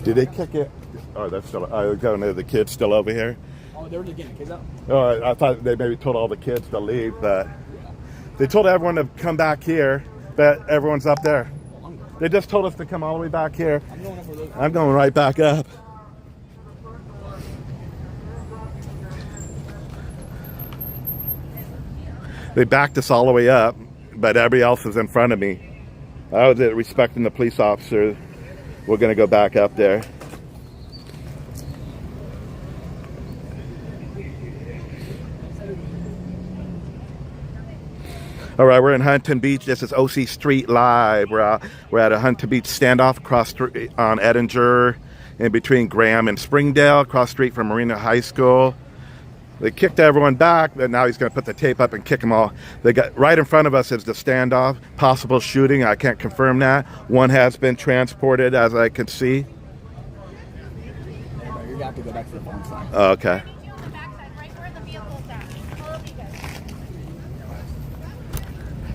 Did they kick it? Oh, that's still. Going to the kids still over here. Oh, they were just getting kids out. Oh, I thought they maybe told all the kids to leave, but they told everyone to come back here. But everyone's up there. They just told us to come all the way back here. I'm going right back up. They backed us all the way up, but everybody else is in front of me. I was respecting the police officer. We're going to go back up there. All right, we're in Huntington Beach. This is OC Street Live. We're at a Huntington Beach standoff across on Edinger, in between Graham and Springdale, across street from Marina High School. They kicked everyone back, but now he's going to put the tape up and kick them all. They got right in front of us is the standoff, possible shooting. I can't confirm that. One has been transported, as I can see. You're going to have to go back to the farm side. Oh, okay.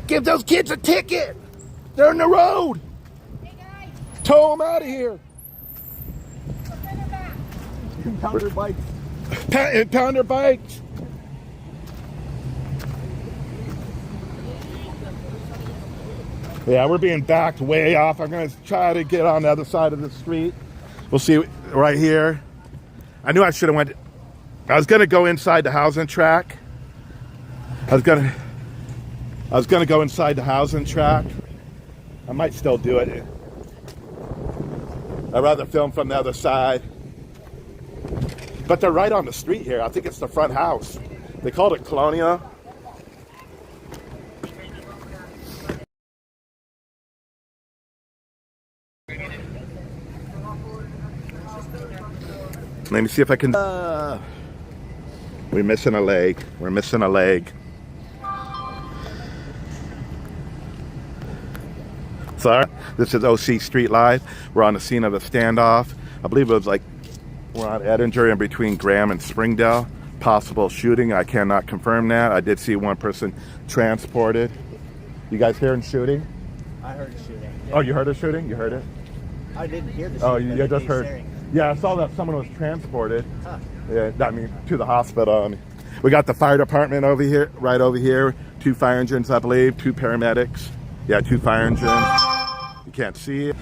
Give those kids a ticket. They're in the road. Hey guys. Tow them out of here. Pound their bikes. Pound their bikes. Yeah, we're being backed way off. I'm going to try to get on the other side of the street. We'll see right here. I knew I should have went. I was going to go inside the housing track. I was going to go inside the housing track. I might still do it. I'd rather film from the other side. But they're right on the street here. I think it's the front house. They called it Colonia. Let me see if I can. We're missing a leg. We're missing a leg. Sorry, this is OC Street Live. We're on the scene of a standoff. I believe it was like we're on Edinger in between Graham and Springdale. Possible shooting. I cannot confirm that. I did see one person transported. You guys hearing shooting? I heard a shooting. Yeah. Oh, you heard a shooting? You heard it? I didn't hear the shooting. Oh, you just heard. Sharing. Yeah, I saw that someone was transported. Huh. Yeah, I mean, to the hospital. We got the fire department over here, right over here. 2 fire engines, I believe. 2 paramedics. Yeah, 2 fire engines. You can't see it.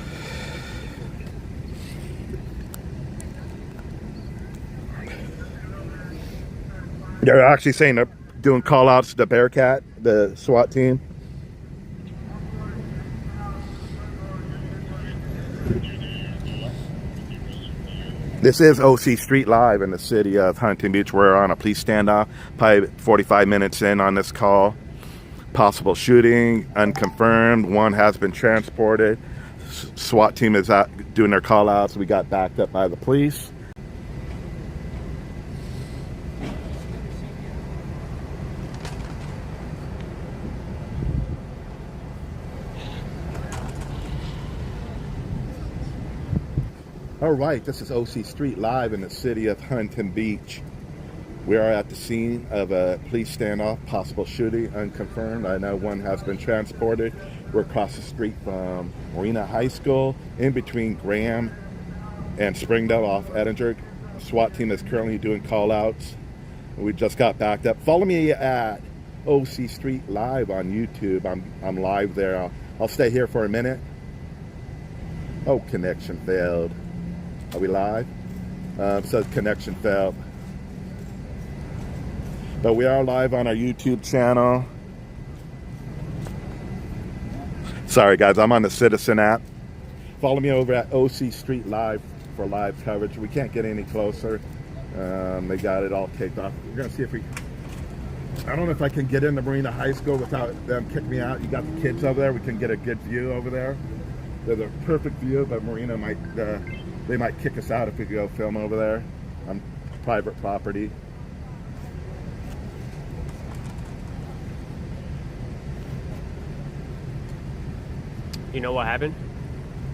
They're actually saying they're doing call-outs to the Bearcat, the SWAT team. This is OC Street Live in the city of Huntington Beach. We're on a police standoff, probably 45 minutes in on this call. Possible shooting, unconfirmed. One has been transported. SWAT team is out doing their call-outs. We got backed up by the police. All right, this is OC Street Live in the city of Huntington Beach. We are at the scene of a police standoff, possible shooting, unconfirmed. I know one has been transported. We're across the street from Marina High School, in between Graham and Springdale off Edinger. SWAT team is currently doing call-outs. We just got backed up. Follow me at OC Street Live on YouTube. I'm live there. I'll stay here for a minute. Oh, connection failed. Are we live? Says connection failed. But we are live on our YouTube channel. Sorry guys, I'm on the Citizen app. Follow me over at OC Street Live for live coverage. We can't get any closer. They got it all taped off. We're gonna see if I don't know if I can get into Marina High School without them kicking me out. You got the kids over there. We can get a good view over there. There's a perfect view, but Marina might, they might kick us out if we go film over there on private property. You know what happened?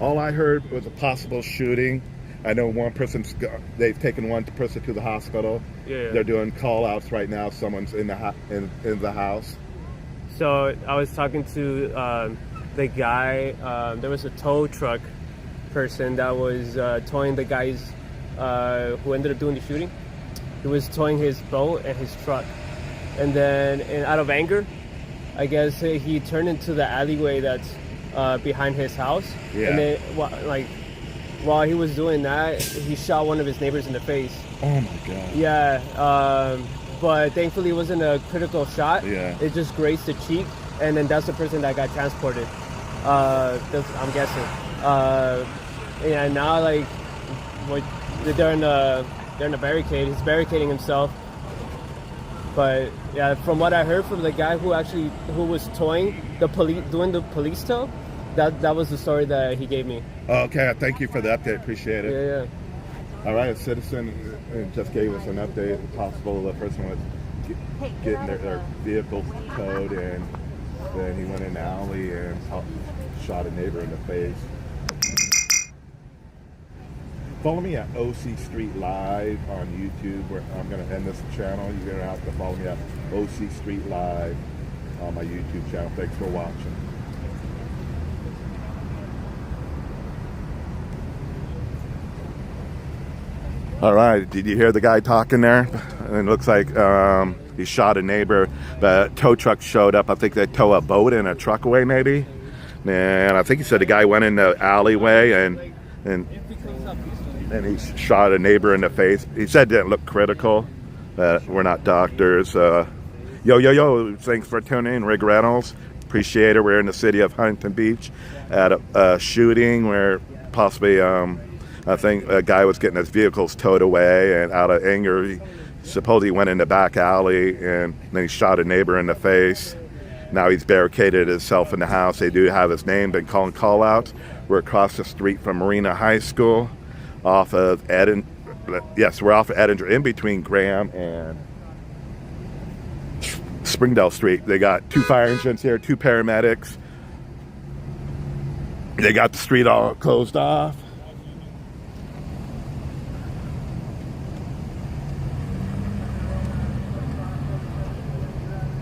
All I heard was a possible shooting. I know one person's, they've taken one person to the hospital. Yeah. They're doing call-outs right now. Someone's in the in the house. So I was talking to the guy. There was a tow truck person that was towing the guys who ended up doing the shooting. He was towing his boat and his truck, and then out of anger, I guess he turned into the alleyway that's behind his house. Yeah. And then while he was doing that, he shot one of his neighbors in the face. Oh my God. Yeah, but thankfully it wasn't a critical shot. Yeah. It just grazed the cheek, and then that's the person that got transported. I'm guessing. And now they're in a barricade. He's barricading himself. But yeah, from what I heard from the guy who was towing doing the police tow, that was the story that he gave me. Okay, thank you for the update. Appreciate it. Yeah. All right, a citizen just gave us an update. Possible the person was getting their vehicle towed, and then he went in the alley and shot a neighbor in the face. Follow me at OC Street Live on YouTube. Where I'm going to end this channel. You're going to have to follow me at OC Street Live on my YouTube channel. Thanks for watching. All right, did you hear the guy talking there? It looks like he shot a neighbor. The tow truck showed up. I think they tow a boat and a truck away, maybe. And I think he said the guy went in the alleyway and he shot a neighbor in the face. He said it didn't look critical. We're not doctors. Yo, thanks for tuning in. Rig Reynolds, appreciate it. We're in the city of Huntington Beach at a shooting where possibly I think a guy was getting his vehicles towed away, and out of anger, he supposedly went in the back alley and then he shot a neighbor in the face. Now he's barricaded himself in the house. They do have his name, been calling call outs. We're across the street from Marina High School, off of we're off of Edinger, in between Graham and Springdale Street. They got 2 fire engines here, 2 paramedics. They got the street all closed off.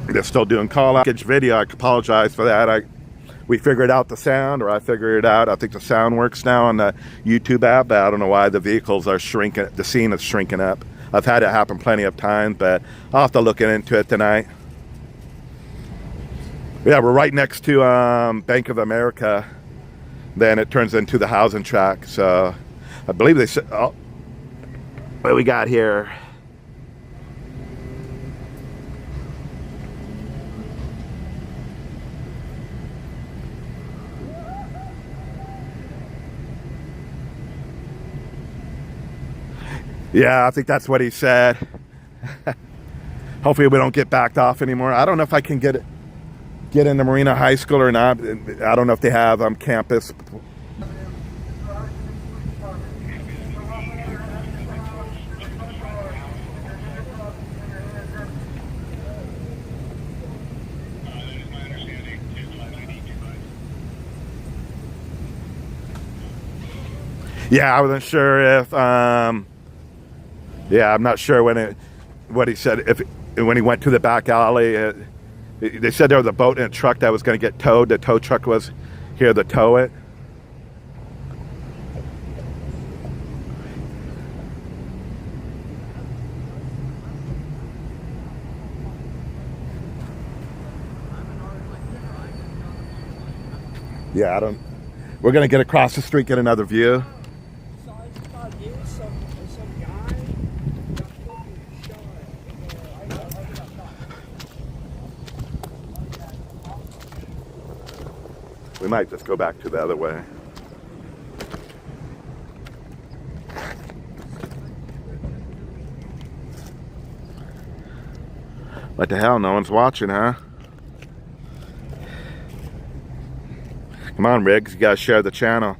They're still doing call out video. I apologize for that. We figured out the sound, or I figured it out. I think the sound works now on the YouTube app, but I don't know why the vehicles are shrinking. The scene is shrinking up. I've had it happen plenty of times, but I'll have to look into it tonight. Yeah, we're right next to Bank of America. Then it turns into the housing track. So I believe they said, oh, what do we got here? Yeah, I think that's what he said. Hopefully we don't get backed off anymore. I don't know if I can get into Marina High School or not. I don't know if they have campus. Yeah, I wasn't sure if yeah, I'm not sure what he said. When he went to the back alley, they said there was a boat and a truck that was going to get towed. The tow truck was here to tow it. Yeah, we're going to get across the street, get another view. We might just go back to the other way. What the hell? No one's watching, huh? Come on, Riggs. You gotta share the channel.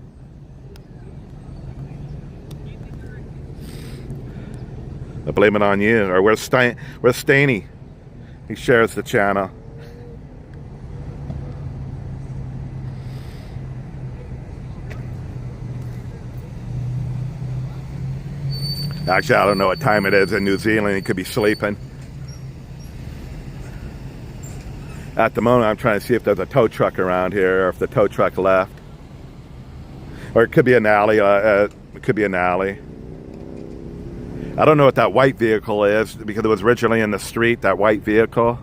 I blame it on you. Or where's Staney? He shares the channel. Actually, I don't know what time it is in New Zealand. He could be sleeping. At the moment, I'm trying to see if there's a tow truck around here, or if the tow truck left. Or it could be an alley. It could be an alley. I don't know what that white vehicle is because it was originally in the street, that white vehicle.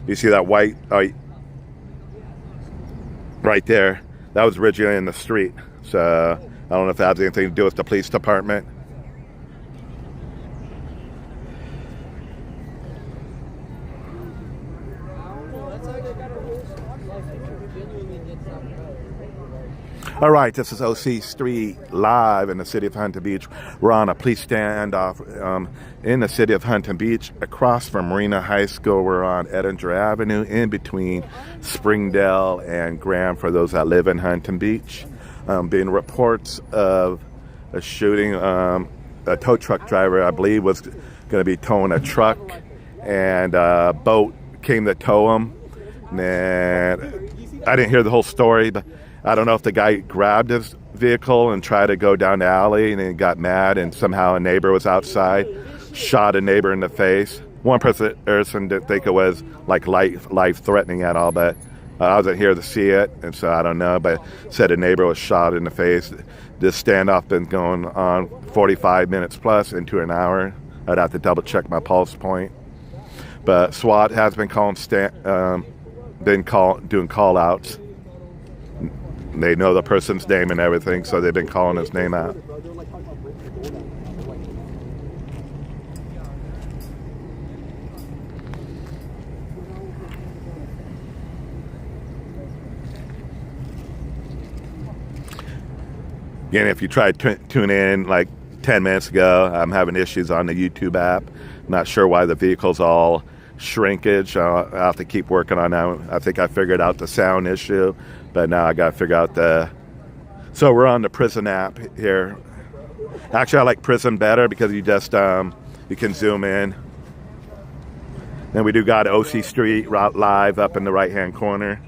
You see that white, right there. That was originally in the street. So I don't know if that has anything to do with the police department. All right, this is OC Street live in the city of Huntington Beach. We're on a police standoff in the city of Huntington Beach, across from Marina High School. We're on Edinger Avenue, in between Springdale and Graham, for those that live in Huntington Beach. Being reports of a shooting. A tow truck driver, I believe, was going to be towing a truck, and a boat came to tow him. And I didn't hear the whole story, but I don't know if the guy grabbed his vehicle and tried to go down the alley and then got mad, and somehow a neighbor was outside, shot a neighbor in the face. One person didn't think it was like life-threatening at all, but I wasn't here to see it, and so I don't know, but said a neighbor was shot in the face. This standoff been going on 45 minutes plus into an hour. I'd have to double check my pulse point. But SWAT has been doing call outs. They know the person's name and everything, so they've been calling his name out. Again, if you tried to tune in like 10 minutes ago, I'm having issues on the YouTube app. Not sure why the vehicle's all shrinkage. I'll have to keep working on that. I think I figured out the sound issue, but now I got to figure out so we're on the Prison app here. Actually, I like Prison better because you just you can zoom in. And we do got OC Street live up in the right-hand corner.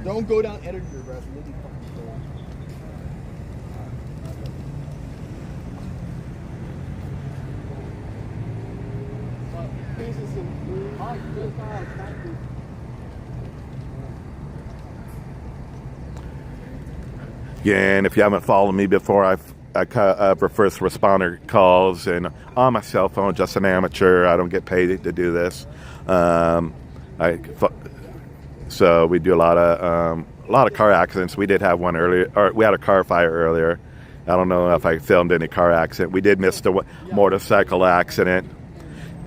Don't go down Edinger, bro. Yeah, and if you haven't followed me before, I for first responder calls, and on my cell phone, just an amateur. I don't get paid to do this. So we do a lot of car accidents. We did have one earlier, or we had a car fire earlier. I don't know if I filmed any car accident. We did miss the motorcycle accident.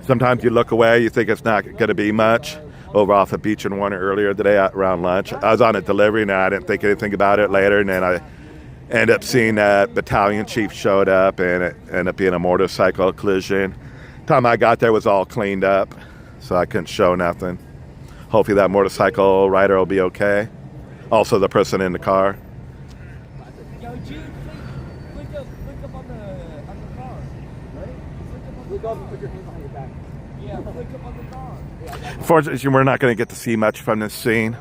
Sometimes you look away, you think it's not going to be much. Over off of Beach and Warner earlier today around lunch. I was on a delivery, and I didn't think anything about it later, and then I ended up seeing that battalion chief showed up, and it ended up being a motorcycle collision. Time I got there, it was all cleaned up, so I couldn't show nothing. Hopefully that motorcycle rider will be okay. Also the person in the car. Yo, Jude, click up on the car. Ready? Click up and put your hands behind your back. Yeah, click up on the car. Unfortunately, we're not going to get to see much from this scene.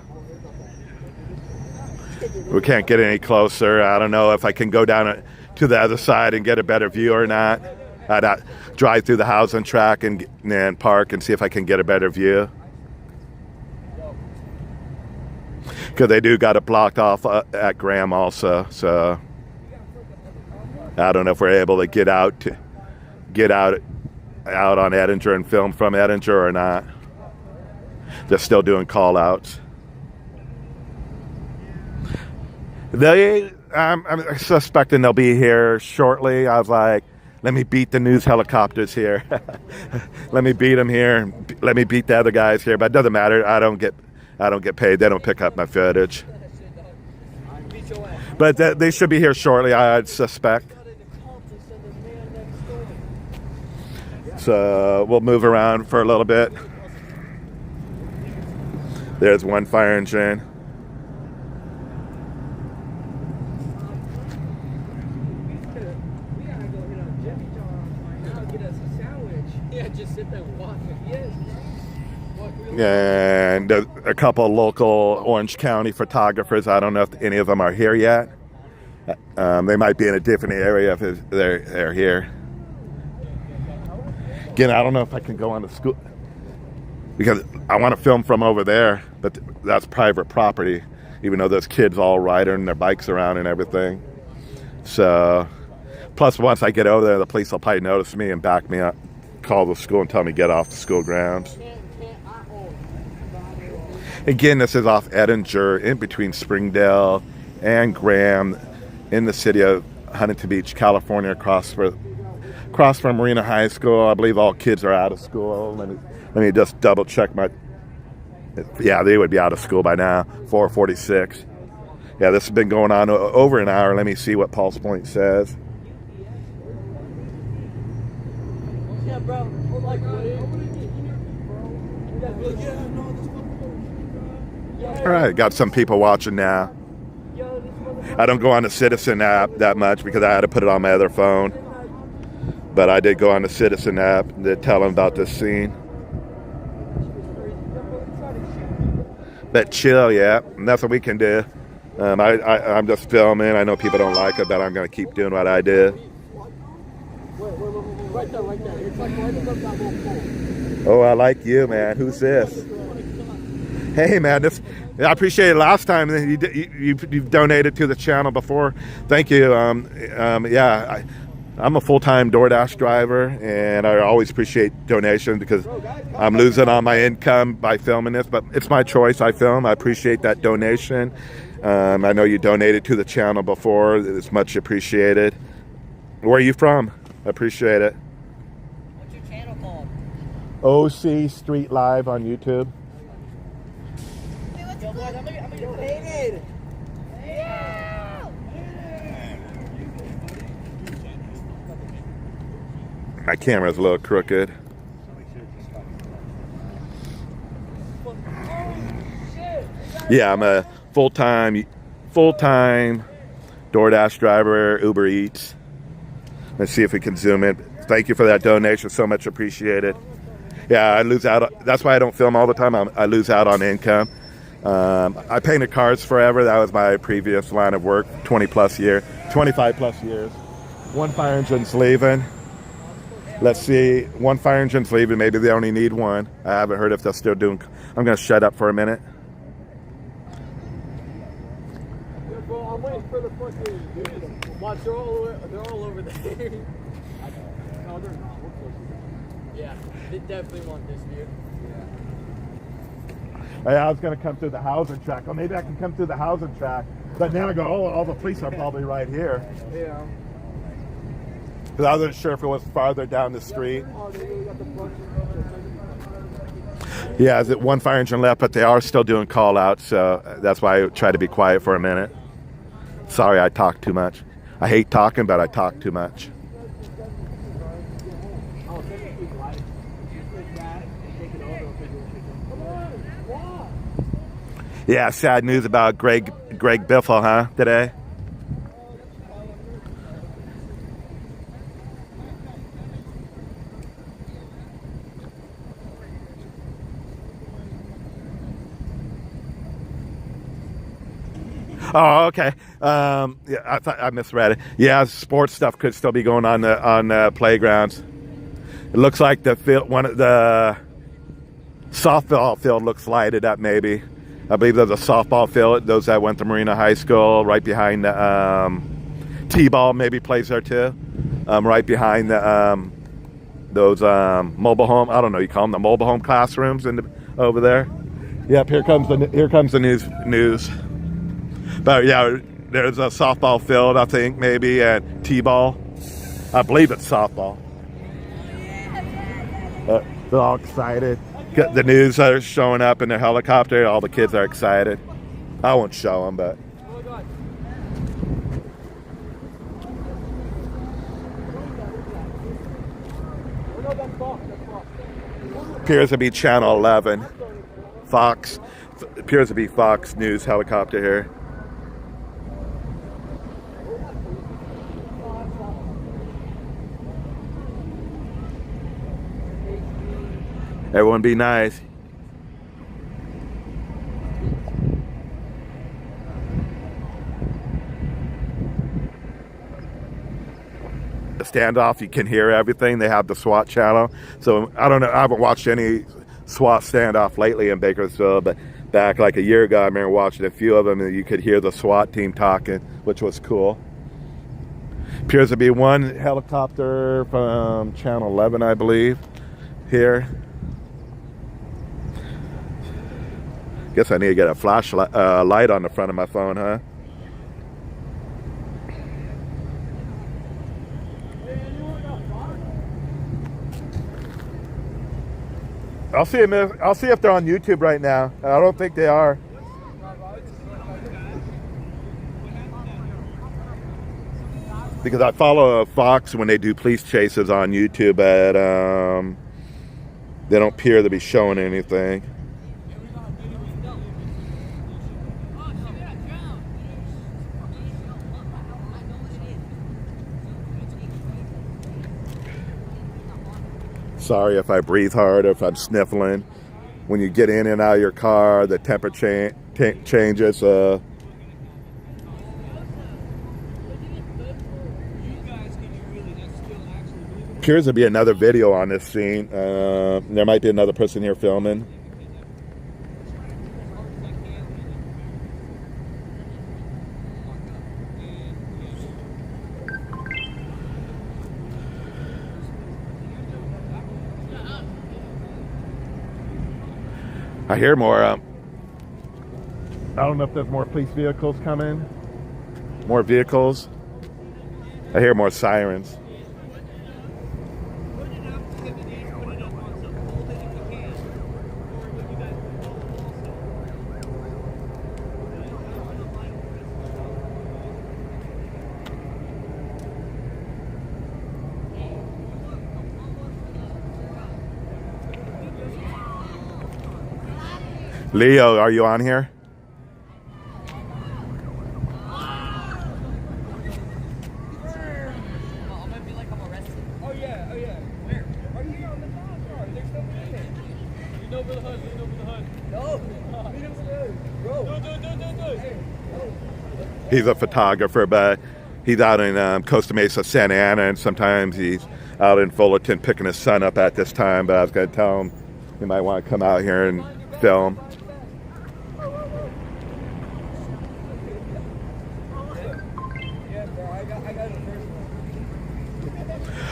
We can't get any closer. I don't know if I can go down to the other side and get a better view or not. I'd drive through the housing track and park and see if I can get a better view. Because they do got it blocked off at Graham also. So I don't know if we're able to get out on Edinger and film from Edinger or not. They're still doing call outs. I'm suspecting they'll be here shortly. I was like, let me beat the news helicopters here. Let me beat them here. Let me beat the other guys here. But it doesn't matter. I don't get paid. They don't pick up my footage. But they should be here shortly, I'd suspect. So we'll move around for a little bit. There's one fire engine. And a couple of local Orange County photographers. I don't know if any of them are here yet. They might be in a different area if they're here. Again, I don't know if I can go on the school because I want to film from over there, but that's private property. even though those kids all riding their bikes around and everything. So, plus once I get over there, the police will probably notice me and back me up, call the school and tell me get off the school grounds. Again, this is off Edinger, in between Springdale and Graham, in the city of Huntington Beach, California, across from Marina High School. I believe all kids are out of school. Let me just double check my. Yeah, they would be out of school by now. 4:46. Yeah, this has been going on over an hour. Let me see what Pulse Point says. Yeah, bro. All right, got some people watching now. I don't go on the Citizen app that much because I had to put it on my other phone. But I did go on the Citizen app to tell them about this scene. But chill, yeah, and that's what we can do. I'm just filming. I know people don't like it, but I'm going to keep doing what I did. Right there. It's like right above that little pole. Oh, I like you, man. Who's this? Hey, man, I appreciate it. Last time you've donated to the channel before. Thank you. Yeah, I'm a full-time DoorDash driver, and I always appreciate donations because I'm losing on my income by filming this, but it's my choice. I film. I appreciate that donation. I know you donated to the channel before. It's much appreciated. Where are you from? I appreciate it. What's your channel called? OC Street Live on YouTube. Yo, boy, I'm gonna get painted. My camera's a little crooked. Yeah, I'm a full-time DoorDash driver, Uber Eats. Let's see if we can zoom in. Thank you for that donation, so much appreciated. Yeah, I lose out. That's why I don't film all the time. I lose out on income. I painted cars forever. That was my previous line of work, 25 plus years. One fire engine's leaving. Let's see, one fire engine's leaving. Maybe they only need one. I haven't heard if they're still doing. I'm going to shut up for a minute. Yeah, bro, I'm waiting for the fucking. Watch, they're all over there. No, they're not. We're close. Yeah, they definitely want this view. Hey, I was going to come through the housing track. Oh, maybe I can come through the housing track. But now I go, oh, all the police are probably right here. Yeah. Because I wasn't sure if it was farther down the street. Yeah, is it one fire engine left, but they are still doing call outs, so that's why I try to be quiet for a minute. Sorry, I talk too much. I hate talking, but I talk too much. Yeah, sad news about Greg Biffle, huh, today? Oh, okay. Yeah, I thought I misread it. Yeah, sports stuff could still be going on playgrounds. It looks like the softball field looks lighted up. Maybe I believe there's a softball field. Those that went to Marina High School, right behind the T-ball maybe plays there too. Right behind the those mobile home. I don't know. You call them the mobile home classrooms over there. Yep. Here comes the news. But yeah, there's a softball field, I think, maybe, and T-ball. I believe it's softball. They're all excited. The news are showing up in their helicopter. All the kids are excited. I won't show them, but. Appears to be Channel 11. Fox. Appears to be Fox News helicopter here. Everyone be nice. The standoff, you can hear everything. They have the SWAT channel. So I don't know. I haven't watched any SWAT standoff lately in Bakersfield, but back like a year ago, I remember watching a few of them, and you could hear the SWAT team talking, which was cool. Appears to be one helicopter from Channel 11, I believe, here. Guess I need to get a flashlight light on the front of my phone, huh? I'll see if they're on YouTube right now. I don't think they are. Because I follow Fox when they do police chases on YouTube, but they don't appear to be showing anything. Sorry if I breathe hard or if I'm sniffling. When you get in and out of your car, the temperature changes. Appears to be another video on this scene. There might be another person here filming. I hear more. I don't know if there's more police vehicles coming. More vehicles. I hear more sirens. Leo, are you on here? Oh yeah. Where? Are you here on the top? There's nobody in there. Lean over the hood. No. Lean over the hood. Bro. Do. He's a photographer, but he's out in Costa Mesa, Santa Ana, and sometimes he's out in Fullerton picking his son up at this time, but I was going to tell him he might want to come out here and film.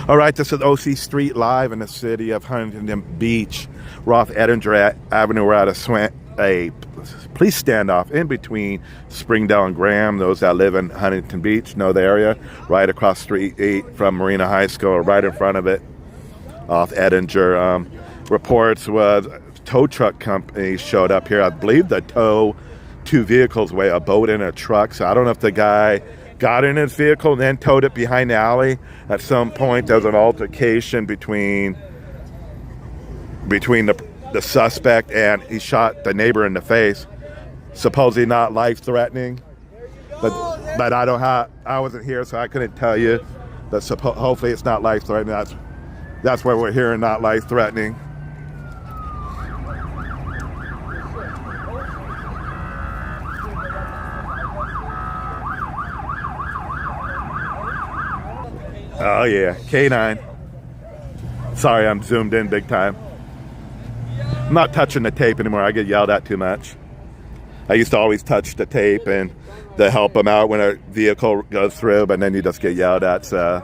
All right, this is OC Street Live in the city of Huntington Beach. We're off Edinger Avenue. We're at a police standoff in between Springdale and Graham. Those that live in Huntington Beach know the area. Right across Street 8 from Marina High School, right in front of it, off Edinger. Reports was tow truck company showed up here. I believe the tow two vehicles weigh a boat and a truck. So I don't know if the guy got in his vehicle and then towed it behind the alley. At some point, there was an altercation between the suspect, and he shot the neighbor in the face. Supposedly not life-threatening, but I wasn't here, so I couldn't tell you. But hopefully, it's not life-threatening. That's why we're here and not life-threatening. Oh yeah, K9. Sorry, I'm zoomed in big time. I'm not touching the tape anymore. I get yelled at too much. I used to always touch the tape and to help them out when a vehicle goes through, but then you just get yelled at. So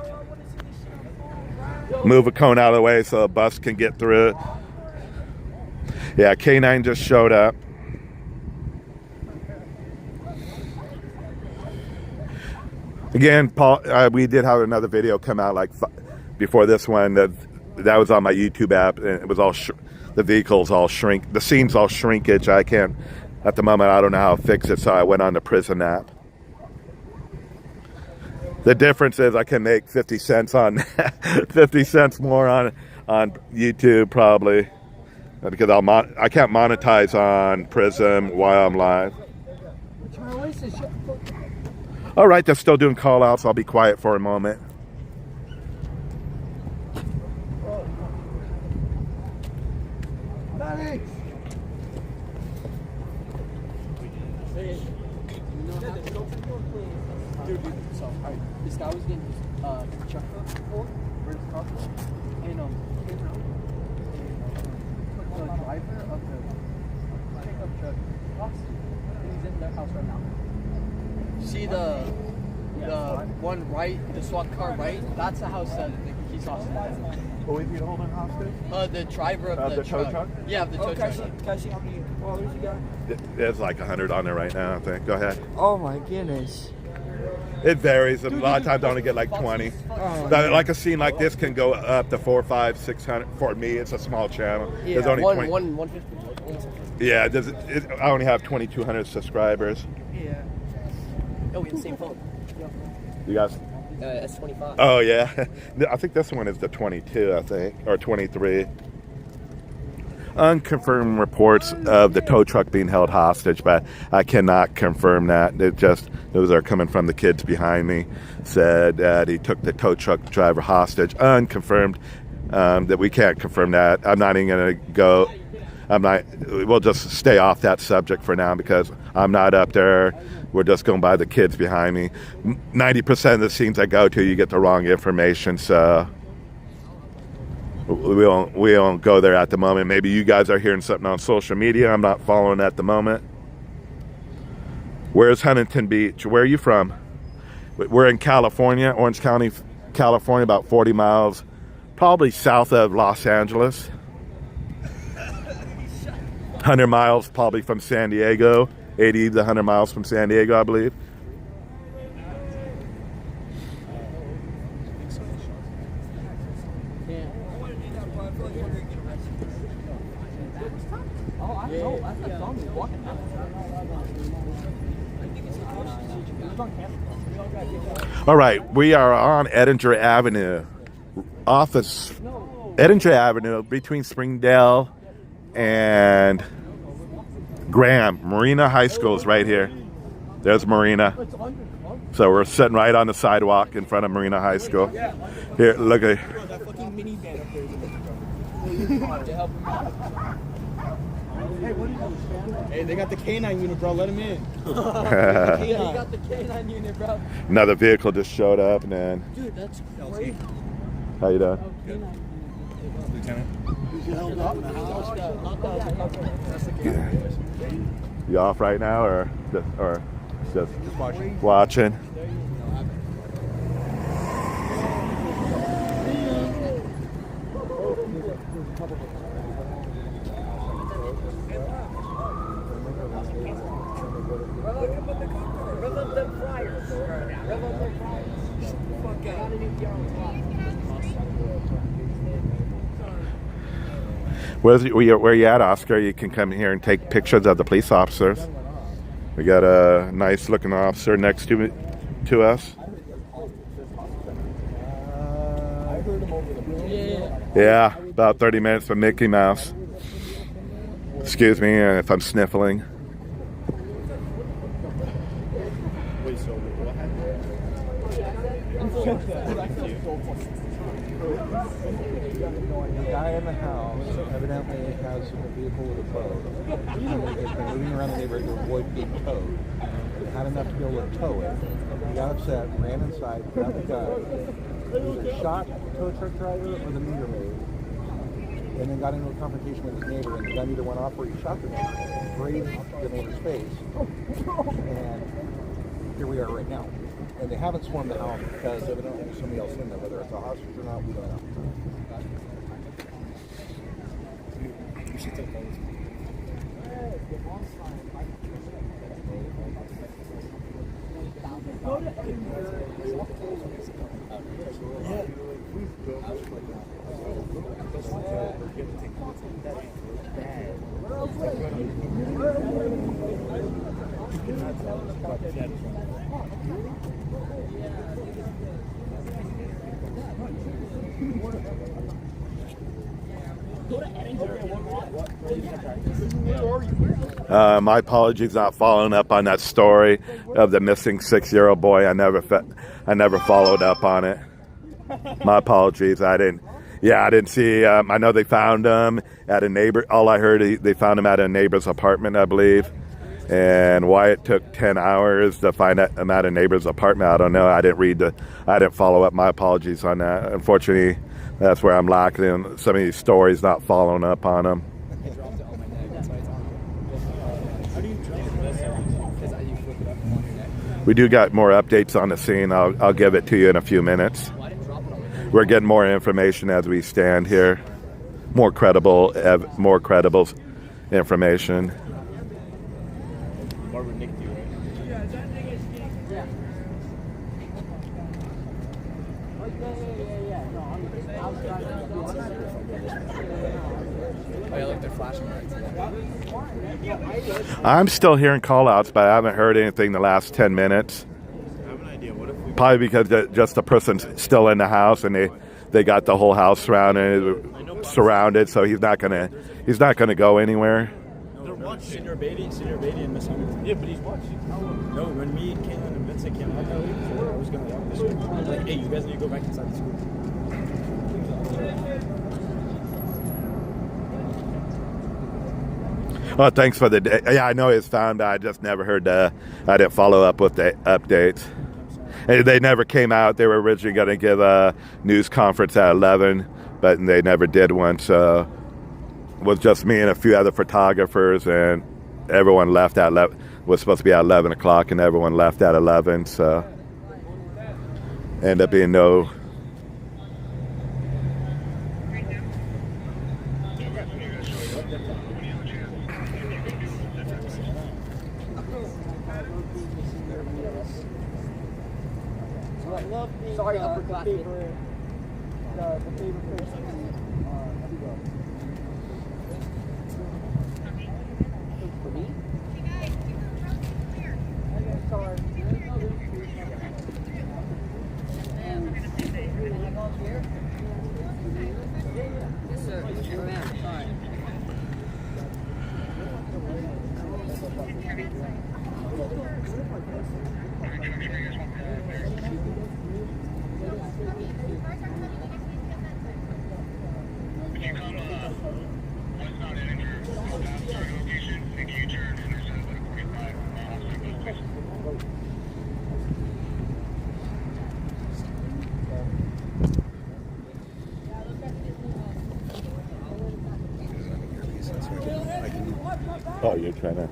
move a cone out of the way so a bus can get through it. Yeah, K9 just showed up. Again, Paul, we did have another video come out before this one that was on my YouTube app, and it was all the vehicles all shrink, the scene's all shrinkage. I can't at the moment. I don't know how to fix it, so I went on the prison app. The difference is I can make 50 cents on 50 cents more on YouTube probably, because I can't monetize on Prism while I'm live. All right, they're still doing call outs. I'll be quiet for a moment. This guy was getting his truck for his car, and the driver of the pickup truck box? He's in their house right now. See the one right, the SWAT car right? That's the house that he's hostage. Who is he holding hostage? The driver of the tow truck. truck? Yeah, of the tow truck. Can I see how many followers you got? There's like 100 on there right now, I think. Go ahead. Oh my goodness. It varies. A lot of times I only get like 20. Like a scene like this can go up to 400, 500, 600. For me, it's a small channel. Yeah, There's only 20. 150. Yeah, I only have 2,200 subscribers. Yeah. Oh, we have the same phone. You guys? S25. Oh, yeah. I think this one is the 22, I think, or 23. Unconfirmed reports of the tow truck being held hostage, but I cannot confirm that. Those are coming from the kids behind me. Said that he took the tow truck driver hostage. Unconfirmed. That we can't confirm that. I'm not even going to go. We'll just stay off that subject for now because I'm not up there. We're just going by the kids behind me. 90% of the scenes I go to, you get the wrong information, so we don't go there at the moment. Maybe you guys are hearing something on social media. I'm not following at the moment. Where's Huntington Beach? Where are you from? We're in California, Orange County, California, about 40 miles, probably south of Los Angeles. 100 miles probably from San Diego. 80 to 100 miles from San Diego, I believe. All right, we are on Edinger Avenue, Edinger Avenue between Springdale and Graham. Marina High School is right here. There's Marina. So we're sitting right on the sidewalk in front of Marina High School. Here, look at That fucking minivan up there. Hey, they got the K9 unit, bro. Let him in. They got the K9 unit, bro. another vehicle just showed up, and then Dude, that's crazy. how you doing? Lieutenant. You off right now, or just watching? Where you at, Oscar? You can come here and take pictures of the police officers. We got a nice looking officer next to us. Yeah, about 30 minutes from Mickey Mouse. Excuse me if I'm sniffling. The guy in the house evidently has a vehicle with a tow. He has been moving around the neighborhood to avoid being towed. He had enough to be able to tow it. He got upset, ran inside, grabbed the gun, either shot the tow truck driver or the meter maid, and then got into a confrontation with his neighbor, and the gun either went off or he shot the neighbor, grazed the neighbor's face, and here we are right now. And they haven't swarmed the house because evidently there's somebody else in there. Whether it's a hostage or not, we don't know. You should take those. My apologies not following up on that story of the missing 6-year-old boy. I never followed up on it. My apologies. I didn't see. I know they found him at a neighbor. All I heard, they found him at a neighbor's apartment, I believe. And why it took 10 hours to find him at a neighbor's apartment, I don't know. I didn't follow up. My apologies on that. Unfortunately, that's where I'm lacking in some of these stories, not following up on them. We do got more updates on the scene. I'll give it to you in a few minutes. We're getting more information as we stand here. More credible information. I'm still hearing call-outs, but I haven't heard anything the last 10 minutes. I have an idea. What if we... Probably because just the person's still in the house and they got the whole house surrounded, so he's not gonna go anywhere. They're watching. Senior Beatty and Miss Huntington. Yeah, but he's watching. No, when me and Caitlin and Vincent came out, I was gonna walk this way. I was like, hey, you guys need to go back inside the school. Oh, thanks for the day. Yeah, I know it's found. I just never heard. I didn't follow up with the updates. And they never came out. They were originally going to give a news conference at 11, but they never did one. So it was just me and a few other photographers, and everyone left at 11. Was supposed to be at 11 o'clock, and everyone left at 11. So ended up being no. Sorry, uppercut. The favorite person. For me? Sorry. Yes, sir. Sorry. Oh, you're trying to.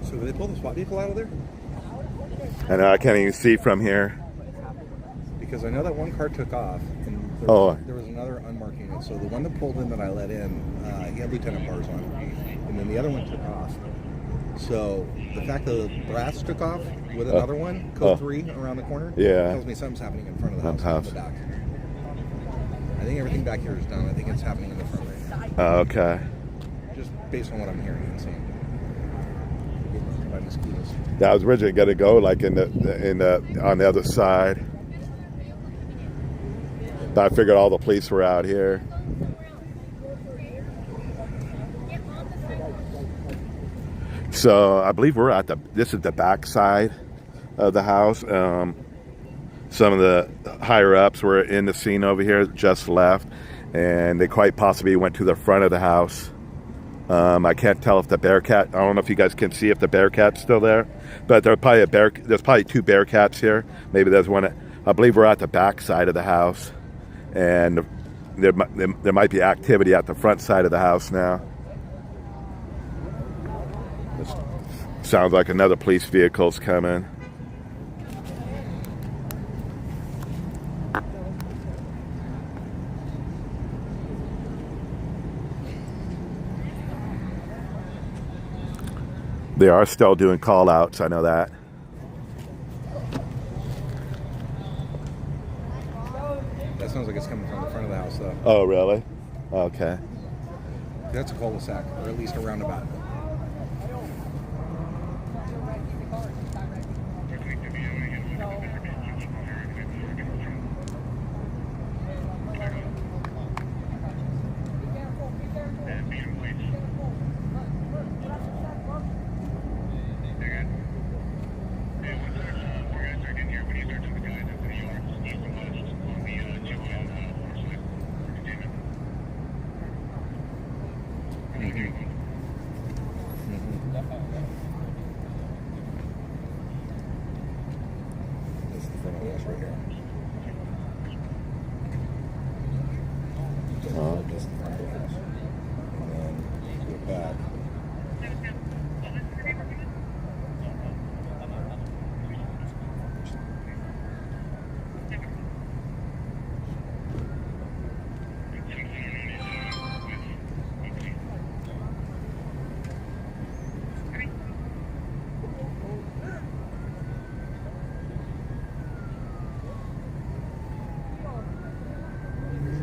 So did they pull the SWAT vehicle out of there? And I can't even see from here. Because I know that one car took off, and there was another unmarked unit. So the one that pulled in that I let in, he had lieutenant bars on, and then the other one took off. So the fact that the brass took off with another one, code 3 around the corner, tells me something's happening in front of the house, in the back. I think everything back here is done. I think it's happening in the front right now. Okay. Just based on what I'm hearing and seeing. By mosquitoes. Yeah, I was originally going to go like on the other side, but I figured all the police were out here. So I believe we're this is the back side of the house. Some of the higher ups were in the scene over here, just left, and they quite possibly went to the front of the house. I can't tell if the Bearcat, I don't know if you guys can see if the Bearcat's still there, but there's probably two Bearcats here. Maybe there's one, I believe we're at the back side of the house, and there might be activity at the front side of the house now. This sounds like another police vehicle's coming. They are still doing call-outs, I know that. That sounds like it's coming from the front of the house, though. Oh, really? Okay. That's a cul-de-sac, or at least a roundabout. house right here. This is the front of the house. And then go back.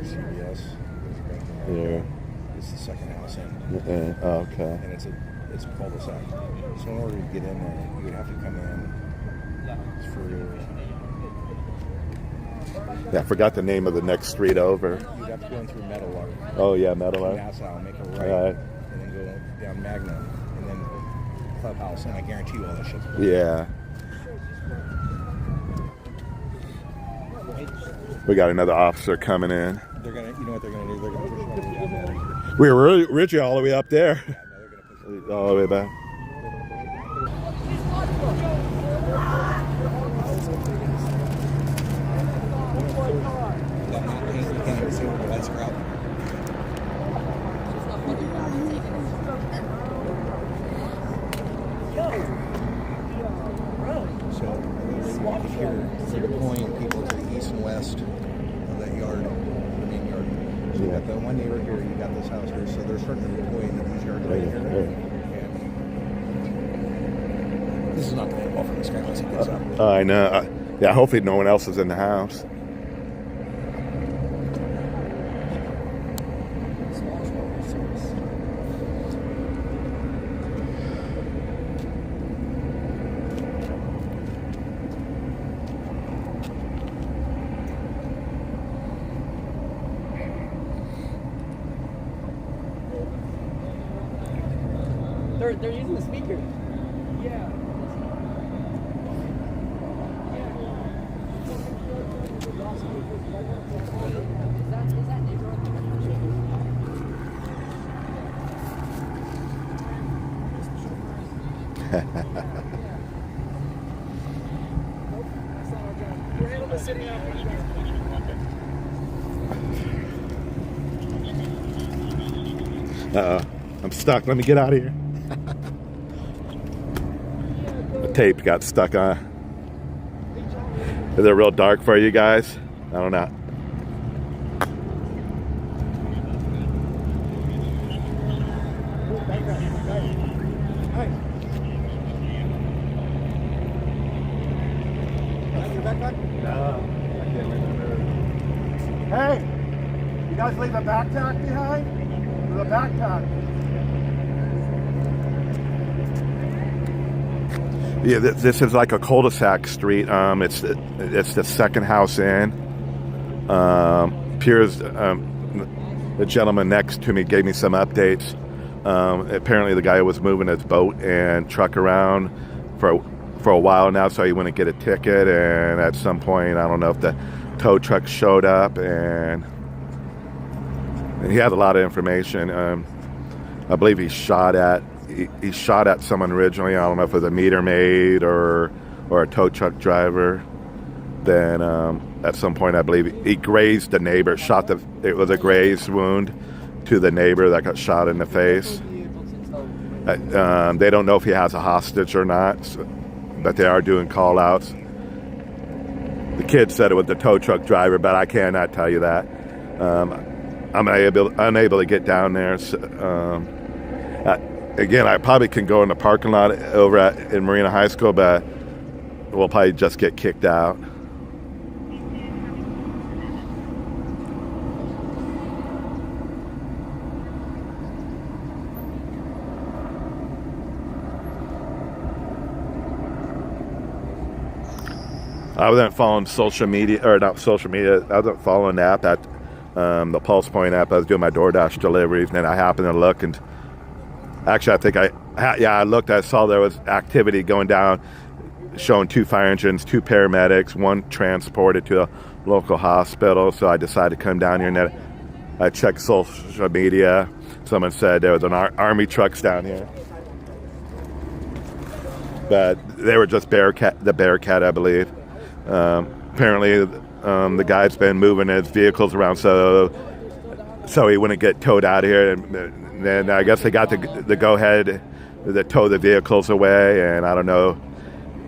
CBS. Yeah. It's the second house in. Okay. And it's a cul-de-sac. So in order to get in there, you would have to come in through. Yeah, I forgot the name of the next street over. You'd have to go in through Meadowlark. Oh yeah, Meadowlark. Nassau, make a right, Right. and then go down Magnum, and then Clubhouse, and I guarantee you all that shit's going. Yeah. We got another officer coming in. They're gonna, you know what they're gonna do? They're gonna push it all the way down there. We were originally all the way up there. Yeah, no, they're gonna push it. All the way back. That matte paint, you can't even see where the lights are out. So if you're deploying people to the east and west of that yard, the main yard. So you got the one neighbor here, you got this house here, so they're starting to deploy into these yards right here. And this is not going to end well for this guy unless he gets up. I know. Yeah, hopefully no one else is in the house. They're using the speaker. Yeah. I'm stuck. Let me get out of here. The tape got stuck on. Is it real dark for you guys? I don't know. Hey, you guys leave a backpack behind? There's a backpack. Yeah, this is like a cul-de-sac street. It's the second house in. Piers, the gentleman next to me, gave me some updates. Apparently, the guy was moving his boat and truck around for a while now, so he wouldn't get a ticket. And at some point, I don't know if the tow truck showed up, and he had a lot of information. I believe he shot at someone originally. I don't know if it was a meter maid or a tow truck driver. Then at some point, I believe he grazed the neighbor. It was a graze wound to the neighbor that got shot in the face. They don't know if he has a hostage or not, but they are doing call-outs. The kid said it was the tow truck driver, but I cannot tell you that. I'm unable to get down there. So, again, I probably can go in the parking lot over in Marina High School, but we'll probably just get kicked out. I wasn't following social media, or not social media. I wasn't following the app, the Pulse Point app. I was doing my DoorDash deliveries, and then I happened to look, and actually, I think I looked. I saw there was activity going down, showing 2 fire engines, 2 paramedics, 1 transported to a local hospital. So I decided to come down here, and then I checked social media. Someone said there was an army trucks down here, but they were just the Bearcat, I believe. apparently the guy's been moving his vehicles around so he wouldn't get towed out of here. And then I guess they got the go-ahead to tow the vehicles away. And I don't know,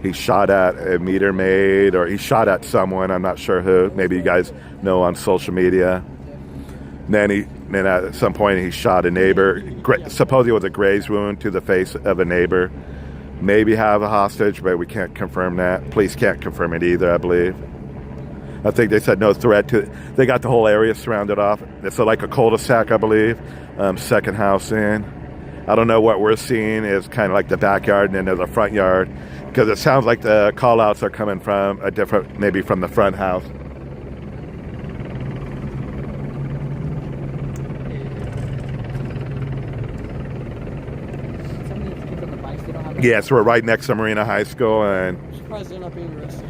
he shot at a meter maid or he shot at someone. I'm not sure who. Maybe you guys know on social media. Then at some point he shot a neighbor. Supposedly it was a graze wound to the face of a neighbor. Maybe have a hostage, but we can't confirm that. Police can't confirm it either, I believe. I think they said no threat to. They got the whole area surrounded off. It's like a cul-de-sac, I believe. Second house in. I don't know what we're seeing is kind of like the backyard and then there's a front yard, because it sounds like the call-outs are coming from a different, maybe from the front house. Yes, we're right next to Marina High School, and Surprised they're not being arrested.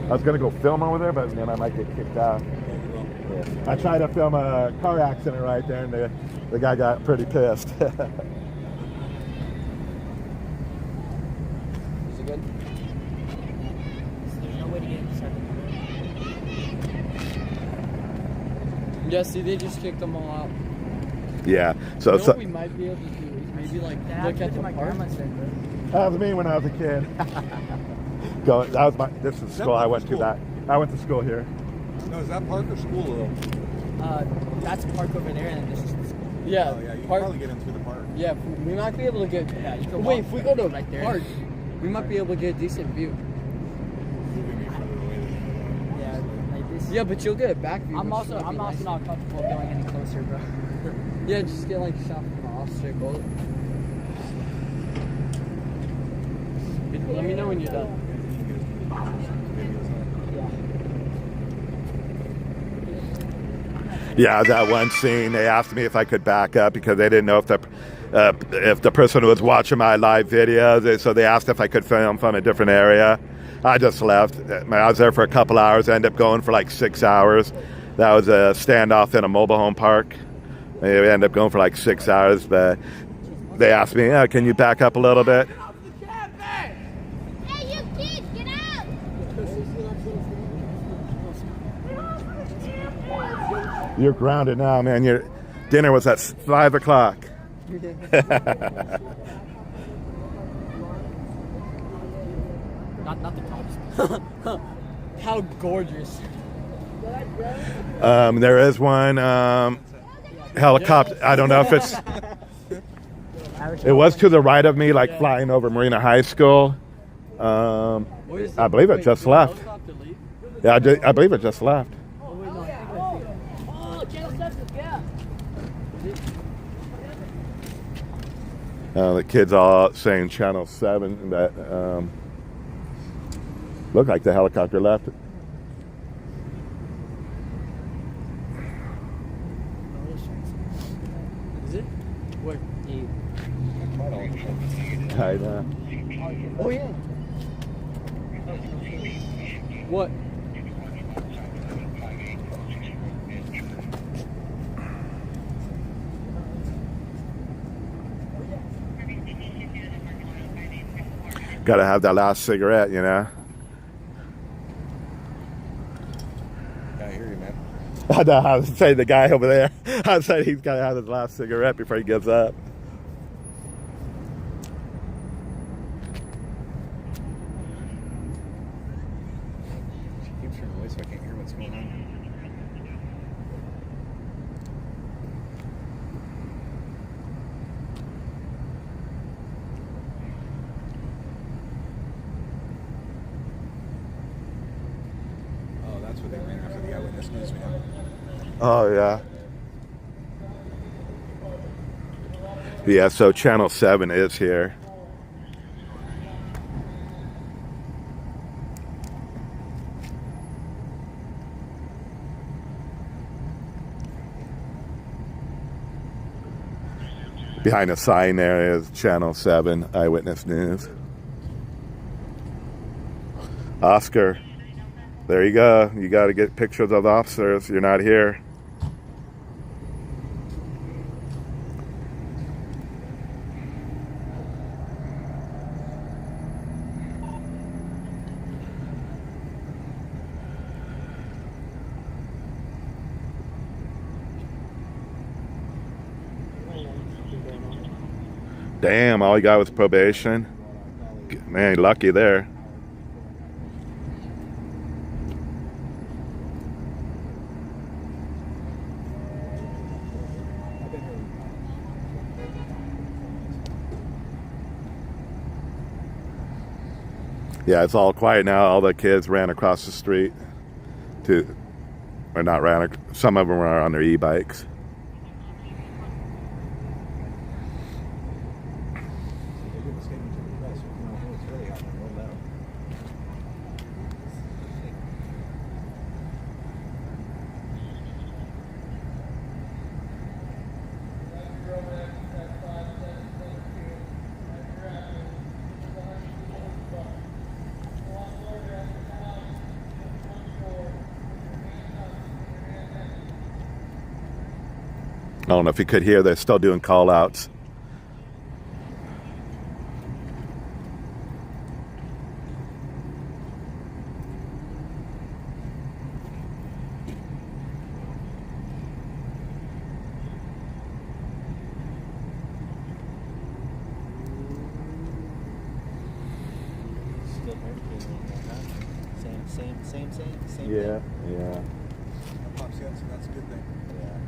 I was gonna go film over there, but then I might get kicked out. Yeah. I tried to film a car accident right there, and the guy got pretty pissed. Is it good? There's no way to get inside the Yeah, see, they just kicked them all out. Yeah. You know what we might be able to do is maybe like look at the my park. grandma said, bro. That was me when I was a kid. This is the school I went to. I went to school here. No, is that park or school though? That's a park over there, and this is the school. Yeah, Oh yeah, you can park. probably get in through the park. Yeah, we might be able to get. Yeah, you can Wait, walk if we go to right there. park, we might be able to get a decent view. Moving me further away than Yeah, like this. Yeah, but you'll get a back view. I'm which also might be nice. not comfortable going any closer, bro. Yeah, just get like shot from an off straight bullet. Let me know when you're done. Yeah, that one scene, they asked me if I could back up because they didn't know if the person was watching my live video. So they asked if I could film from a different area. I just left. I was there for a couple hours. I ended up going for like 6 hours. That was a standoff in a mobile home park. We ended up going for like 6 hours, but they asked me, can you back up a little bit? Hey, you kids, get out! You're grounded now, man. Your dinner was at 5 o'clock. Not the cops. How gorgeous. There is one helicopter. I don't know if it's. It was to the right of me, like flying over Marina High School. I believe it just left. Yeah, I believe it just left. The kids all saying Channel 7, but looked like the helicopter left. Is it? Where? I know. Oh yeah. What? Gotta have that last cigarette, you know. I hear you, man. I know. I was saying the guy over there. I was saying he's gotta have his last cigarette before he gives up. She keeps her voice, so I can't hear what's going on. Oh, that's what they ran after the eyewitness news, man. Oh yeah. Yeah, so Channel 7 is here. Behind a sign there is Channel 7 Eyewitness News. Oscar, there you go. You got to get pictures of officers. You're not here. Damn, all he got was probation. Man, lucky there. Yeah, it's all quiet now. All the kids ran across the street or not ran, some of them are on their e-bikes. I don't know if you could hear, they're still doing call outs. Still same. Yeah, thing. yeah. Pops, that's a good thing. Yeah.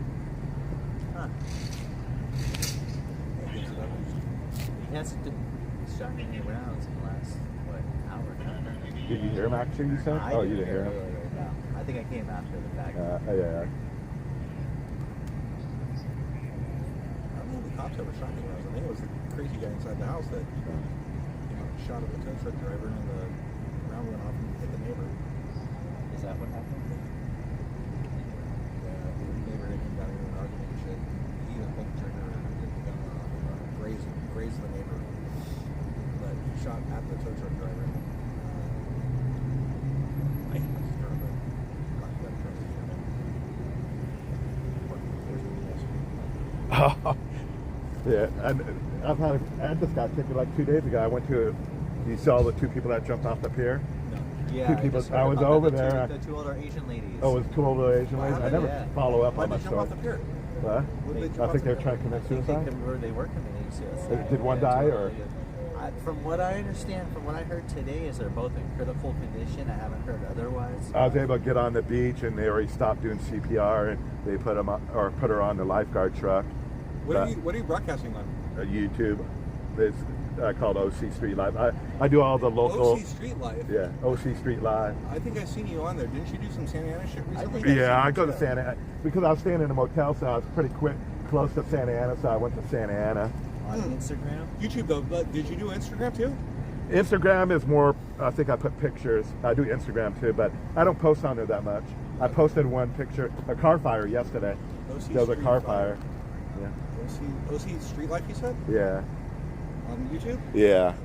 Huh. He hasn't been shot any rounds in the last, hour and a half. Did you hear him actually, you said? Oh, you didn't hear him? No. I think I came after the fact. Yeah. I don't know if the cops ever shot any rounds. I think it was the crazy guy inside the house that shot at the tow truck driver and the round went off and hit the neighbor. Is that what happened? Yeah, the neighbor had come down into an argument and shit. He even pulled the trigger and hit the gun off and grazed the neighbor. But he shot at the tow truck driver. I hate this term, but not that term. Yeah, I just got ticket like 2 days ago. I went to, you saw the two people that jumped off the pier? No. Yeah, Two people, just heard I was about over the there. The two older Asian ladies. Oh, it was two older Asian ladies? I never follow up Why on my did they jump off story. the pier? What? I think they're trying to commit suicide. They were committing suicide. Did one die, or? From what I understand, from what I heard today, is they're both in critical condition. I haven't heard otherwise. I was able to get on the beach, and they already stopped doing CPR, and they put her on the lifeguard truck. What are you broadcasting on? YouTube. It's called OC Street Live. I do all the local. OC Street Live. Yeah, OC Street Live. I think I've seen you on there. Didn't you do some Santa Ana shit recently? Yeah, I go to Santa Ana because I was staying in a motel, so I was pretty close to Santa Ana, so I went to Santa Ana. On Instagram? YouTube though, but did you do Instagram too? Instagram is more, I think I put pictures. I do Instagram too, but I don't post on there that much. I posted one picture, a car fire yesterday. There was a car fire. Yeah. OC Street Life, you said? Yeah. On YouTube? Yeah. Okay.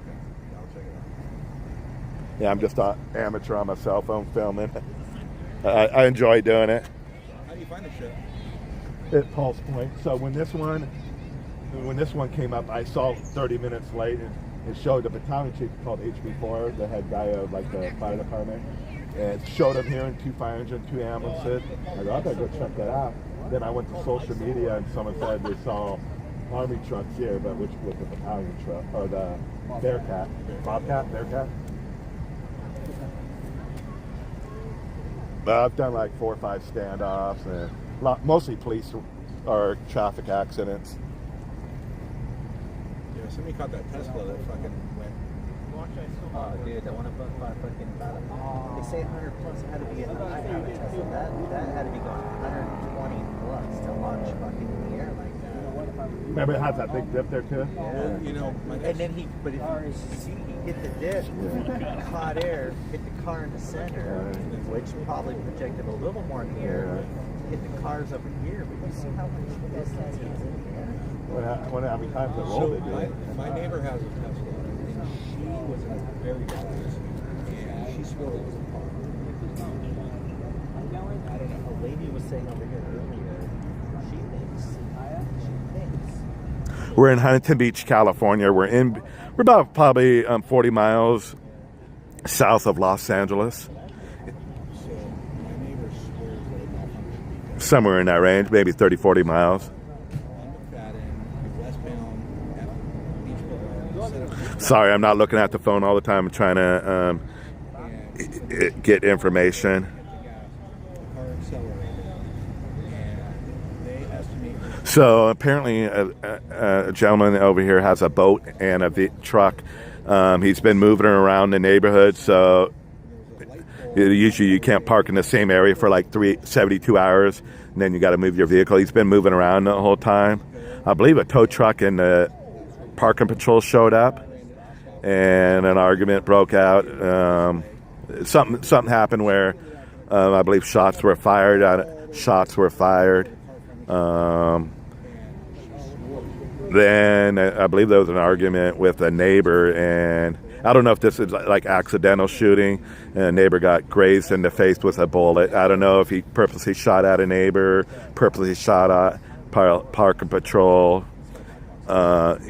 I'll check it out. Yeah, I'm just an amateur on my cell phone filming. I enjoy doing it. How do you find the shit? At Pulse Point. So when this one came up, I saw 30 minutes late, and it showed the battalion chief called HB4, the head guy of like the fire department, and it showed him here in 2 fire engines, 2 ambulances. I go, I gotta go check that out. Then I went to social media, and someone said they saw Army trucks here, but which was the battalion truck, or the Bearcat. Bearcat? But I've done like 4 or 5 standoffs, and mostly police or traffic accidents. Yeah, somebody caught that Tesla that fucking went. Oh, dude, that one above fucking about they say 100 plus. It had to be a Tesla. That had to be going 120 plus to launch fucking in the air like that. Remember, it has that big dip there too. Yeah. You know, and then he hit the dip, caught air, hit the car in the center, which probably projected a little more in the air. Hit the cars over here, but you see how much distance he was in the air. How many times it rolled it, dude? My neighbor has a Tesla, and she was in a very bad position, and she swore it was a car. I don't know. A lady was saying over here earlier, she thinks. We're in Huntington Beach, California. We're about probably 40 miles south of Los Angeles. Somewhere in that range, maybe 30, 40 miles. Westbound at Beach Sorry, I'm not looking at the phone all the time. I'm trying to get information. So apparently a gentleman over here has a boat and a truck. He's been moving around the neighborhood, so usually you can't park in the same area for like 72 hours, and then you got to move your vehicle. He's been moving around the whole time. I believe a tow truck and the parking patrol showed up, and an argument broke out. Something happened where I believe shots were fired. Then I believe there was an argument with a neighbor, and I don't know if this is like accidental shooting, and a neighbor got grazed in the face with a bullet. I don't know if he purposely shot at a neighbor, purposely shot at parking patrol.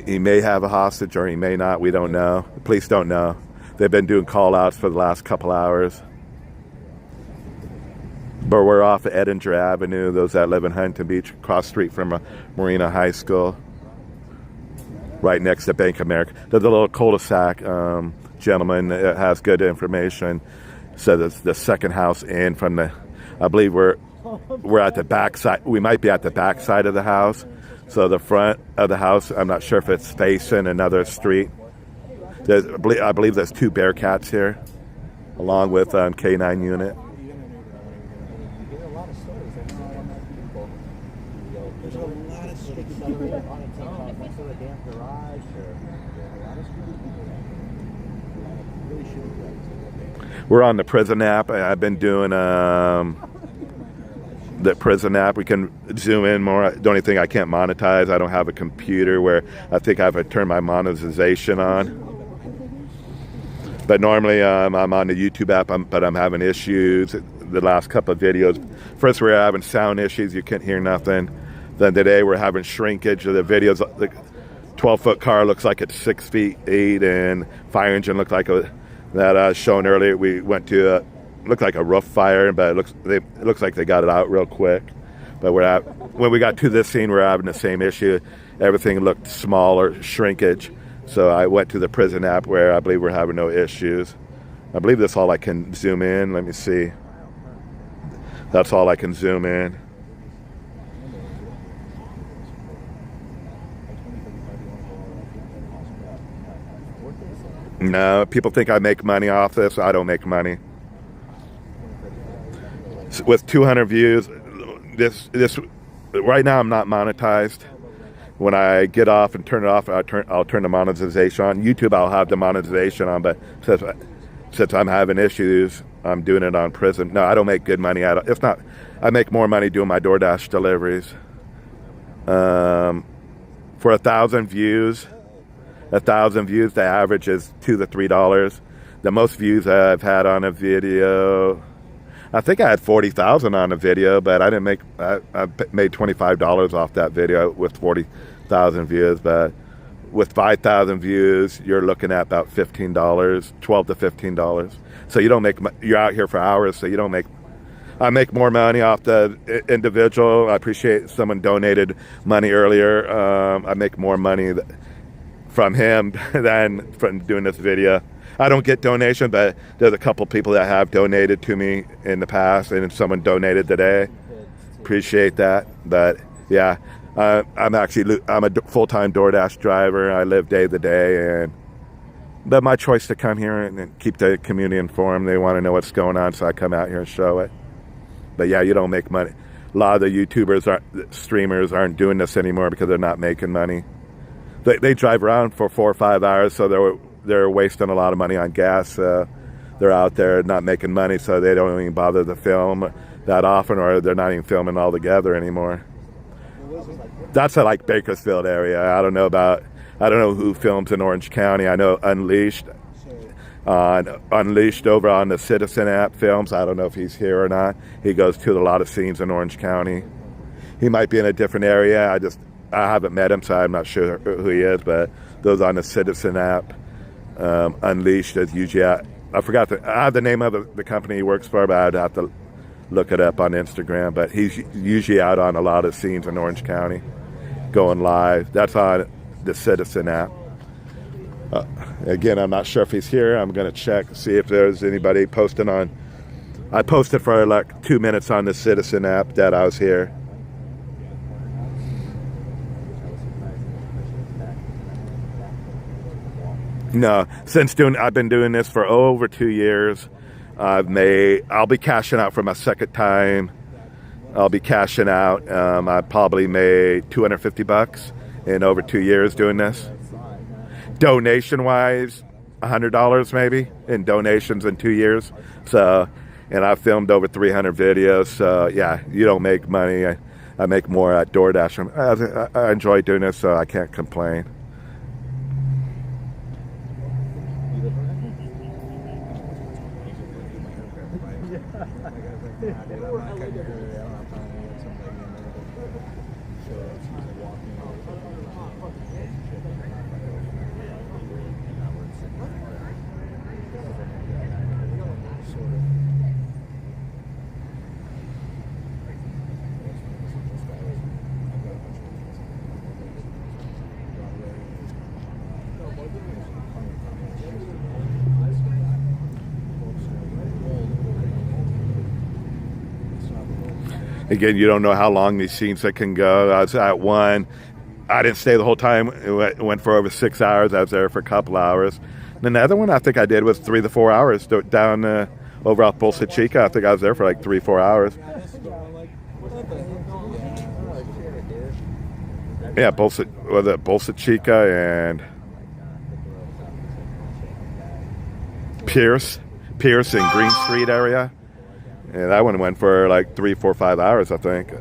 He may have a hostage or he may not. We don't know. The police don't know. They've been doing call-outs for the last couple hours. But we're off of Edinger Avenue, those that live in Huntington Beach, across the street from Marina High School, right next to Bank of America. There's a little cul-de-sac. Gentleman that has good information said it's the second house in from the, I believe we're at the back side. We might be at the back side of the house. So the front of the house, I'm not sure if it's facing another street. I believe there's 2 Bearcats here, along with K9 unit. We're on the prison app. I've been doing the prison app. We can zoom in more. The only thing I can't monetize, I don't have a computer where I think I have to turn my monetization on. But normally I'm on the YouTube app, but I'm having issues. The last couple of videos, first we were having sound issues. You couldn't hear nothing. Then today we're having shrinkage of the videos. The 12-foot car looks like it's 6 feet 8, and fire engine looked like that I was showing earlier. We went to looked like a roof fire, but it looks like they got it out real quick. But when we got to this scene, we're having the same issue. Everything looked smaller, shrinkage. So I went to the prison app where I believe we're having no issues. I believe that's all I can zoom in. Let me see. That's all I can zoom in. No, people think I make money off this. I don't make money. With 200 views, this right now I'm not monetized. When I get off and turn it off, I'll turn the monetization on. YouTube, I'll have the monetization on, but since I'm having issues, I'm doing it on prison. No, I don't make good money. It's not. I make more money doing my DoorDash deliveries. For 1,000 views, the average is $2 to $3. The most views I've had on a video, I think I had 40,000 on a video, but I didn't make. I made $25 off that video with 40,000 views. But with 5,000 views, you're looking at about $15, $12 to $15. So you don't make. You're out here for hours, so you don't make. I make more money off the individual. I appreciate someone donated money earlier. I make more money from him than from doing this video. I don't get donation, but there's a couple people that have donated to me in the past, and someone donated today. Appreciate that. But yeah, I'm a full-time DoorDash driver. I live day to day, but my choice to come here and keep the community informed. They want to know what's going on, so I come out here and show it. But yeah, you don't make money. A lot of the YouTubers, streamers aren't doing this anymore because they're not making money. They drive around for 4 or 5 hours, so they're wasting a lot of money on gas. They're out there not making money, so they don't even bother to film that often, or they're not even filming all together anymore. That's like Bakersfield area. I don't know who films in Orange County. I know Unleashed over on the Citizen app films. I don't know if he's here or not. He goes to a lot of scenes in Orange County. He might be in a different area. I haven't met him, so I'm not sure who he is, but those on the Citizen app. Unleashed is usually I have the name of the company he works for, but I'd have to look it up on Instagram. But he's usually out on a lot of scenes in Orange County, going live. That's on the Citizen app. Again, I'm not sure if he's here. I'm going to check, see if there's anybody posting on. I posted for like 2 minutes on the Citizen app that I was here. No, I've been doing this for over 2 years. I'll be cashing out for my second time. I'll be cashing out. I probably made $250 in over 2 years doing this. Donation wise, $100 maybe in donations in 2 years. So, and I've filmed over 300 videos. So yeah, you don't make money. I make more at DoorDash. I enjoy doing this, so I can't complain. Again, you don't know how long these scenes that can go. I was at one. I didn't stay the whole time. It went for over 6 hours. I was there for a couple hours. And then the other one I think I did was 3 to 4 hours down over off Bolsa Chica. I think I was there for like 3-4 hours. Yeah, Bolsa Chica and Pierce and Green Street area. Yeah, that one went for like 3, 4, 5 hours, I think.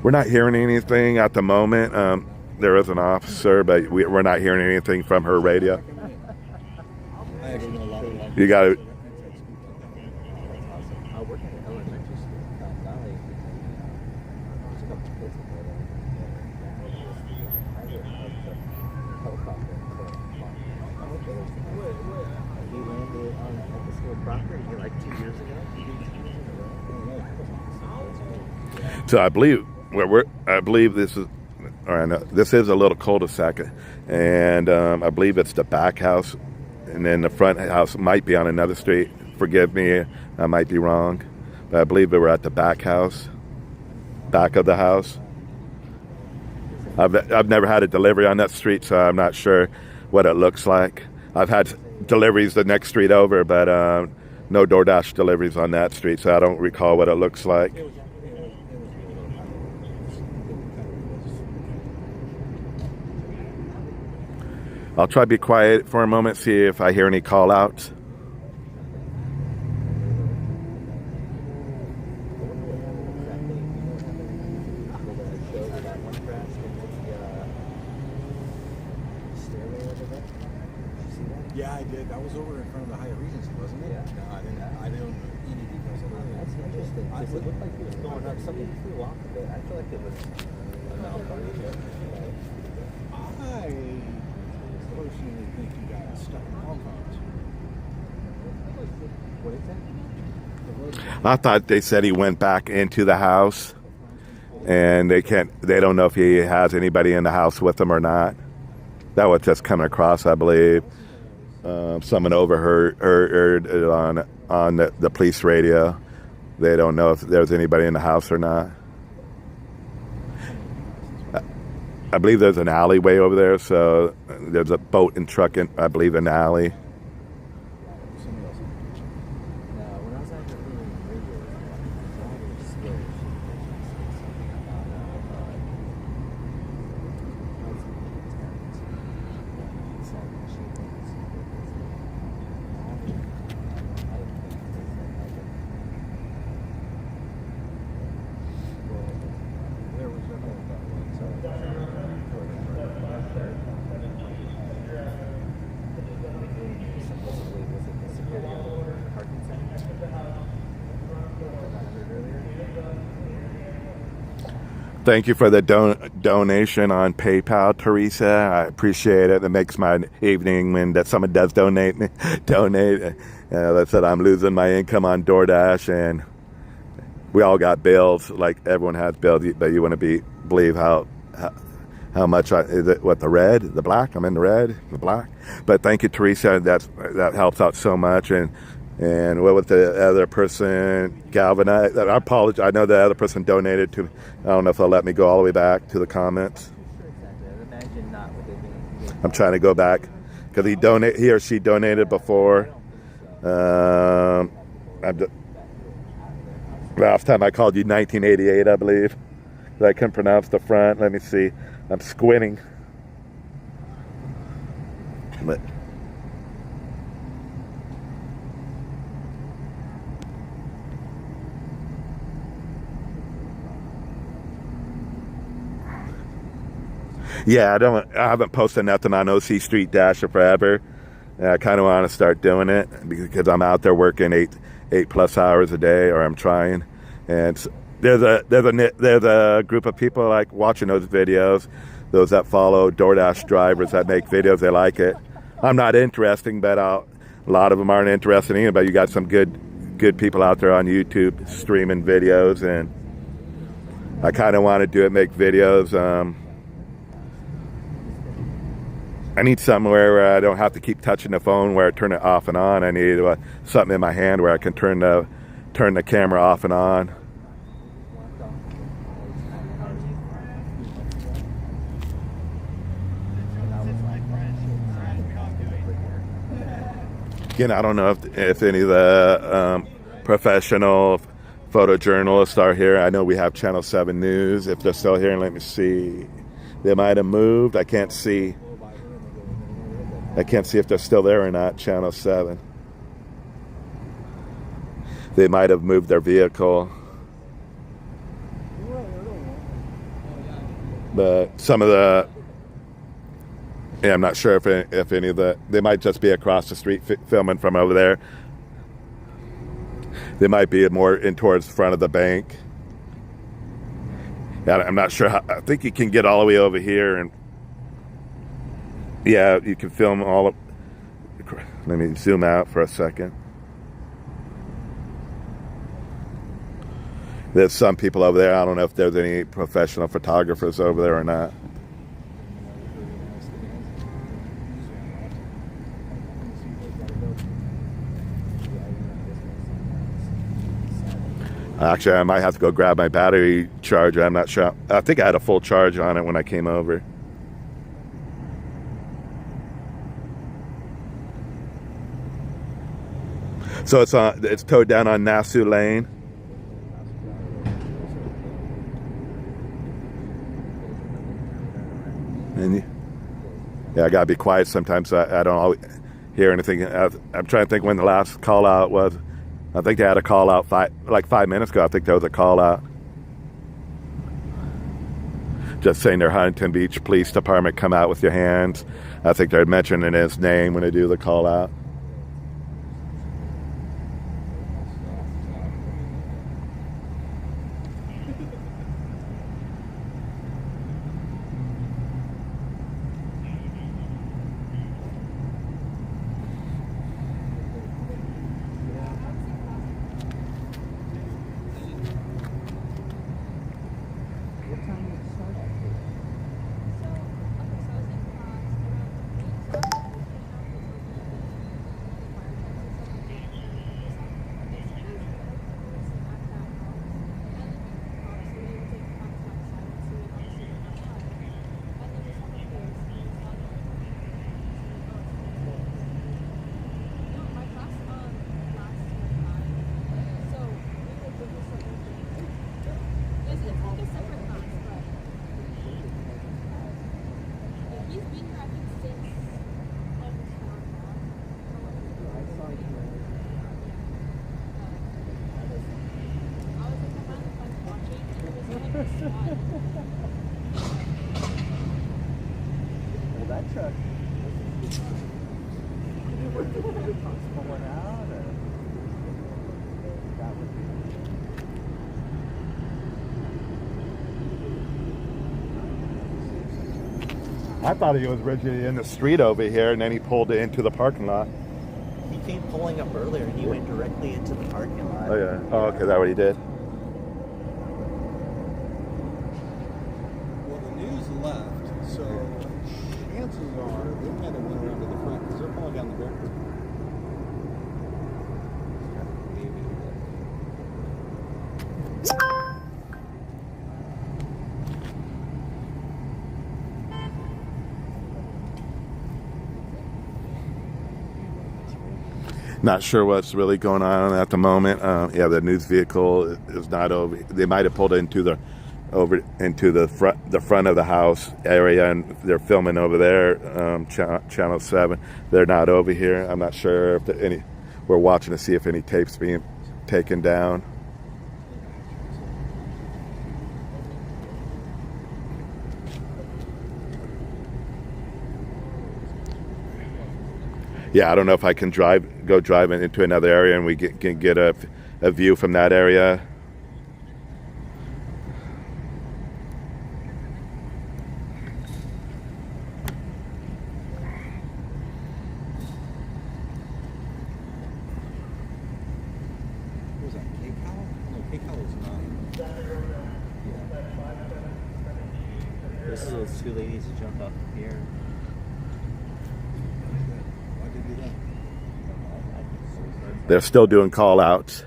We're not hearing anything at the moment. There is an officer, but we're not hearing anything from her radio. You got to. So I believe this is, or I know this is a little cul-de-sac, and I believe it's the back house, and then the front house might be on another street. Forgive me, I might be wrong, but I believe we were at the back house, back of the house. I've never had a delivery on that street, so I'm not sure what it looks like. I've had deliveries the next street over, but no DoorDash deliveries on that street, so I don't recall what it looks like. I'll try to be quiet for a moment, see if I hear any call-outs. Yeah, I did. That was over in front of the Hyatt Regency, wasn't it? Yeah. No, I didn't know any details about it. That's interesting. Because it looked like he was going up. Something flew off of it. I feel like it was a malfunction. I personally think you got stuck in Hong Kong. What is that? I thought they said he went back into the house, and they don't know if he has anybody in the house with him or not. That was just coming across, I believe. Someone overheard it on the police radio. They don't know if there's anybody in the house or not. I believe there's an alleyway over there, so there's a boat and truck in, I believe, in the alley. Thank you for the donation on PayPal, Teresa. I appreciate it. It makes my evening when that someone does donate. Like I said, I'm losing my income on DoorDash, and we all got bills, like everyone has bills, but you wouldn't believe how much is it, what, the red, the black? I'm in the red, the black. But thank you, Teresa. That helps out so much. And what was the other person? Galvin. I apologize. I know the other person donated to. I don't know if they'll let me go all the way back to the comments. I'm trying to go back because he or she donated before. Last time I called you 1988, I believe. I couldn't pronounce the front. Let me see. I'm squinting. But yeah, I haven't posted nothing on OC Street Dasher forever. And I kind of want to start doing it because I'm out there working 8+ hours a day, or I'm trying. And there's a group of people like watching those videos, those that follow DoorDash drivers that make videos. They like it. I'm not interesting, but a lot of them aren't interested in it. But you got some good people out there on YouTube streaming videos, and I kind of want to do it, make videos. I need somewhere where I don't have to keep touching the phone, where I turn it off and on. I need something in my hand where I can turn the camera off and on. Again, I don't know if any of the professional photojournalists are here. I know we have Channel 7 News. If they're still here, let me see. They might have moved. I can't see if they're still there or not, Channel 7. They might have moved their vehicle. But some of the... Yeah, I'm not sure if any of the... They might just be across the street filming from over there. They might be more in towards the front of the bank. Yeah, I'm not sure how... I think you can get all the way over here and... Yeah, you can film all of... Let me zoom out for a second. There's some people over there. I don't know if there's any professional photographers over there or not. Actually, I might have to go grab my battery charger. I'm not sure. I think I had a full charge on it when I came over. So it's towed down on Nassau Lane. And yeah, I gotta be quiet sometimes. So I don't always hear anything. I'm trying to think when the last call out was. I think they had a call out 5 minutes ago. I think there was a call out. Just saying their Huntington Beach Police Department, come out with your hands. I think they're mentioning his name when they do the call out. I thought he was originally in the street over here, and then he pulled it into the parking lot. He came pulling up earlier, and he went directly into the parking lot. Oh, yeah. Oh, okay. Is that what he did? witnesses are they kind of went around to the front because they're falling down the barricade. Not sure what's really going on at the moment. Yeah, the news vehicle is not over. They might have pulled into the front of the house area, and they're filming over there. Channel 7. They're not over here. I'm not sure if any. We're watching to see if any tape's being taken down. Yeah, I don't know if I can go driving into another area and we can get a view from that area. What was that, K-Cal? No, K-Cal is not. This is those two ladies who jumped off the pier. Why'd they do that? They're still doing call outs.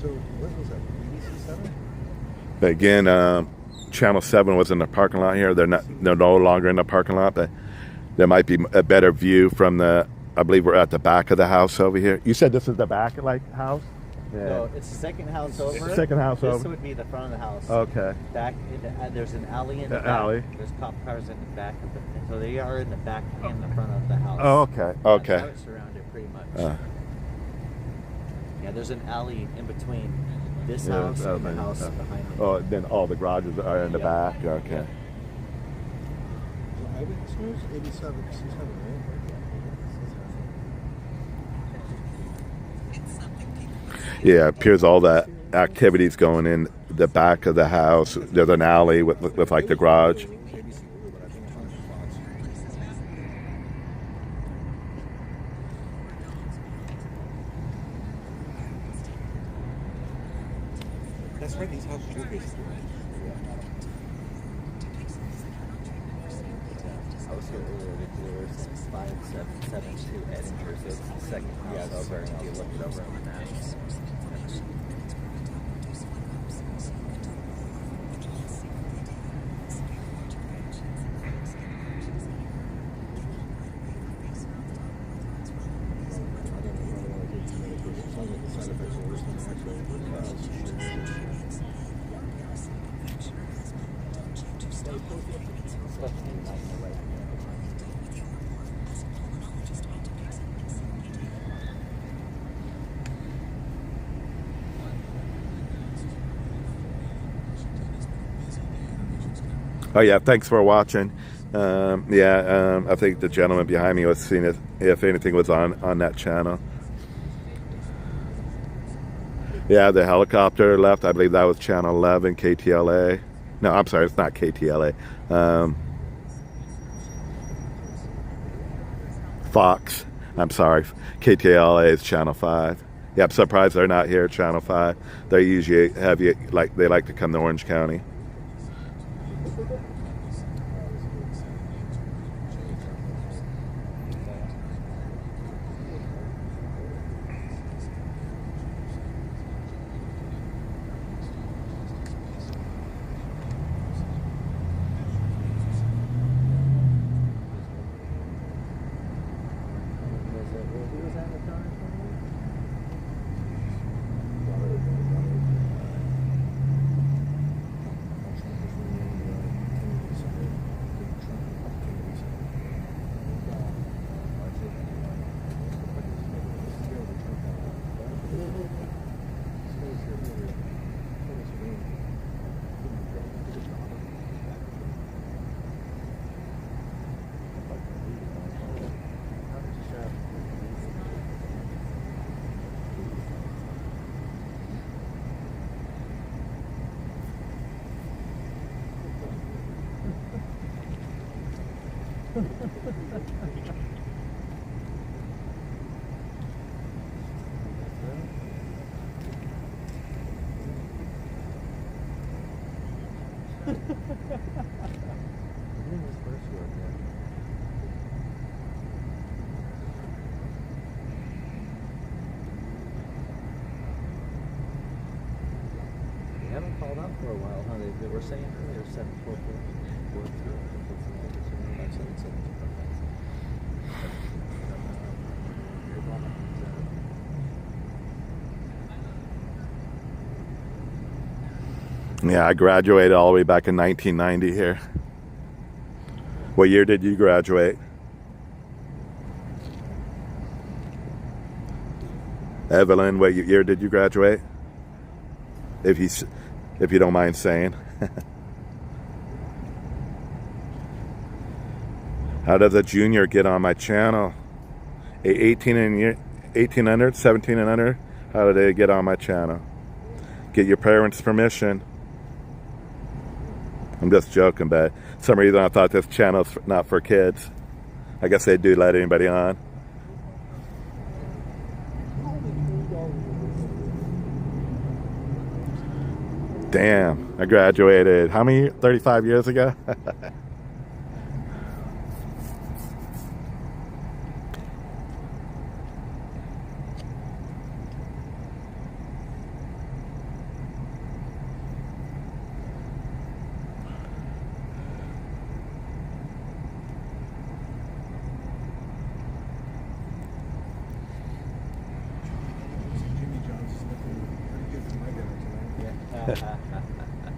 So what was that? BBC 7? But again, Channel 7 was in the parking lot here. They're no longer in the parking lot, but there might be a better view from I believe we're at the back of the house over here. You said this is the back house? Yeah. No, it's the second house over. Second house this over. This would be the front of the house. Okay. Back, there's an alley in the back. Alley. There's cop cars in the back of so they are in the back and the front of the house. Oh, okay. Okay. That's how it's surrounded pretty much. Yeah, there's an alley in between this house and the house behind it. Oh, then all the garages are in the back. Okay. Eyewitness News 87 C7, right? Yeah, it appears all that activity's going in the back of the house. There's an alley with like the garage. That's right, these houses are basically I was here earlier. There was 5772 Edinburgh. So it's the second house over. And if you look it over on the map. Oh yeah, thanks for watching. I think the gentleman behind me was seeing if anything was on that channel. Yeah, the helicopter left. I believe that was channel 11, KTLA. No, I'm sorry, it's not KTLA. Fox. I'm sorry, KTLA is channel 5. Yeah, I'm surprised they're not here at channel 5. They usually they like to come to Orange County. think it was first year. They haven't called out for a while, huh? They were saying earlier 744. Yeah, I graduated all the way back in 1990 here. What year did you graduate? Evelyn, what year did you graduate? If you don't mind saying. How does a junior get on my channel? 18 and 1800, 17 and under? How do they get on my channel? Get your parents' permission. I'm just joking, but for some reason I thought this channel's not for kids. I guess they do let anybody on. Damn, I graduated, how many, 35 years ago?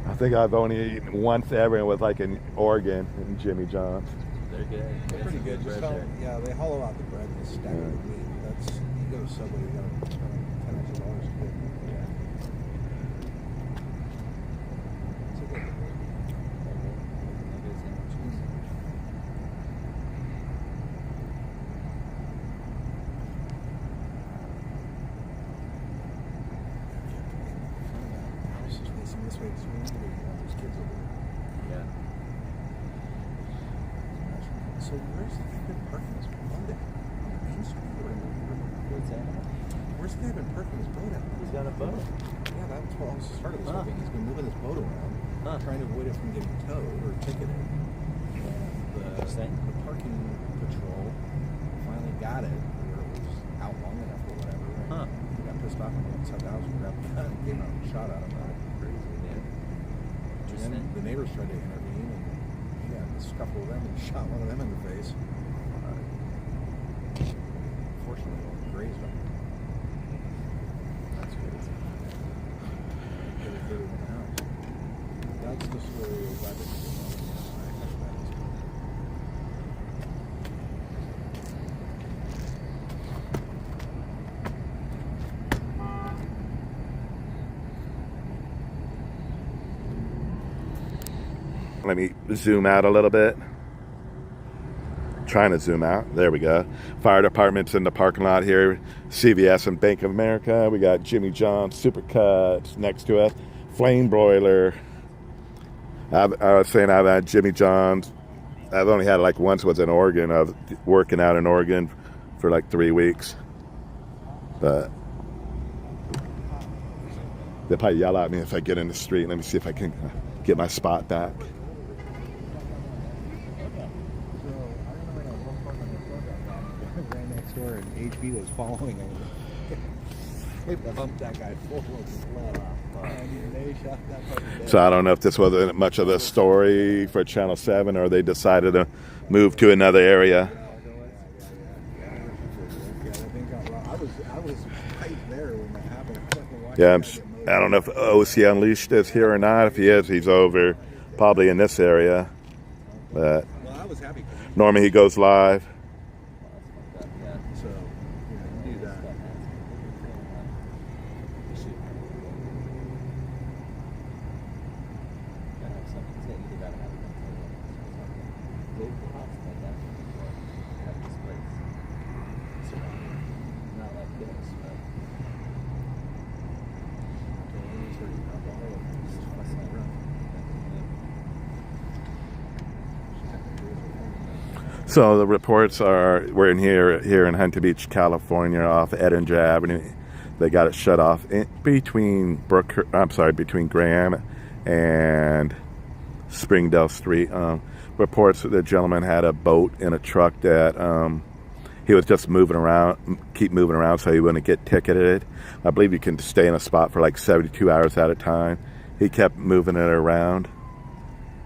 I think I've only eaten once ever, and it was like in Oregon, in Jimmy John's. They're good. They're pretty good. Just yeah, they hollow out the bread and stack it with meat. That's, you go to Subway, you got $10 extra to get. Yeah. It's a good this way, there's kids over there. Yeah. So where's the guy been parking his boat at? On Main Street or in the What's that? Where's the guy been parking his boat at? He's got a boat. Yeah, that's what I was started this whole thing. He's been moving his boat around, trying to avoid it from getting towed or ticketed. The parking patrol finally got it, where it was out long enough or whatever. And he got pissed off and went inside the house and grabbed the gun and came out and shot at him. And then the neighbors tried to intervene, and he got in a scuffle with them and shot one of them in the face. Fortunately, it grazed him. That's crazy. Really hurt him in the house. That's the story of why they did Let me zoom out a little bit. Trying to zoom out. There we go. Fire department's in the parking lot here. CVS and Bank of America. We got Jimmy John's Supercuts next to us. Flame broiler. I was saying I've had Jimmy John's. I've only had it like once, was in Oregon. I was working out in Oregon for like 3 weeks. But they'll probably yell at me if I get in the street. Let me see if I can get my spot back. store and HB was following him. They bumped that guy full of blood off. They shot that fucking dead. So I don't know if this wasn't much of a story for Channel 7 or they decided to move to another area. I was right there when that happened. Yeah, I don't know if OC Unleashed is here or not. If he is, he's over probably in this area. But well, I was happy. normally he goes live. So, you do that. So the reports are we're in here in Huntington Beach, California, off Edinger Avenue. They got it shut off between between Graham and Springdale Street. Reports that the gentleman had a boat and a truck that he was just moving around, keep moving around so he wouldn't get ticketed. I believe you can stay in a spot for like 72 hours at a time. He kept moving it around,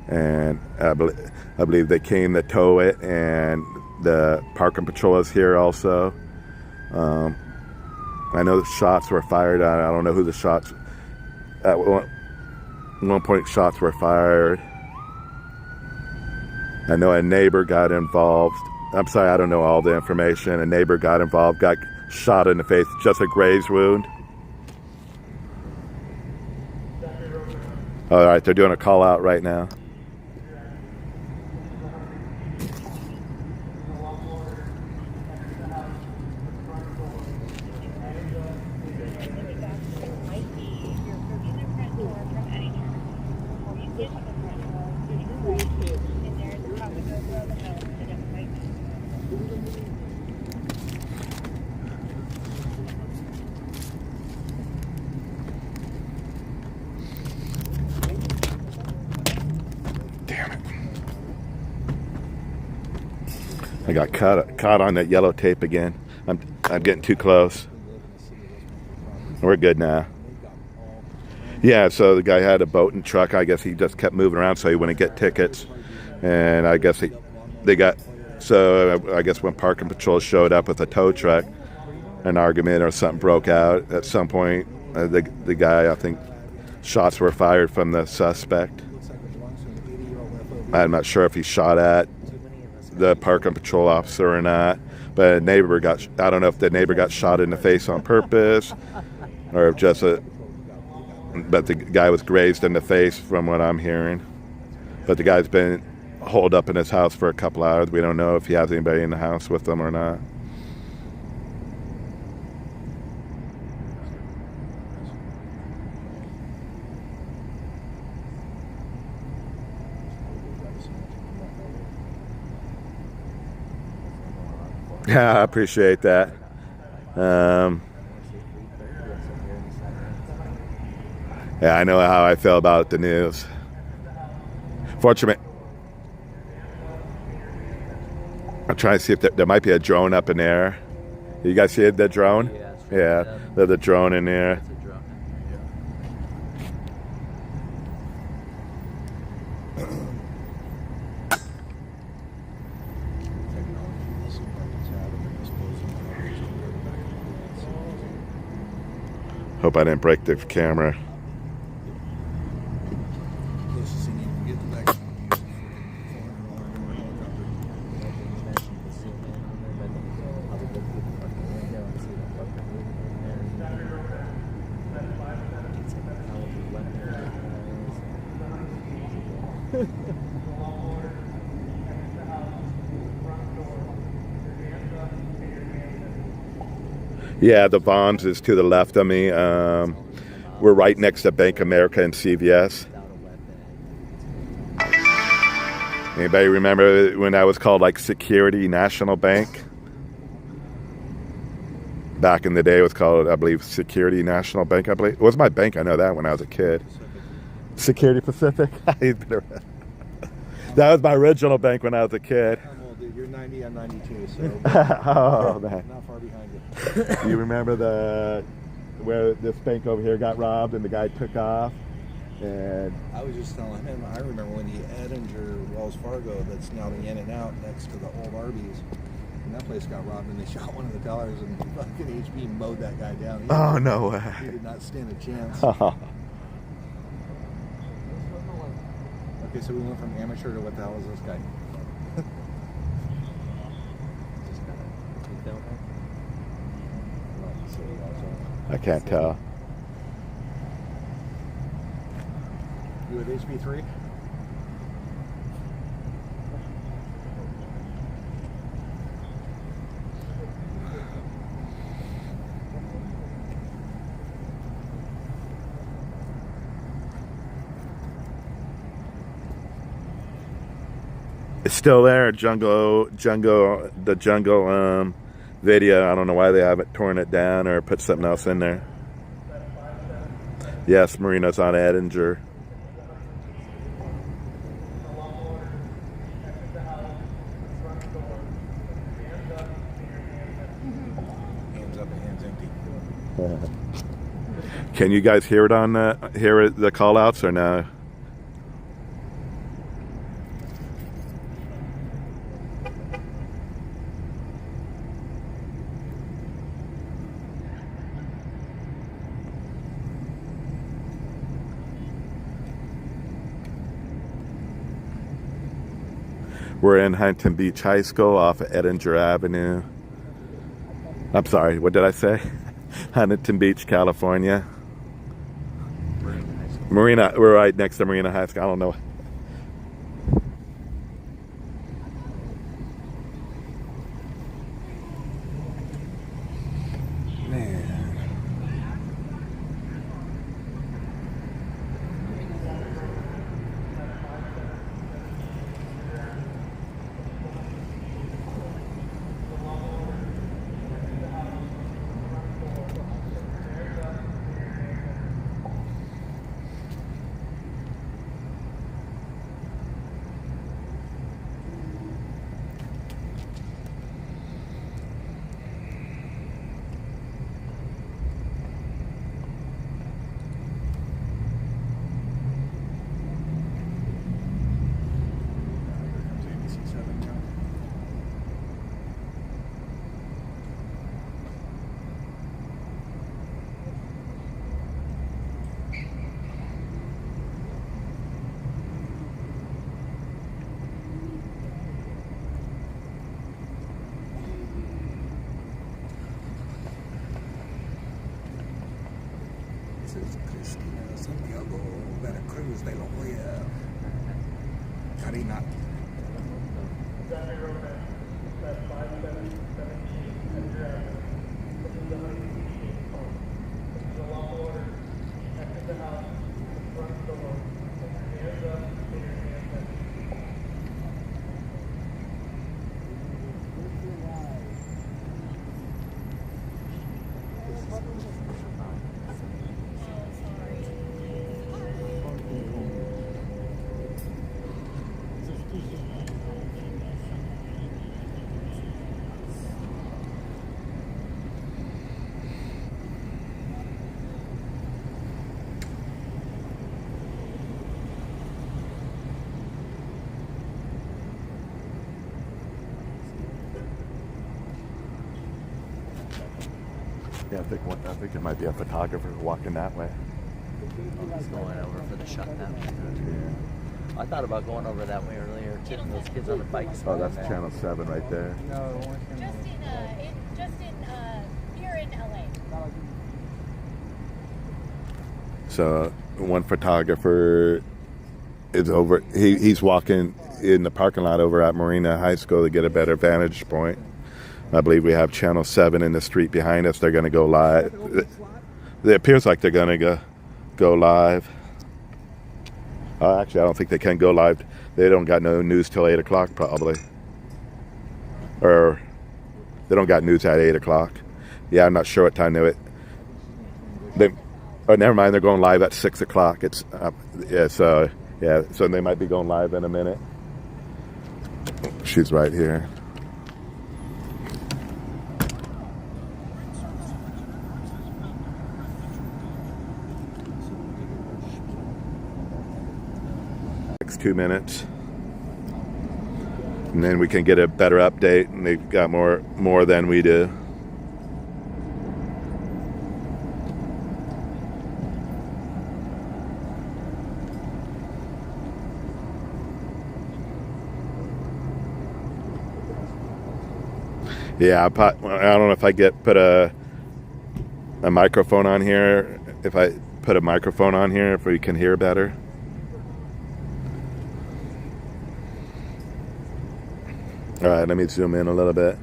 and I believe they came to tow it, and the parking patrol is here also. I know the shots were fired. I don't know who the shots. At one point, shots were fired. I know a neighbor got involved. I'm sorry, I don't know all the information. A neighbor got involved, got shot in the face, just a graze wound. All right, they're doing a call out right now. I got caught on that yellow tape again. I'm getting too close. We're good now. Yeah, so the guy had a boat and truck. I guess he just kept moving around so he wouldn't get tickets. And I guess they got, so I guess when parking patrol showed up with a tow truck, an argument or something broke out. At some point, the guy, I think, shots were fired from the suspect. I'm not sure if he shot at the parking patrol officer or not, but a neighbor I don't know if the neighbor got shot in the face on purpose or if just but the guy was grazed in the face from what I'm hearing. But the guy's been holed up in his house for a couple hours. We don't know if he has anybody in the house with him or not. Yeah, I appreciate that. Yeah, I know how I feel about the news. Fortunately, I'm trying to see if there might be a drone up in there. You guys see the drone? Yeah, there's a drone in there. Hope I didn't break the camera. Yeah, the Vons is to the left of me. We're right next to Bank of America and CVS. Anybody remember when that was called like Security National Bank? Back in the day, it was called, I believe, Security National Bank, I believe. It was my bank, I know that when I was a kid. Security Pacific? That was my original bank when I was a kid. I'm old, dude. You're 90, I'm 92, so oh, man. Not far behind you. Do you remember where this bank over here got robbed and the guy took off? And I was just telling him, I remember when the Edinger Wells Fargo that's now the In-N-Out next to the old Arby's, and that place got robbed and they shot one of the tellers and fucking HP mowed that guy down. Oh, no way. He did not stand a chance. Okay, so we went from amateur to what the hell is this guy? I can't tell. You with HB3? It's still there, the jungle video. I don't know why they haven't torn it down or put something else in there. Yes, Marina's on Edinger. Can you guys hear it on the call outs or no? We're in Huntington Beach High School off of Edinger Avenue. I'm sorry, what did I say? Huntington Beach, California. Marina, we're right next to Marina High School. I don't know. Yeah, I think it might be a photographer walking that way. He's going over for the shot now. Yeah. I thought about going over that way earlier, too. Those kids on the bikes. Oh, that's Channel 7 right there. No, here in LA. So one photographer is over. He's walking in the parking lot over at Marina High School to get a better vantage point. I believe we have Channel 7 in the street behind us. They're going to go live. It appears like they're going to go live. Actually, I don't think they can go live. They don't got no news till 8 o'clock probably. Or they don't got news at 8 o'clock. Yeah, I'm not sure what time oh, never mind. They're going live at 6 o'clock. So they might be going live in a minute. She's right here. Next 2 minutes. And then we can get a better update, and they've got more than we do. Yeah, I don't know if I put a microphone on here. If I put a microphone on here, if we can hear better. All right, let me zoom in a little bit.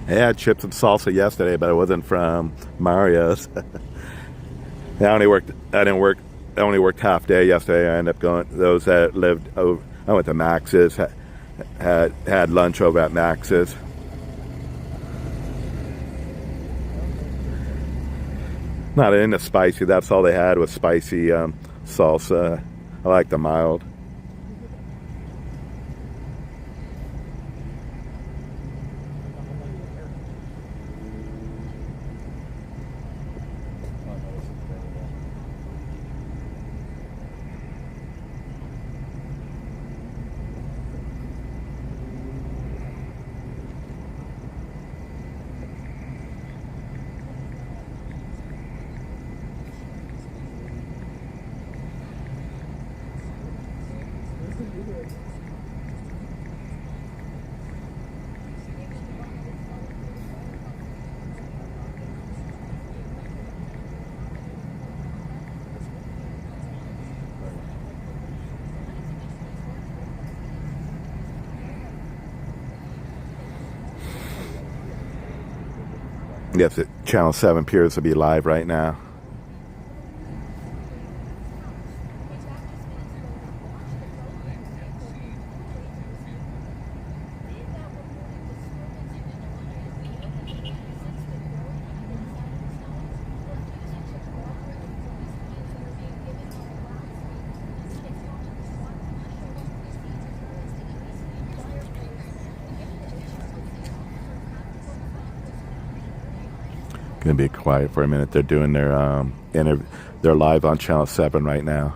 I had chips and salsa yesterday, but it wasn't from Mario's. I only worked half day yesterday. I ended up going, those that lived over, I went to Max's, had lunch over at Max's. Not into spicy, that's all they had was spicy salsa. I like the mild. Yes, Channel 7 appears to be live right now. Gonna be quiet for a minute. They're doing their interview. They're live on Channel 7 right now.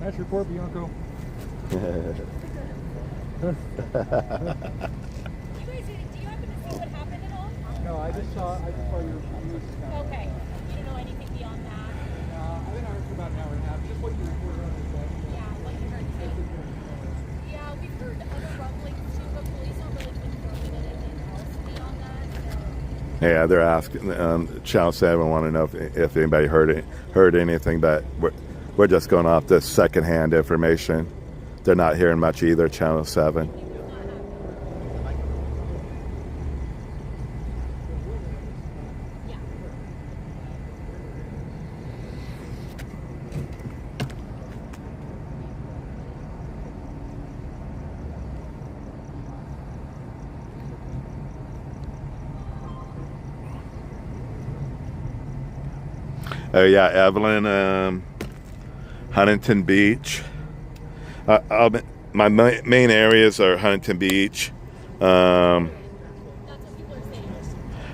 Nice report, Bianco. You guys, do you happen to see what happened at all? No, I just saw your news. Okay. You don't know anything beyond that? I think I heard for about an hour and a half. Just what you reported on the Yeah, what you heard too. Yeah, we've heard other rumblings too, but police aren't really confirming anything else beyond that. So. Yeah, they're asking Channel 7 want to know if anybody heard anything, but we're just going off this secondhand information. They're not hearing much either, Channel 7. Oh yeah, Evelyn, Huntington Beach. My main areas are Huntington Beach,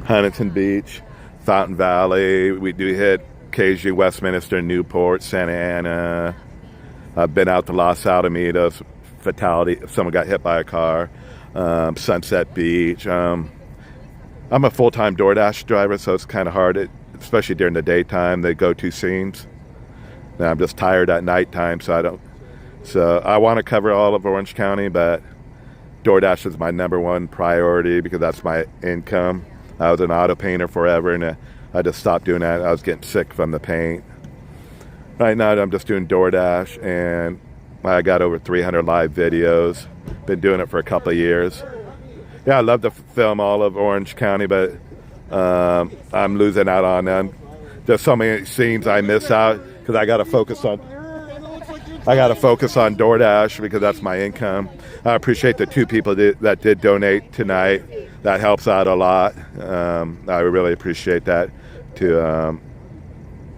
Huntington Beach, Fountain Valley. We do hit occasionally Westminster, Newport, Santa Ana. I've been out to Los Alamitos, fatality. Someone got hit by a car. Sunset Beach. I'm a full-time DoorDash driver, so it's kind of hard, especially during the daytime. They go-to scenes. And I'm just tired at nighttime, so I want to cover all of Orange County, but DoorDash is my number one priority because that's my income. I was an auto painter forever, and I just stopped doing that. I was getting sick from the paint. Right now, I'm just doing DoorDash, and I got over 300 live videos. Been doing it for a couple of years. Yeah, I love to film all of Orange County, but I'm losing out on them. There's so many scenes I miss out because I got to focus on DoorDash because that's my income. I appreciate the 2 people that did donate tonight. That helps out a lot. I really appreciate that.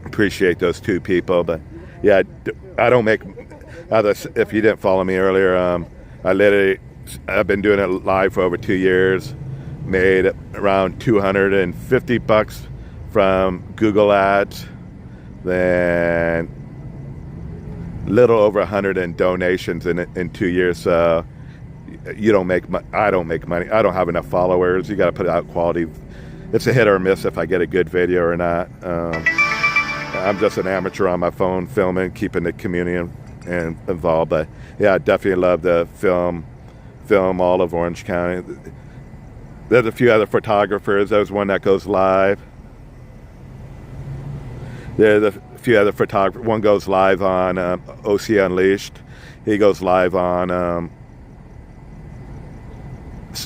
Appreciate those 2 people. But yeah, I don't make. If you didn't follow me earlier, I've been doing it live for over 2 years. Made around $250 from Google ads, then little over 100 in donations in 2 years. So you don't make I don't make money. I don't have enough followers. You got to put out quality. It's a hit or miss if I get a good video or not. I'm just an amateur on my phone filming, keeping the community involved. But yeah, I definitely love to film all of Orange County. There's a few other photographers. There's one that goes live. There's a few other photographers. One goes live on OC Unleashed. He goes live on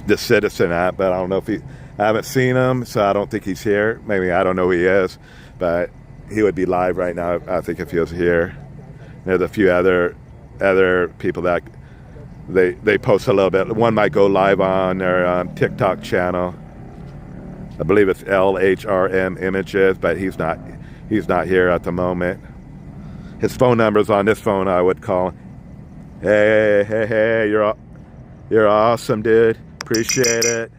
the Citizen app, but I don't know if I haven't seen him, so I don't think he's here. Maybe I don't know who he is, but he would be live right now, I think, if he was here. There's a few other people that they post a little bit. One might go live on their TikTok channel. I believe it's LHRM Images, but he's not here at the moment. His phone number's on this phone. I would call. Hey, you're awesome, dude. Appreciate it.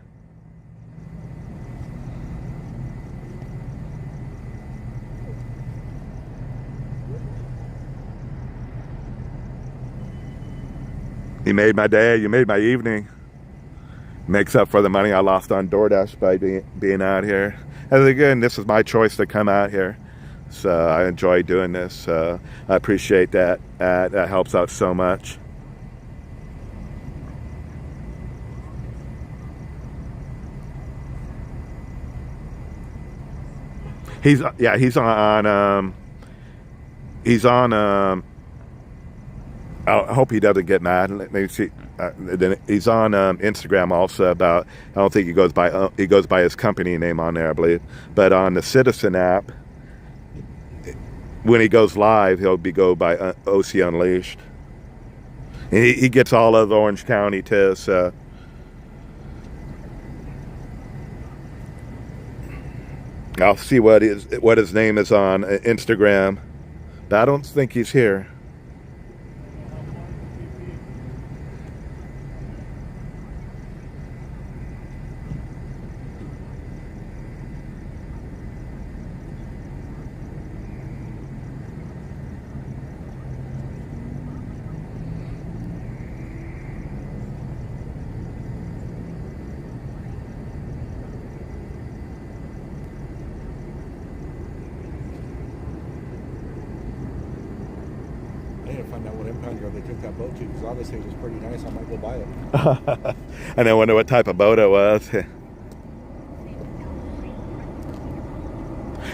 You made my day. You made my evening. Makes up for the money I lost on DoorDash by being out here. And again, this is my choice to come out here. So I enjoy doing this. So I appreciate that. That helps out so much. He's on. I hope he doesn't get mad. Let me see. Then he's on Instagram also. About, I don't think he goes by his company name on there, I believe. But on the Citizen app, when he goes live, he'll go by OC Unleashed. And he gets all of Orange County too. So I'll see what his name is on Instagram. But I don't think he's here. Find out what impound yard they took that boat to, because obviously it was pretty nice. I might go buy it. And I wonder what type of boat it was.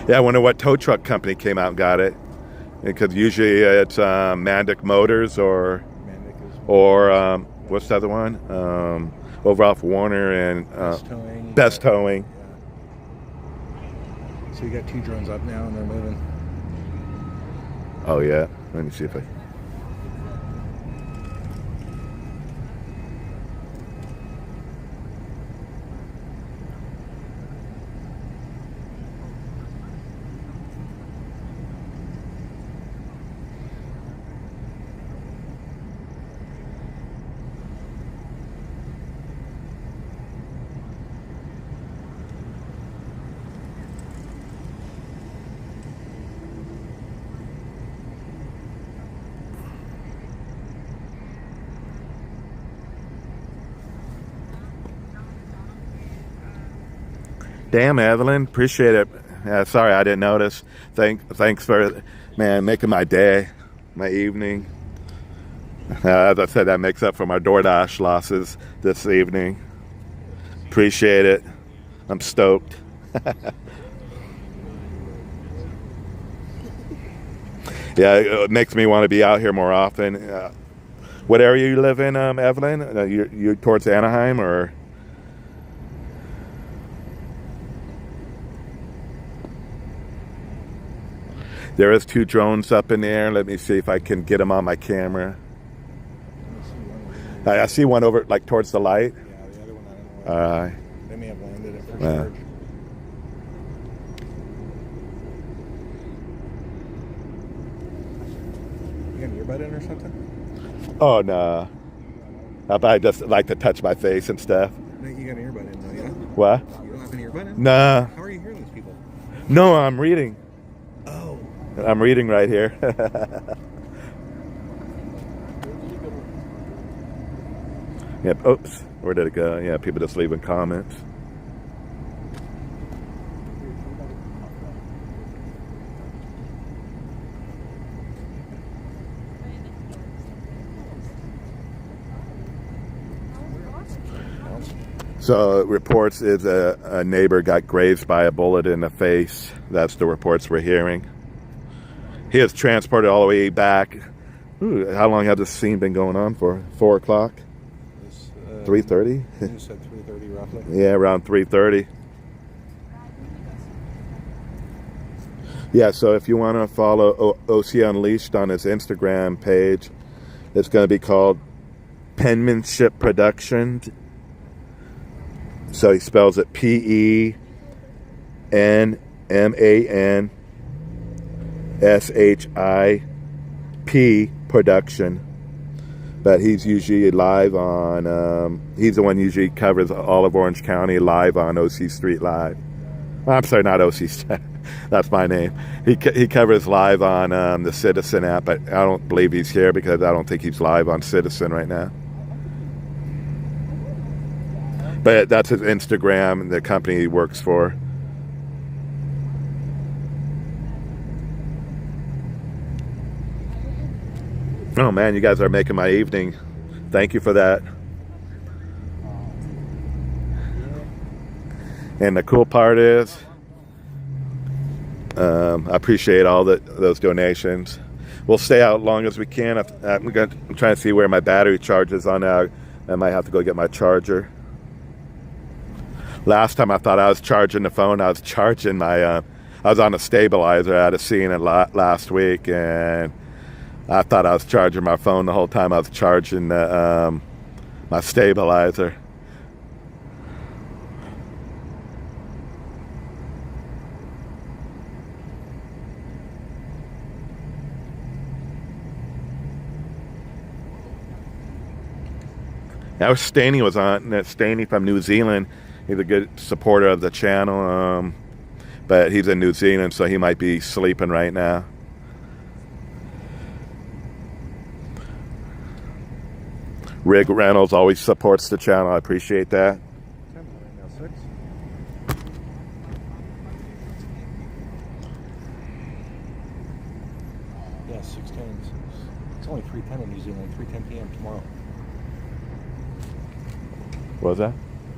Yeah, I wonder what tow truck company came out and got it. Because usually it's Mandic Motors or what's the other one? Over off Warner and Best Towing. Yeah. So you got 2 drones up now and they're moving. Oh yeah, let me see if I. Damn, Evelyn, appreciate it. Sorry I didn't notice. Thanks for, man, making my day, my evening. As I said, that makes up for my DoorDash losses this evening. Appreciate it. I'm stoked. Yeah, it makes me want to be out here more often. What area you live in, Evelyn? You towards Anaheim or? There is 2 drones up in the air. Let me see if I can get them on my camera. I see one over, like, towards the light. Yeah, the other one I don't know. They may have landed it for charge. You got an earbud in or something? Oh, no. I just like to touch my face and stuff. You got an earbud in, though, yeah? What? You don't have any earbuds in? Nah. How are you hearing these people? No, I'm reading. Oh. I'm reading right here. Yep. Oops. Where did it go? Yeah, people just leaving comments. So reports is a neighbor got grazed by a bullet in the face. That's the reports we're hearing. He was transported all the way back. Ooh, how long has this scene been going on for? 4 o'clock? 3:30? You said 3:30 roughly? Yeah, around 3:30. Yeah, so if you want to follow OC Unleashed on his Instagram page, it's going to be called Penmanship Productions. So he spells it PENMANSHIP Production. But he's usually live on, he's the one usually covers all of Orange County live on OC Street Live. I'm sorry, not OC Street. That's my name. He covers live on the Citizen app, but I don't believe he's here because I don't think he's live on Citizen right now. But that's his Instagram, the company he works for. Oh man, you guys are making my evening. Thank you for that. And the cool part is, I appreciate all those donations. We'll stay out as long as we can. I'm trying to see where my battery charge is on now. I might have to go get my charger. Last time I thought I was charging the phone. I was charging my, I was on a stabilizer. I had a scene it last week, and I thought I was charging my phone the whole time. I was charging my stabilizer. Now Staney was on. Staney from New Zealand. He's a good supporter of the channel, but he's in New Zealand, so he might be sleeping right now. Rig Reynolds always supports the channel. I appreciate that. Yeah, 6:10. It's only 3:10 in New Zealand. 3:10 p.m. tomorrow. What was that?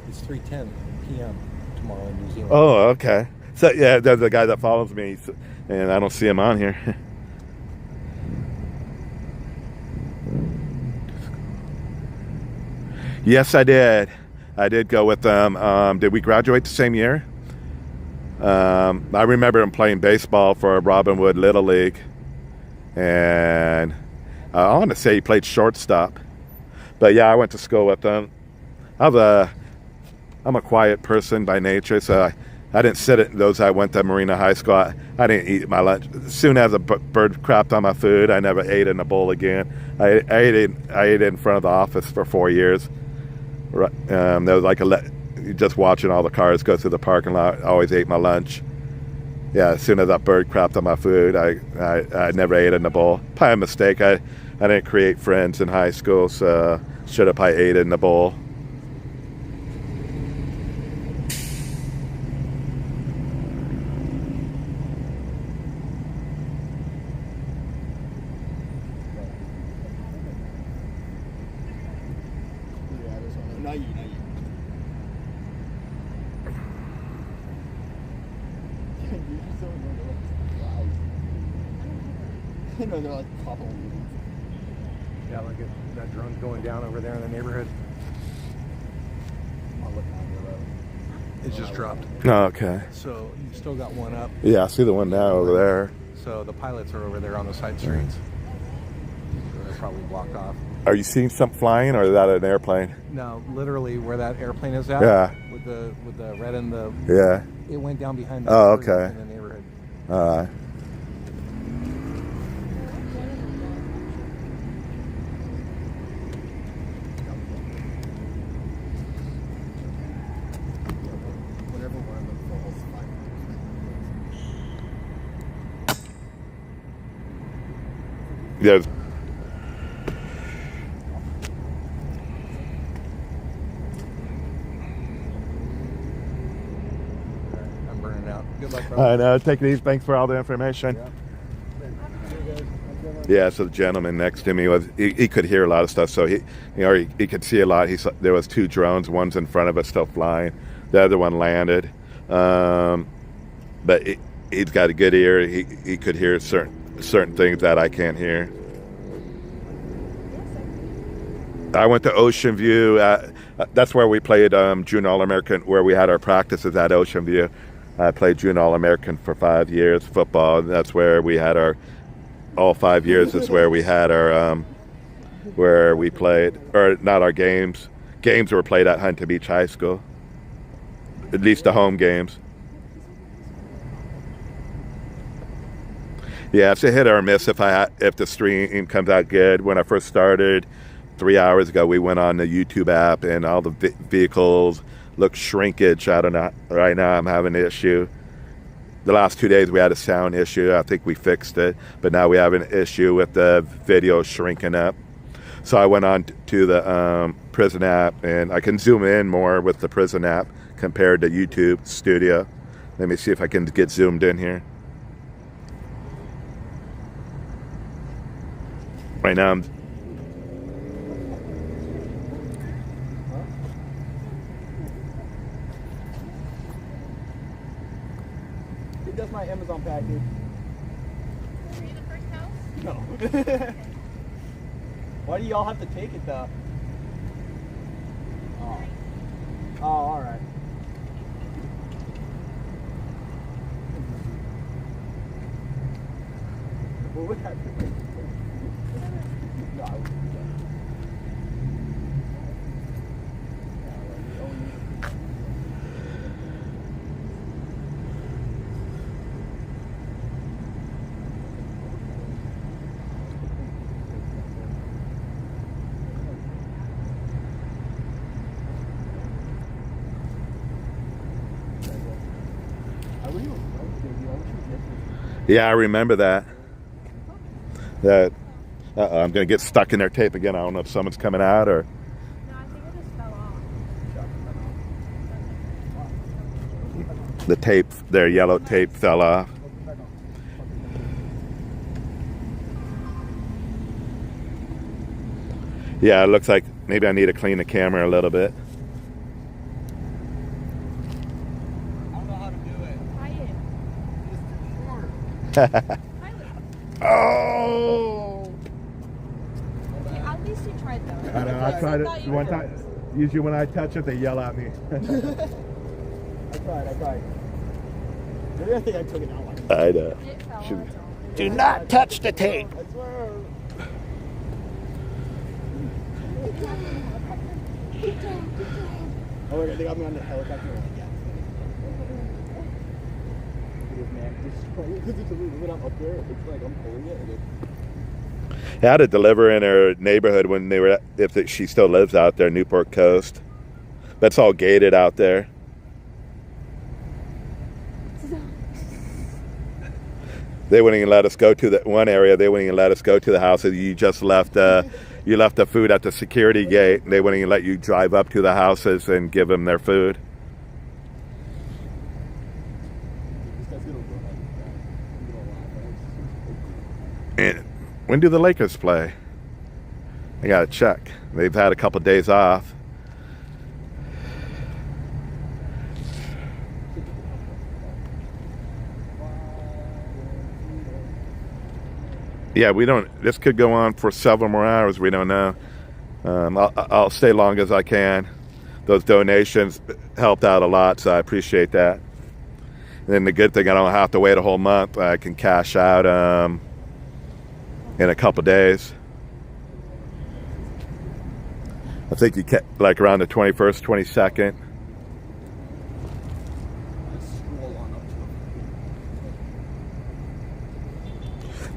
It's 3:10 p.m. tomorrow in New Zealand. Oh, okay. So yeah, there's a guy that follows me, and I don't see him on here. Yes, I did. I did go with them. Did we graduate the same year? I remember him playing baseball for Robinwood Little League, and I want to say he played shortstop. But yeah, I went to school with him. I'm a quiet person by nature, so I didn't sit at those. I went to Marina High School. I didn't eat my lunch. As soon as a bird crapped on my food, I never ate in a bowl again. I ate it in front of the office for 4 years. There was like just watching all the cars go through the parking lot. I always ate my lunch. Yeah, as soon as that bird crapped on my food, I never ate in the bowl. Probably a mistake. I didn't create friends in high school, so should have probably ate in the bowl. Yeah, look at that drone going down over there in the neighborhood. It just dropped. Oh, okay. So you still got one up. Yeah, I see the one now over there. So the pilots are over there on the side streets. So they're probably blocked off. Are you seeing something flying, or is that an airplane? No, literally where that airplane is at. Yeah. With the red and the. Yeah. It went down behind the. Oh, okay. In the neighborhood. All right. There's I'm burning out. Good luck, I brother. know. Take it easy. Thanks for all the information. Yeah, so the gentleman next to me he could hear a lot of stuff, so he could see a lot. There was 2 drones, one's in front of us still flying, the other one landed, but he's got a good ear. He could hear certain things that I can't hear. I went to Ocean View. That's where we played June All-American, where we had our practices at Ocean View. I played June All-American for 5 years, football. That's where we had all 5 years is where we had where we played, or not our games. Games were played at Huntington Beach High School. At least the home games. Yeah, it's a hit or miss if the stream comes out good. When I first started 3 hours ago, we went on the YouTube app and all the vehicles look shrinkage. I don't know. Right now I'm having an issue. The last 2 days we had a sound issue. I think we fixed it, but now we have an issue with the video shrinking up. So I went on to the Prison app, and I can zoom in more with the Prison app compared to YouTube Studio. Let me see if I can get zoomed in here. Right now I'm That's my Amazon package. Are you the first house? No. Why do y'all have to take it though? Oh. Oh, all right. Well, what happened? No, I wouldn't do that. Yeah, I remember that. I'm going to get stuck in their tape again. I don't know if someone's coming out or... No, I think it just fell off. The tape, their yellow tape fell off. Yeah, it looks like maybe I need to clean the camera a little bit. I don't know how to do it. Try it. Oh! Okay, at least you tried though. I know, I tried it one time. Usually when I touch it, they yell at me. I tried. Maybe I think I took it out like I know. It fell. Should- That's all. Do not touch the tape. I swear. Oh, they got me on the helicopter. Yeah. Man, because it's a little bit up there. It's like I'm pulling it. And I had to deliver in her neighborhood when they were, she still lives out there, Newport Coast. That's all gated out there. They wouldn't even let us go to that one area. They wouldn't even let us go to the house. You just left you left the food at the security gate. They wouldn't even let you drive up to the houses and give them their food. And when do the Lakers play? I gotta check. They've had a couple days off. Yeah, we don't. This could go on for several more hours. We don't know. I'll stay long as I can. Those donations helped out a lot, so I appreciate that. And then the good thing, I don't have to wait a whole month. I can cash out in a couple days. I think you can, like around the 21st, 22nd.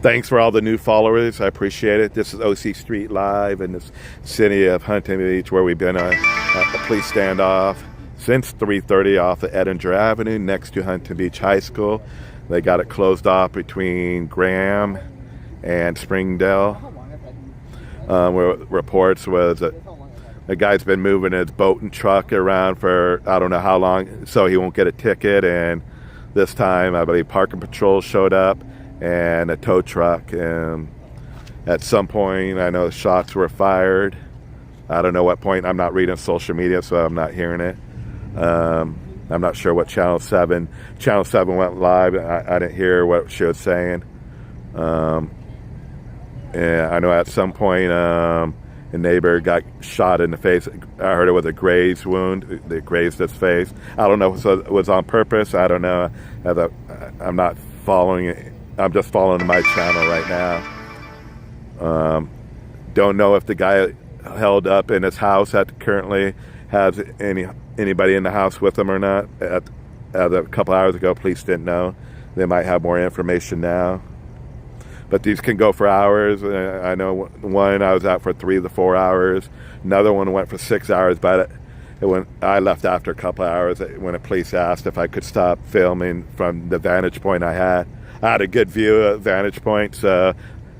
Thanks for all the new followers. I appreciate it. This is OC Street Live in the city of Huntington Beach, where we've been at the police standoff since 3:30 off of Edinger Avenue next to Huntington Beach High School. They got it closed off between Graham and Springdale. Where reports was that the guy's been moving his boat and truck around for I don't know how long, so he won't get a ticket. And this time, I believe parking patrol showed up and a tow truck. And at some point, I know shots were fired. I don't know what point. I'm not reading social media, so I'm not hearing it. I'm not sure what Channel 7 went live. I didn't hear what she was saying. And I know at some point a neighbor got shot in the face. I heard it was a graze wound. They grazed his face. I don't know if it was on purpose. I don't know. I'm not following it. I'm just following my channel right now. Don't know if the guy held up in his house that currently has anybody in the house with him or not. A couple hours ago, police didn't know. They might have more information now. But these can go for hours. I know one I was out for 3 to 4 hours. Another one went for 6 hours. But I left after a couple hours when the police asked if I could stop filming from the vantage point I had. I had a good view of vantage point, so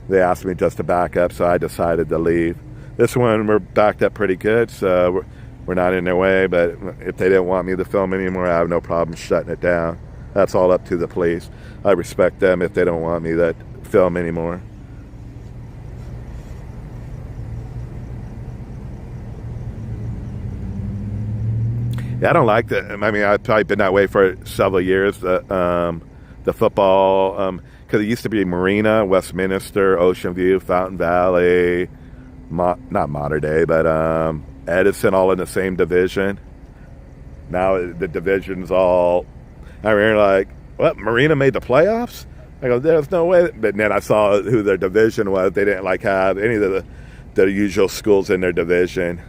they asked me just to back up. So I decided to leave. This one we're backed up pretty good, so we're not in their way. But if they didn't want me to film anymore, I have no problem shutting it down. That's all up to the police. I respect them if they don't want me to film anymore. Yeah, I don't like that. I mean, I've probably been that way for several years. The football, because it used to be Marina, Westminster, Ocean View, Fountain Valley, not Mater Dei, but Edison, all in the same division. Now the division's all. I mean, like, what? Marina made the playoffs? I go, there's no way. But then I saw who their division was. They didn't have any of the usual schools in their division.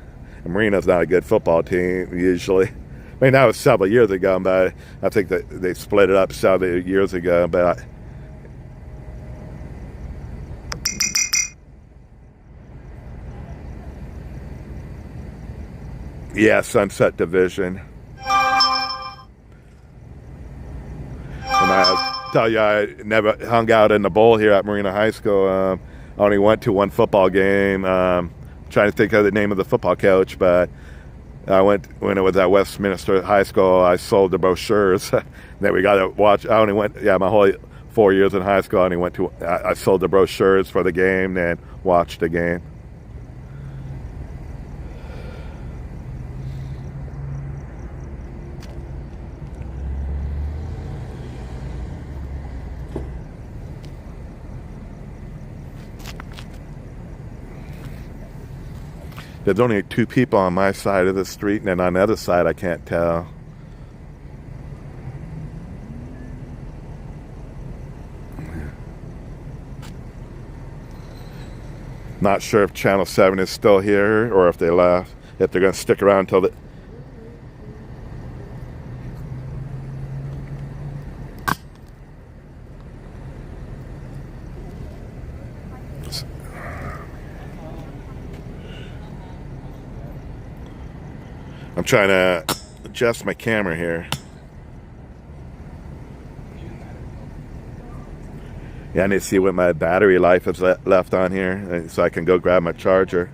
And Marina's not a good football team usually. I mean, that was several years ago, but I think that they split it up several years ago. But yeah, Sunset Division. And I tell you, I never hung out in the bowl here at Marina High School. I only went to one football game. Trying to think of the name of the football coach, but I went when it was at Westminster High School. I sold the brochures. Then we got to watch. I only went, my whole 4 years in high school. I only went to. I sold the brochures for the game and watched the game. There's only 2 people on my side of the street, and then on the other side, I can't tell. Not sure if Channel 7 is still here or if they left. If they're going to stick around until the... I'm trying to adjust my camera here. Yeah, I need to see what my battery life is left on here so I can go grab my charger.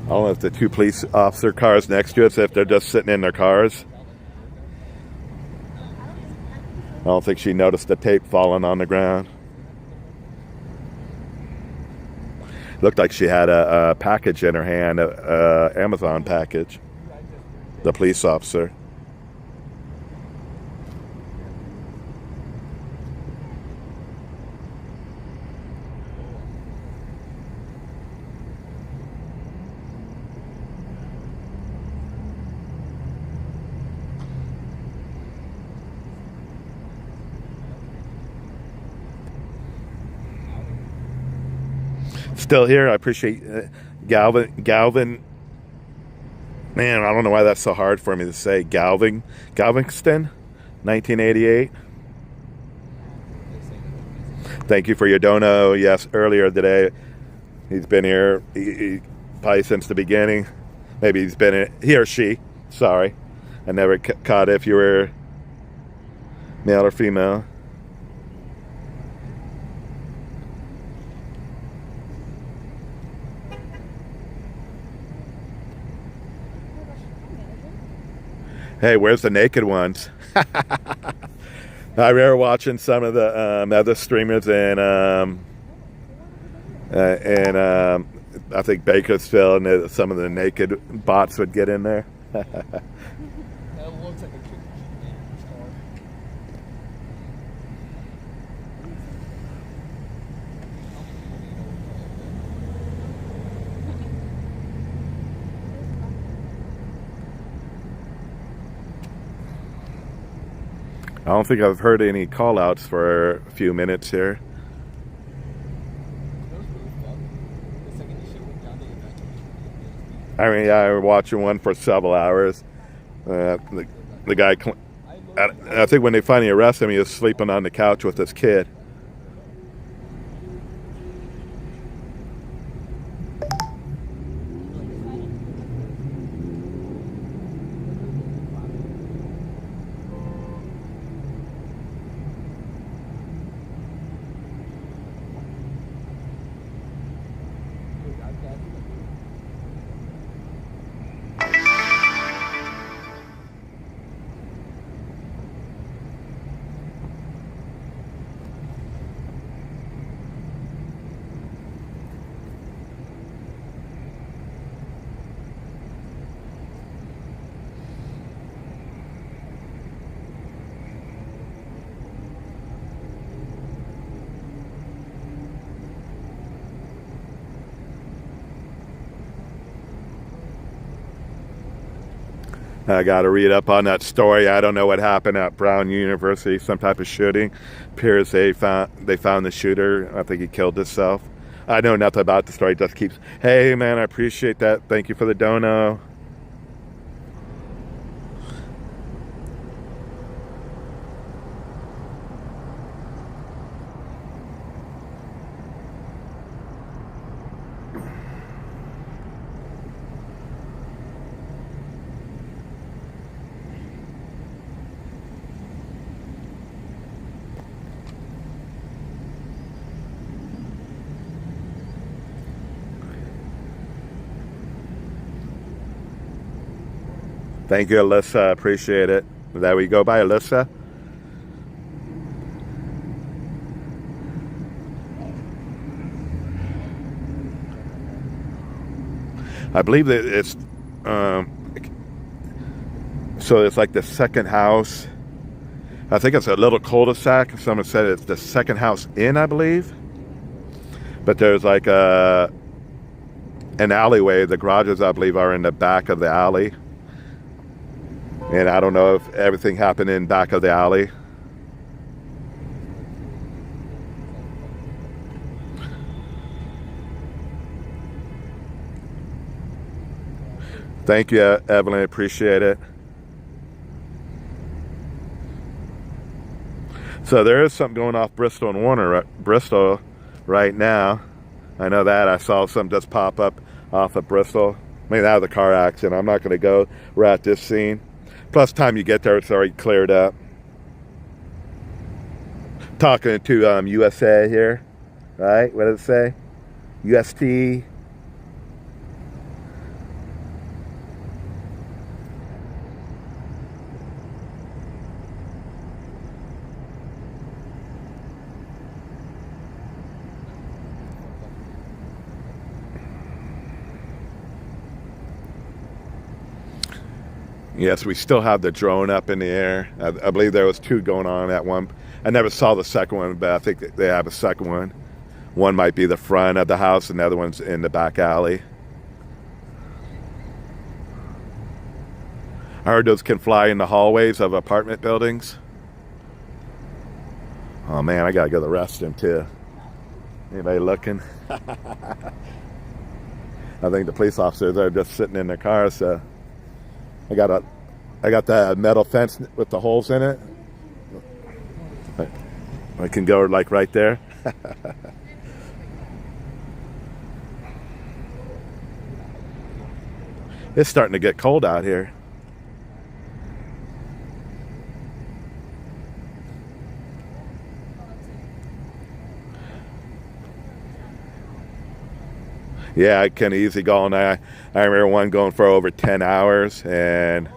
I don't know if the 2 police officer cars next to us, if they're just sitting in their cars. I don't think she noticed the tape falling on the ground. Looked like she had a package in her hand, a Amazon package. The police officer. Still here. I appreciate Galvin. Man, I don't know why that's so hard for me to say. Galveston, 1988. Thank you for your dono. Yes, earlier today. He's been here he probably since the beginning. Maybe he's been in, he or she. Sorry. I never caught if you were male or female. Hey, where's the naked ones? I remember watching some of the other streamers and I think Bakersfield and some of the naked bots would get in there. That looks like a kid. I don't think I've heard any call outs for a few minutes here. I mean, yeah, I was watching one for several hours. The guy, I think when they finally arrested him, he was sleeping on the couch with his kid. I got to read up on that story. I don't know what happened at Brown University, some type of shooting. Appears they found the shooter. I think he killed himself. I know nothing about the story. It just keeps, hey man, I appreciate that. Thank you for the dono. Thank you, Alyssa. Appreciate it. There we go by Alyssa. I believe that it's so it's like the second house. I think it's a little cul-de-sac. Someone said it's the second house in, I believe. But there's like an alleyway. The garages, I believe, are in the back of the alley. And I don't know if everything happened in back of the alley. Thank you, Evelyn. Appreciate it. So there is something going off Bristol and Warner, Bristol right now. I know that. I saw something just pop up off of Bristol. I mean, out of the car accident. I'm not going to go. We're at this scene. Plus, time you get there, it's already cleared up. Talking to USA here, right? What does it say? UST. Yes, we still have the drone up in the air. I believe there was two going on at one. I never saw the second one, but I think they have a second one. One might be the front of the house, and the other one's in the back alley. I heard those can fly in the hallways of apartment buildings. Oh man, I gotta go to the restroom too. Anybody looking? I think the police officers are just sitting in their cars, so I got the metal fence with the holes in it. I can go like right there. It's starting to get cold out here. Yeah, I can easily go all night. I remember one going for over 10 hours, and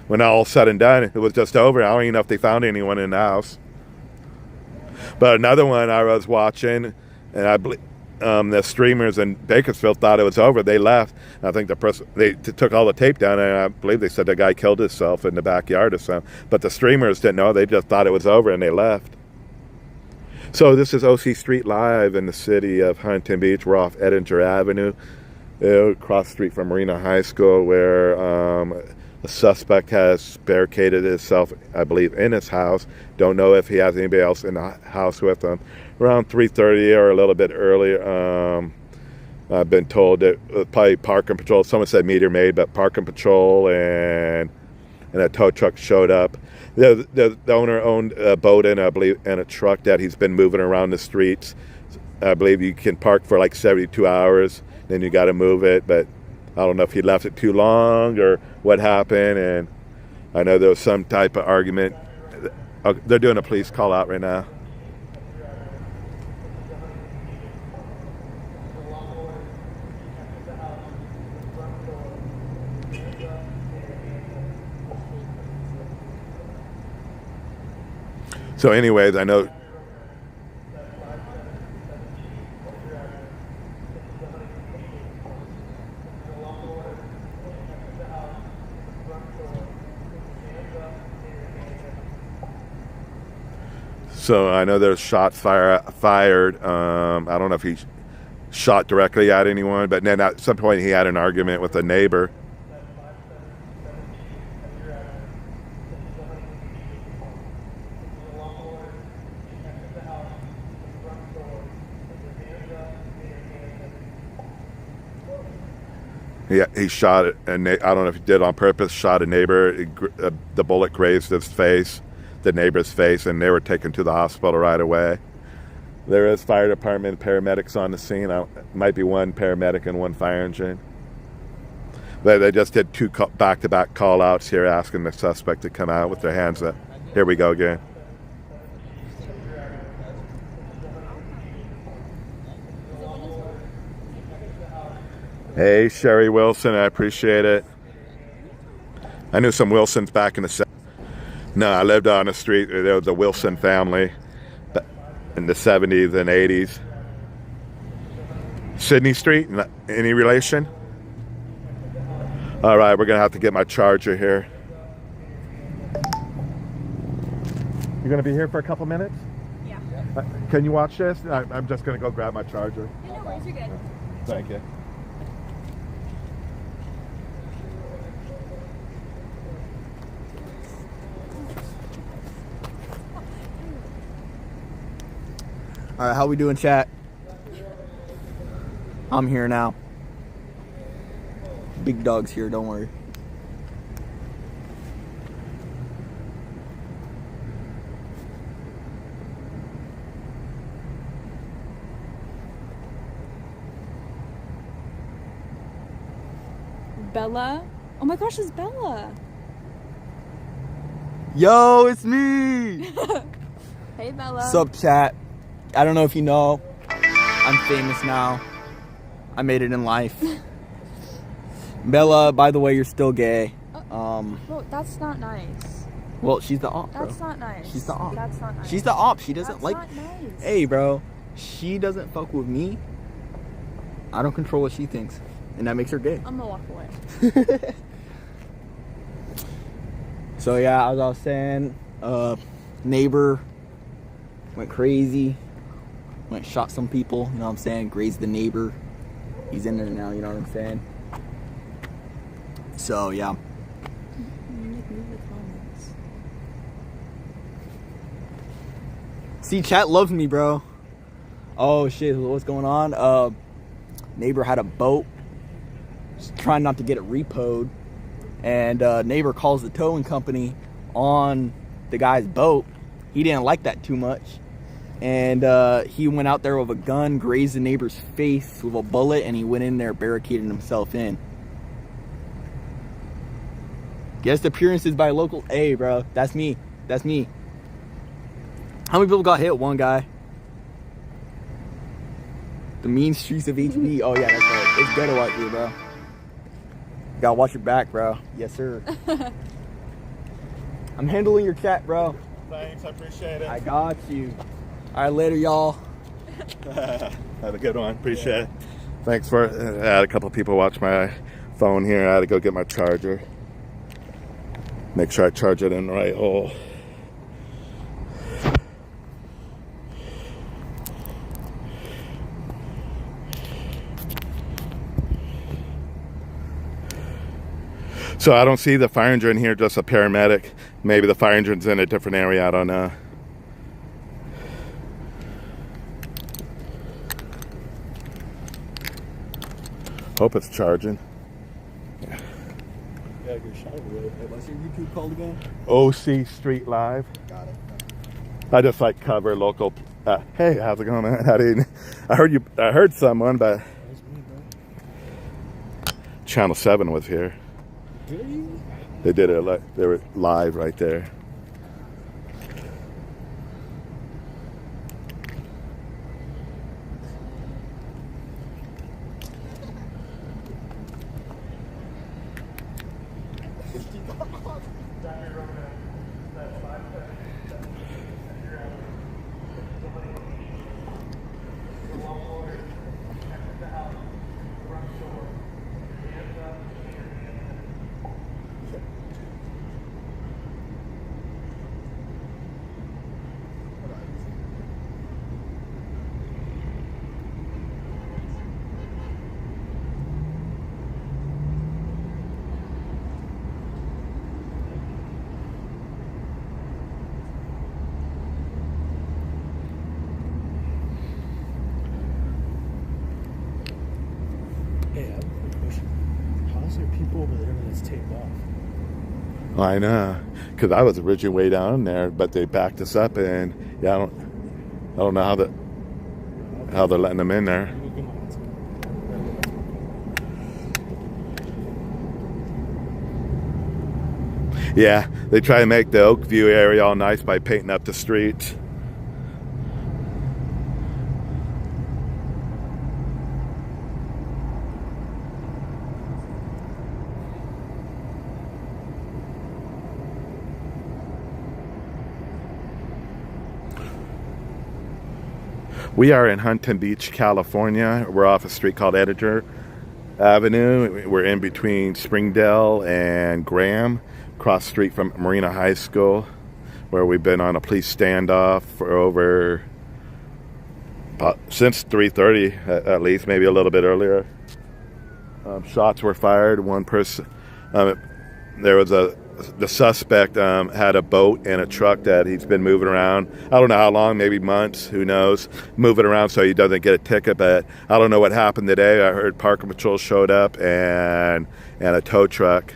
when all said and done, it was just over. I don't even know if they found anyone in the house. But another one I was watching, and I believe the streamers in Bakersfield thought it was over. They left. I think the person, they took all the tape down, and I believe they said the guy killed himself in the backyard or something. But the streamers didn't know. They just thought it was over, and they left. So this is OC Street Live in the city of Huntington Beach. We're off Edinger Avenue, across the street from Marina High School, where a suspect has barricaded himself, I believe, in his house. Don't know if he has anybody else in the house with him. Around 3:30 or a little bit earlier, I've been told that probably parking patrol. Someone said meter maid, but parking patrol and a tow truck showed up. The owner owned a boat and I believe and a truck that he's been moving around the streets. I believe you can park for like 72 hours, then you got to move it. But I don't know if he left it too long or what happened. And I know there was some type of argument. They're doing a police call out right now. So anyways, I know there's shots fired. I don't know if he shot directly at anyone, but then at some point he had an argument with a neighbor. Yeah, he shot it, and I don't know if he did on purpose, shot a neighbor. The bullet grazed his face, the neighbor's face, and they were taken to the hospital right away. There is fire department paramedics on the scene. Might be one paramedic and one fire engine. But they just did two back-to-back call-outs here asking the suspect to come out with their hands up. Here we go again. Hey, Sherry Wilson, I appreciate it. I knew some Wilsons back in the 70s. No, I lived on the street. There was a Wilson family in the 70s and 80s. Sydney Street, any relation? All right, we're going to have to get my charger here. You're going to be here for a couple minutes? Yeah. Can you watch this? I'm just going to go grab my charger. Yeah, no worries, you're good. Thank you. All right, how we doing, chat? I'm here now. Big dog's here, don't worry. Bella? Oh my gosh, it's Bella. Yo, it's me. Hey, Bella. What's up, chat? I don't know if you know, I'm famous now. I made it in life. Bella, by the way, you're still gay. Well, that's not nice. Well, she's the op, bro. That's not nice. She's the op. That's not nice. She's the op. She doesn't That's like. not nice. Hey, bro. She doesn't fuck with me. I don't control what she thinks, and that makes her gay. I'm gonna walk away. So yeah, as I was saying, neighbor went crazy. Went shot some people, you know what I'm saying? Grazed the neighbor. He's in there now, you know what I'm saying? So, yeah. See, chat loves me, bro. Oh, shit, what's going on? Neighbor had a boat. Just trying not to get it repoed. And neighbor calls the towing company on the guy's boat. He didn't like that too much. And he went out there with a gun, grazed the neighbor's face with a bullet, and he went in there, barricaded himself in. Guest appearances by local. Hey, bro, that's me. That's me. How many people got hit? One guy. The mean streets of HB. Oh, yeah, that's right. It's ghetto out here, bro. Gotta watch your back, bro. Yes, sir. I'm handling your cat, bro. Thanks, I appreciate it. I got you. All right, later, y'all. Have a good one. Appreciate it. Thanks for. I had a couple people watch my phone here. I had to go get my charger. Make sure I charge it in the right hole. So I don't see the fire engine here, just a paramedic. Maybe the fire engine's in a different area, I don't know. Hope it's charging. Yeah, good shot. What's your YouTube called again? OC Street Live. Got it. I just like cover local. Hey, how's it going, man? I heard someone, but Channel 7 was here. Really? They did it. They were live right there. Hey, I have a quick question. How is there people over there when it's taped off? I know, because I was originally way down there, but they backed us up, and yeah, I don't know how they're letting them in there. Yeah, they try to make the Oakview area all nice by painting up the streets. We are in Huntington Beach, California. We're off a street called Editor Avenue. We're in between Springdale and Graham, across the street from Marina High School, where we've been on a police standoff for over since 3:30 at least, maybe a little bit earlier. Shots were fired. One person, the suspect had a boat and a truck that he's been moving around. I don't know how long, maybe months, who knows, moving around so he doesn't get a ticket. But I don't know what happened today. I heard Park Patrol showed up and a tow truck.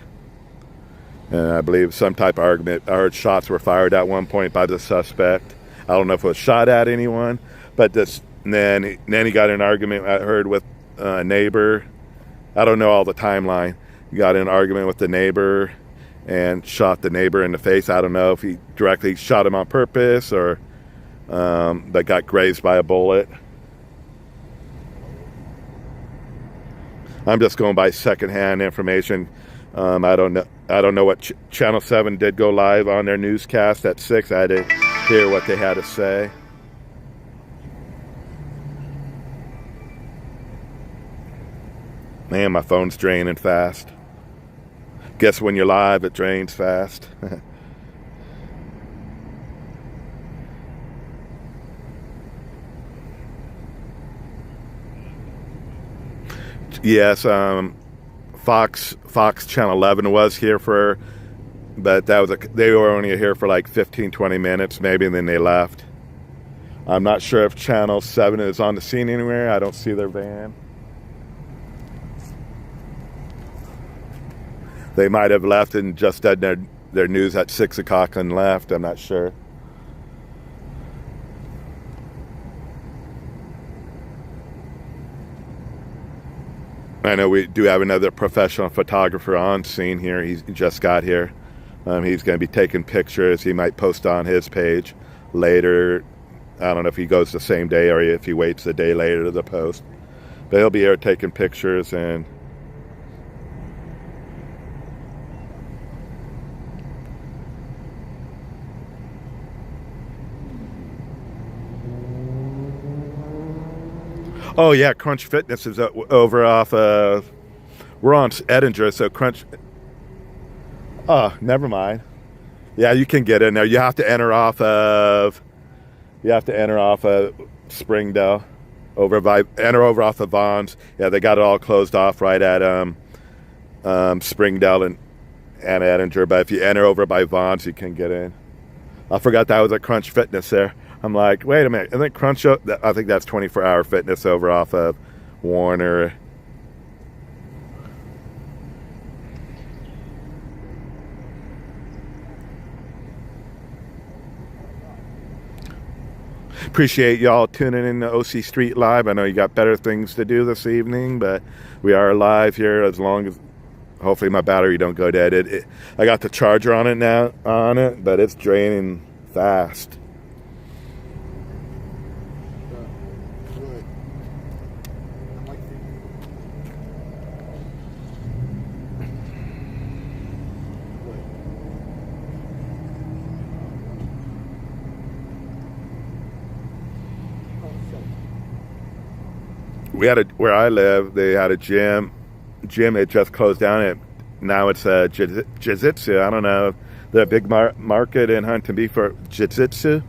And I believe some type of argument. I heard shots were fired at one point by the suspect. I don't know if it was shot at anyone, but then he got in an argument, I heard, with a neighbor. I don't know all the timeline. He got in an argument with the neighbor and shot the neighbor in the face. I don't know if he directly shot him on purpose or that got grazed by a bullet. I'm just going by secondhand information. I don't know what Channel 7 did go live on their newscast at 6. I didn't hear what they had to say. Man, my phone's draining fast. Guess when you're live, it drains fast. Yes, Fox Channel 11 was here but they were only here for like 15-20 minutes maybe, and then they left. I'm not sure if Channel 7 is on the scene anywhere. I don't see their van. They might have left and just done their news at 6 o'clock and left. I'm not sure. I know we do have another professional photographer on scene here. He just got here. He's going to be taking pictures. He might post on his page later. I don't know if he goes the same day or if he waits a day later to post. But he'll be here taking pictures. And oh yeah, Crunch Fitness is over off of, we're on Edinger, so Crunch, oh, never mind. Yeah, you can get in there. You have to enter off of Springdale, enter over off of Vaughn's. Yeah, they got it all closed off right at Springdale and Edinger, but if you enter over by Vaughn's, you can get in. I forgot that was a Crunch Fitness there. I'm like, wait a minute, isn't it Crunch? I think that's 24-hour fitness over off of Warner. Appreciate y'all tuning in to OC Street Live. I know you got better things to do this evening, but we are live here as long as, hopefully my battery don't go dead. I got the charger on it now, but it's draining fast. We had where I live, they had a gym. It just closed down. Now it's jiu-jitsu. I don't know. There's a big market in Huntington Beach for jiu-jitsu.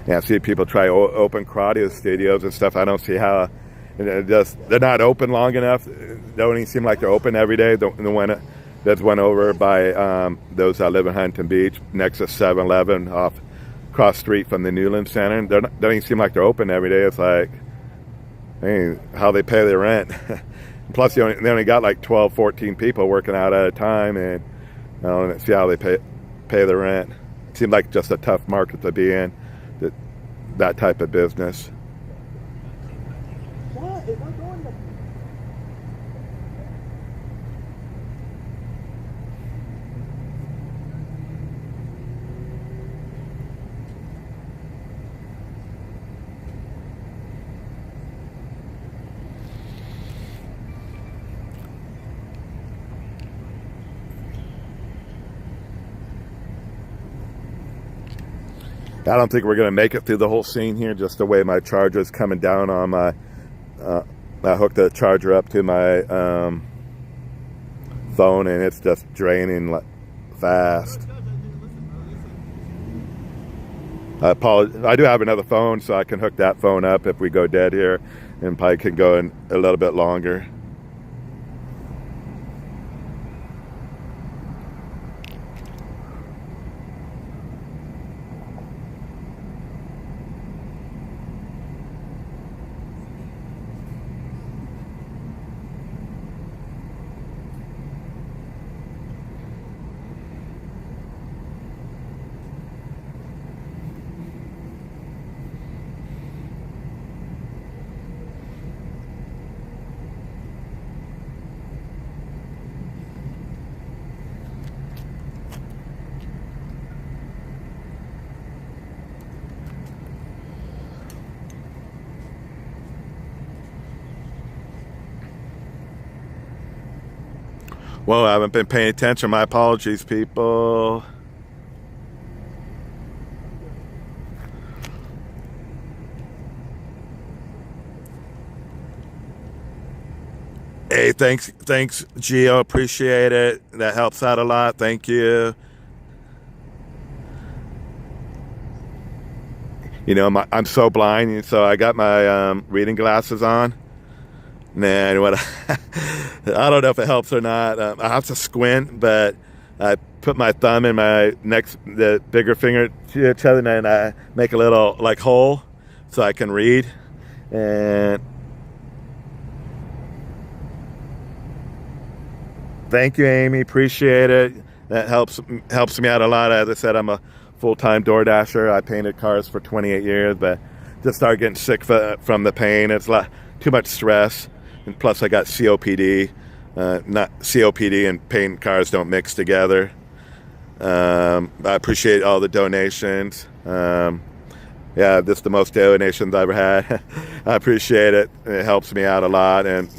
Yeah, I see people try open karate studios and stuff. I don't see how. They're not open long enough. They don't even seem like they're open every day. There's one over by those that live in Huntington Beach, next to 7-Eleven, across the street from the Newland Center. They don't even seem like they're open every day. It's like, hey, how they pay their rent. Plus, they only got like 12, 14 people working out at a time, and I don't see how they pay their rent. It seemed like just a tough market to be in, that type of business. I don't think we're going to make it through the whole scene here, just the way my charger is coming down on my, I hooked the charger up to my phone, and it's just draining fast. I do have another phone, so I can hook that phone up if we go dead here, and probably can go in a little bit longer. Well, I haven't been paying attention. My apologies, people. Hey, thanks, Gio. Appreciate it. That helps out a lot. Thank you. You know, I'm so blind, so I got my reading glasses on. Man, I don't know if it helps or not. I have to squint, but I put my thumb in the bigger finger to each other, and I make a little like hole so I can read. And thank you, Amy. Appreciate it. That helps me out a lot. As I said, I'm a full-time door dasher. I painted cars for 28 years, but just started getting sick from the pain. It's too much stress, and plus I got COPD. Not COPD and painting cars don't mix together. I appreciate all the donations. Yeah, this is the most donations I've ever had. I appreciate it. It helps me out a lot and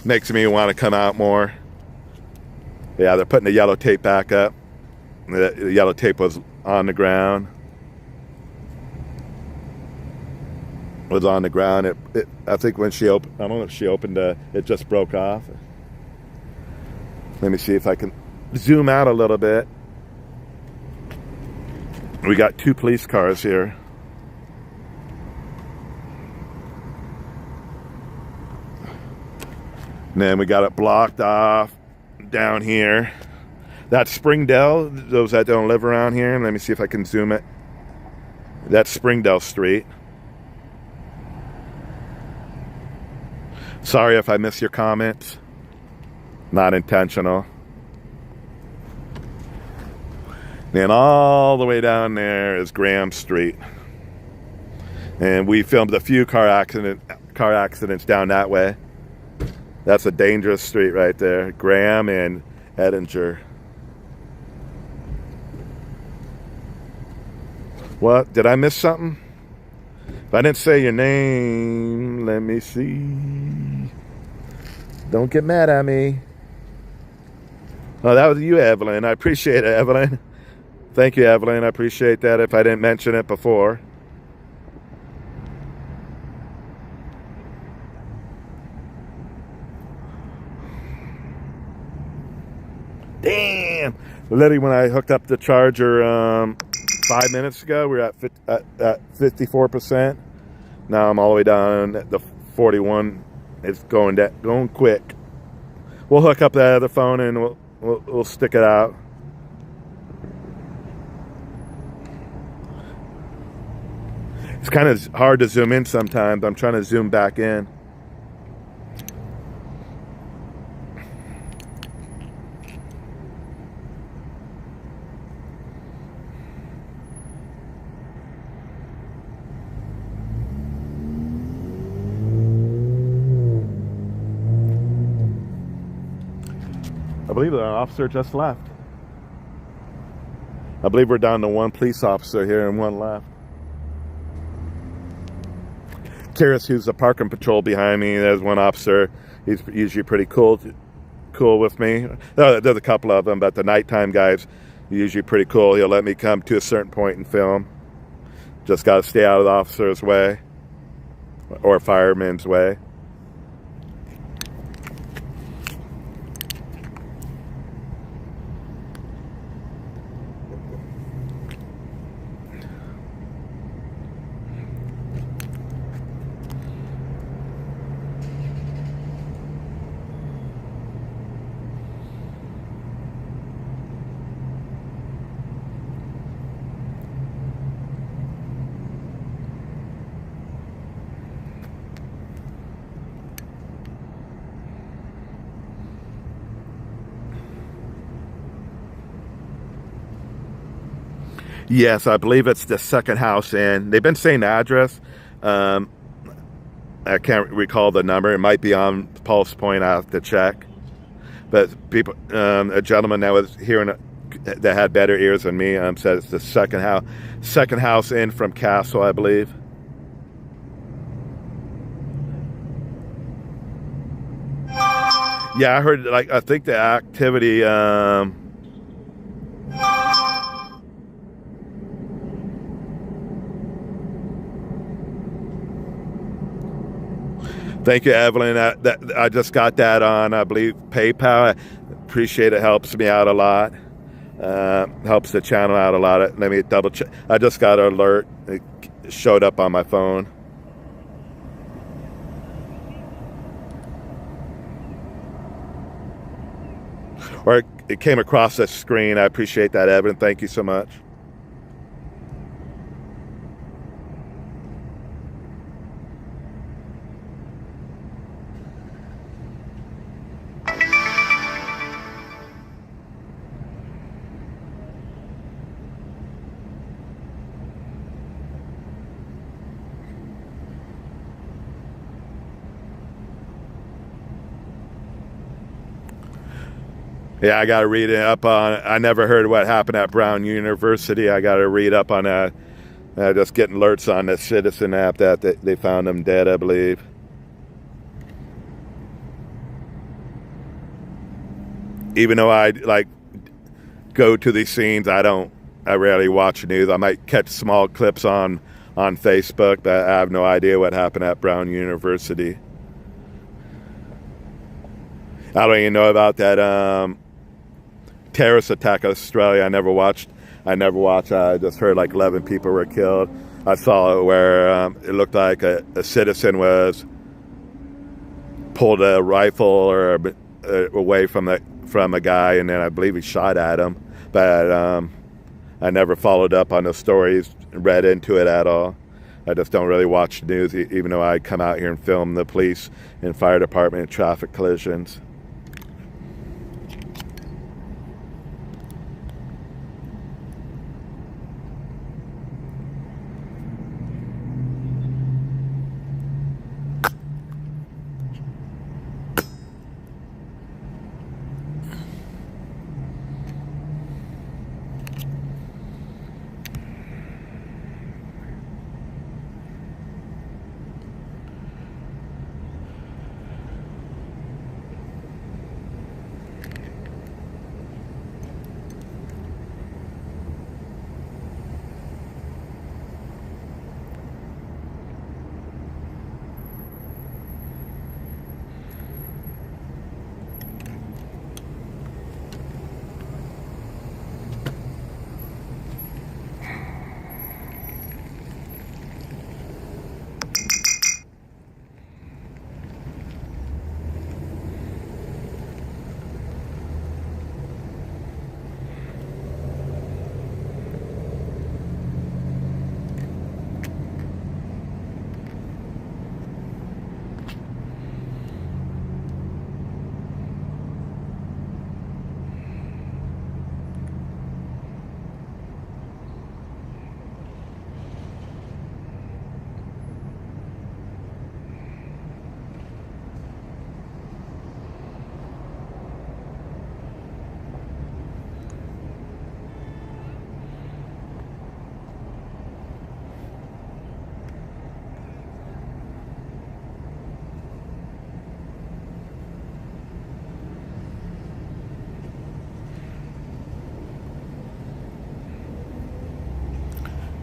makes me want to come out more. Yeah, they're putting the yellow tape back up. The yellow tape was on the ground. Was on the ground. I think when she opened, I don't know if she opened it just broke off. Let me see if I can zoom out a little bit. We got 2 police cars here. And then we got it blocked off down here. That's Springdale, those that don't live around here. Let me see if I can zoom it. That's Springdale Street. Sorry if I miss your comments. Not intentional. And all the way down there is Graham Street. And we filmed a few car accidents down that way. That's a dangerous street right there. Graham and Edinger. What? Did I miss something? If I didn't say your name, let me see. Don't get mad at me. Oh, that was you, Evelyn. I appreciate it, Evelyn. Thank you, Evelyn. I appreciate that if I didn't mention it before. Damn! Literally, when I hooked up the charger 5 minutes ago, we were at 54%. Now I'm all the way down at the 41. It's going quick. We'll hook up that other phone and we'll stick it out. It's kind of hard to zoom in sometimes. I'm trying to zoom back in. I believe the officer just left. I believe we're down to 1 police officer here and 1 left. Curious who's the parking patrol behind me. There's 1 officer. He's usually pretty cool with me. There's a couple of them, but the nighttime guys usually pretty cool. He'll let me come to a certain point and film. Just got to stay out of the officer's way or fireman's way. Yes, I believe it's the second house in. They've been saying the address. I can't recall the number. It might be on Pulse Point. I have to check. But people, a gentleman that was hearing that had better ears than me said it's the second house in from Castle, I believe. Yeah, I heard. I think the activity. Thank you, Evelyn. I just got that on, I believe, PayPal. I appreciate it. Helps me out a lot. Helps the channel out a lot. Let me double check. I just got an alert. It showed up on my phone. Or it came across the screen. I appreciate that, Evan. Thank you so much. Yeah, I got to read it up on. I never heard what happened at Brown University. I got to read up on that. Just getting alerts on the Citizen app that they found him dead, I believe. Even though I like go to these scenes, I rarely watch news. I might catch small clips on Facebook, but I have no idea what happened at Brown University. I don't even know about that terrorist attack in Australia. I never watched. I just heard like 11 people were killed. I saw it where it looked like a citizen was pulled a rifle or away from a guy, and then I believe he shot at him. But I never followed up on the stories, read into it at all. I just don't really watch the news, even though I come out here and film the police and fire department and traffic collisions.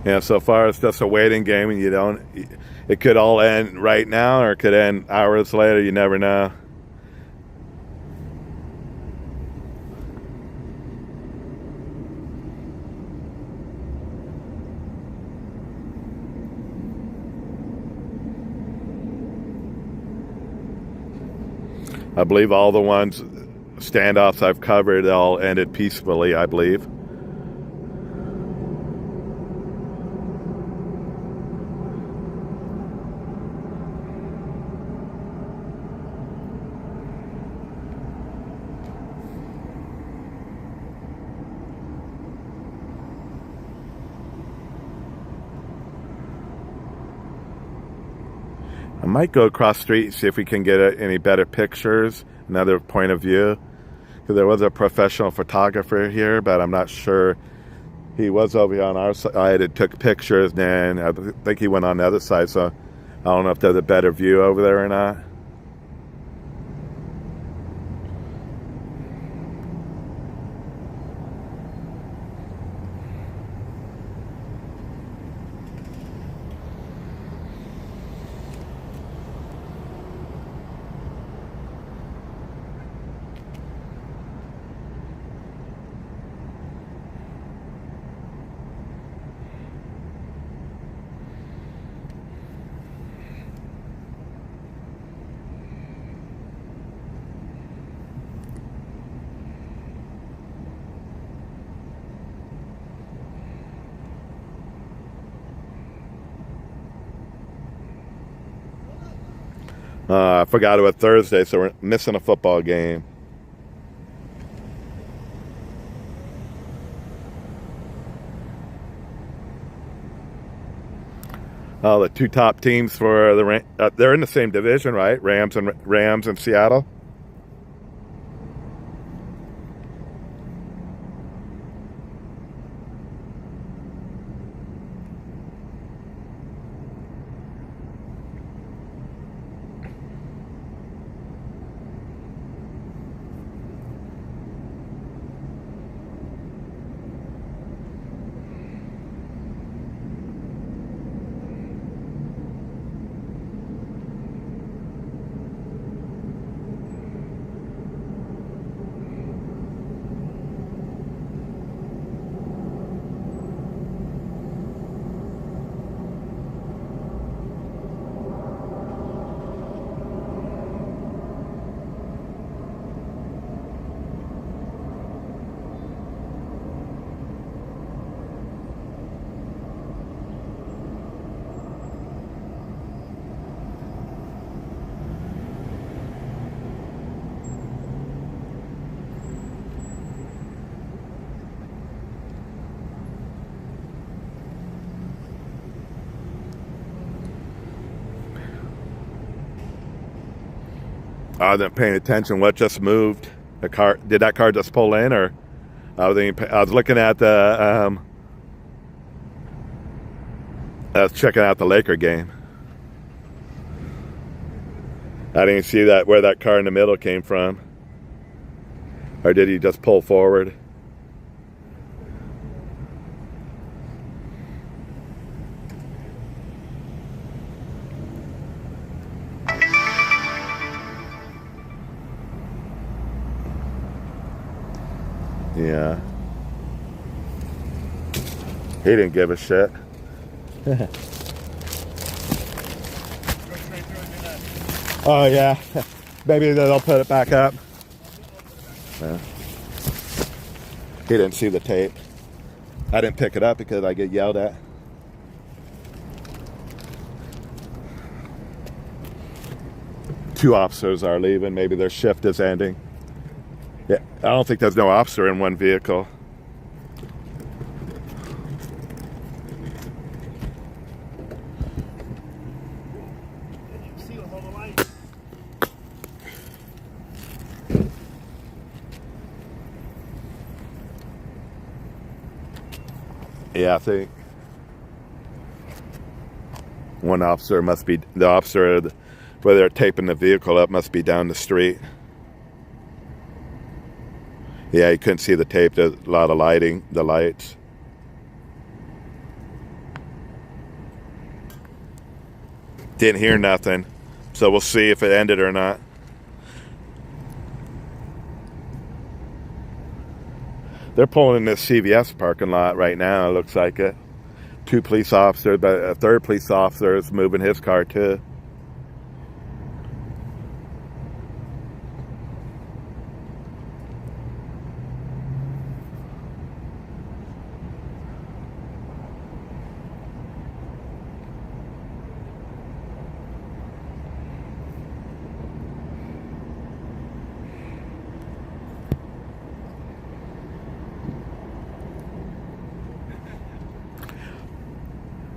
Yeah, so far it's just a waiting game, and it could all end right now, or it could end hours later. You never know. I believe all the standoffs I've covered all ended peacefully, I believe. I might go across the street and see if we can get any better pictures, another point of view. Because there was a professional photographer here, but I'm not sure. He was over here on our side and took pictures, and then I think he went on the other side, so I don't know if there's a better view over there or not. I forgot it was Thursday, so we're missing a football game. Oh, the two top teams for the they're in the same division, right? Rams and Seattle. I wasn't paying attention. What just moved? The car? Did that car just pull in, or I was looking at the I was checking out the Laker game. I didn't see that where that car in the middle came from, or did he just pull forward? Yeah. He didn't give a shit. Oh, yeah. Maybe they'll put it back up. Yeah. He didn't see the tape. I didn't pick it up because I get yelled at. Two officers are leaving. Maybe their shift is ending. Yeah, I don't think there's no officer in one vehicle. Yeah, I think one officer must be, the officer where they're taping the vehicle up must be down the street. Yeah, you couldn't see the tape. There's a lot of lighting, the lights. Didn't hear nothing, so we'll see if it ended or not. They're pulling in this CVS parking lot right now, it looks like it. Two police officers, but a third police officer is moving his car too.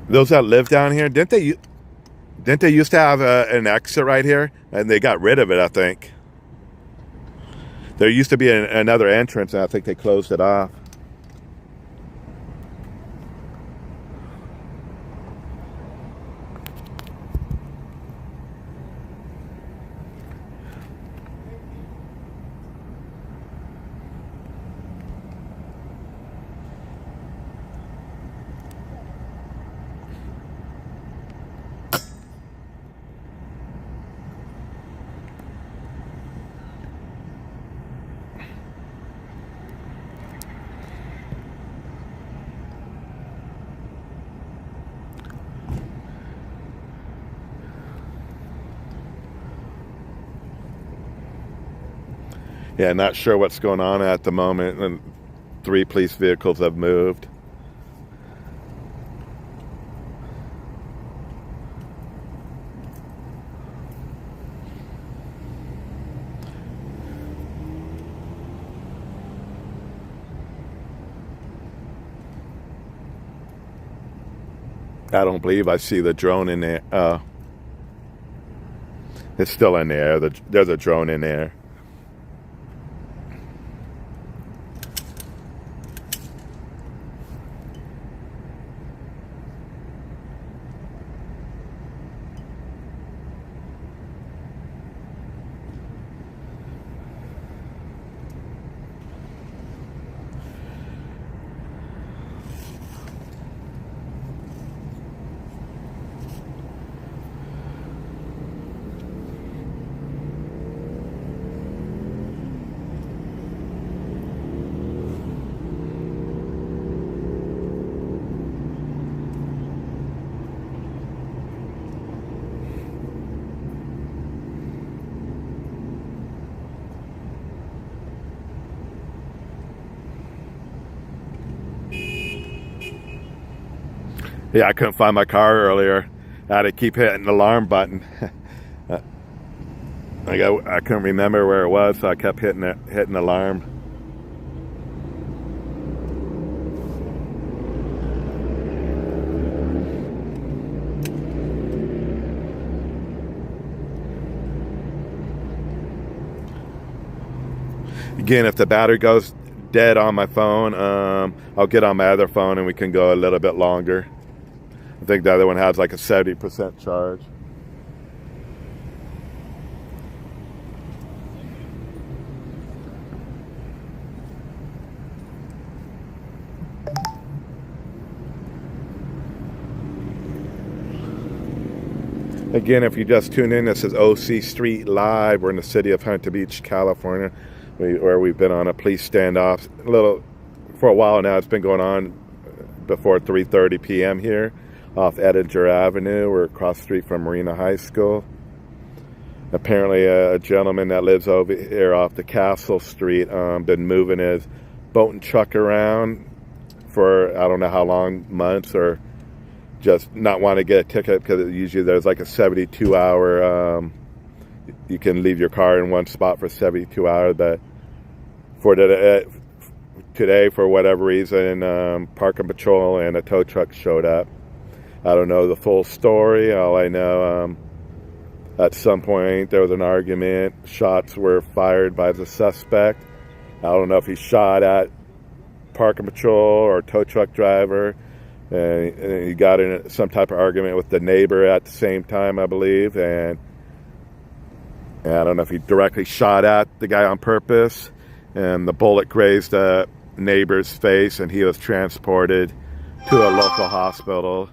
Those that live down here, didn't they used to have an exit right here, and they got rid of it, I think. There used to be another entrance, and I think they closed it off. Yeah, not sure what's going on at the moment, and 3 police vehicles have moved. I don't believe I see the drone in there. It's still in the air. There's a drone in there. Yeah, I couldn't find my car earlier. I had to keep hitting the alarm button. I couldn't remember where it was, so I kept hitting the alarm. Again, if the battery goes dead on my phone, I'll get on my other phone and we can go a little bit longer. I think the other one has like a 70% charge. Again, if you just tune in, this is OC Street Live. We're in the city of Huntington Beach, California, where we've been on a police standoff for a while now. It's been going on before 3:30 p.m. here off Edinger Avenue. We're across the street from Marina High School. Apparently a gentleman that lives over here off the Castle Street been moving his boat and truck around for I don't know how long, months, or just not want to get a ticket because usually there's like a 72-hour you can leave your car in one spot for 72 hours, but for today, for whatever reason, parking patrol and a tow truck showed up. I don't know the full story. All I know, at some point there was an argument. Shots were fired by the suspect. I don't know if he shot at parking patrol or tow truck driver. And he got in some type of argument with the neighbor at the same time, I believe. And I don't know if he directly shot at the guy on purpose. And the bullet grazed the neighbor's face, and he was transported to a local hospital.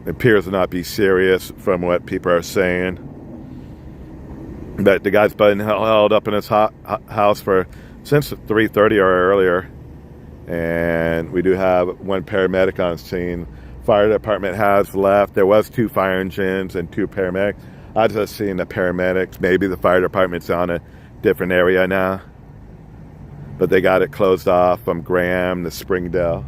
It appears to not be serious from what people are saying. But the guy's been held up in his house since 3:30 or earlier. And we do have one paramedic on scene. Fire department has left. There was 2 fire engines and 2 paramedics. I just seen the paramedics. Maybe the fire department's on a different area now. But they got it closed off from Graham to Springdale.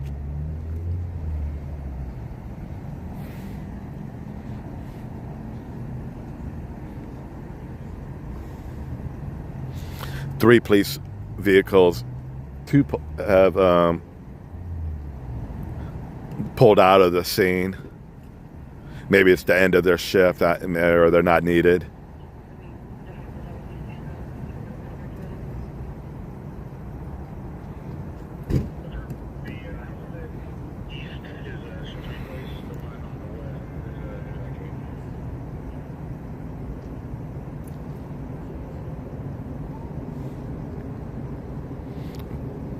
Three police vehicles, 2 have pulled out of the scene. Maybe it's the end of their shift or they're not needed.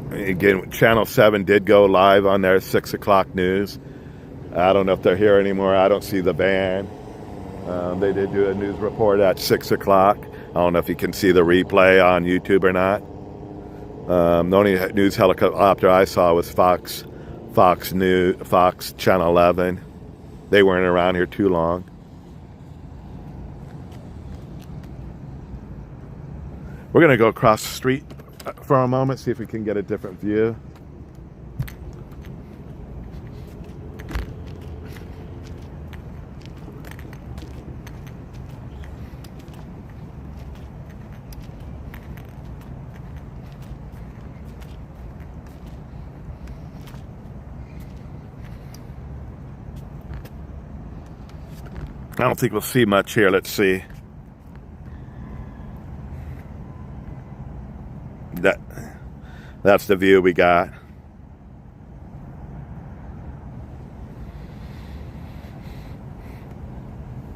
Again, Channel 7 did go live on their 6 o'clock news. I don't know if they're here anymore. I don't see the van. They did do a news report at 6 o'clock. I don't know if you can see the replay on YouTube or not. The only news helicopter I saw was Fox Channel 11. They weren't around here too long. We're going to go across the street for a moment, see if we can get a different view. I don't think we'll see much here. Let's see. That's the view we got.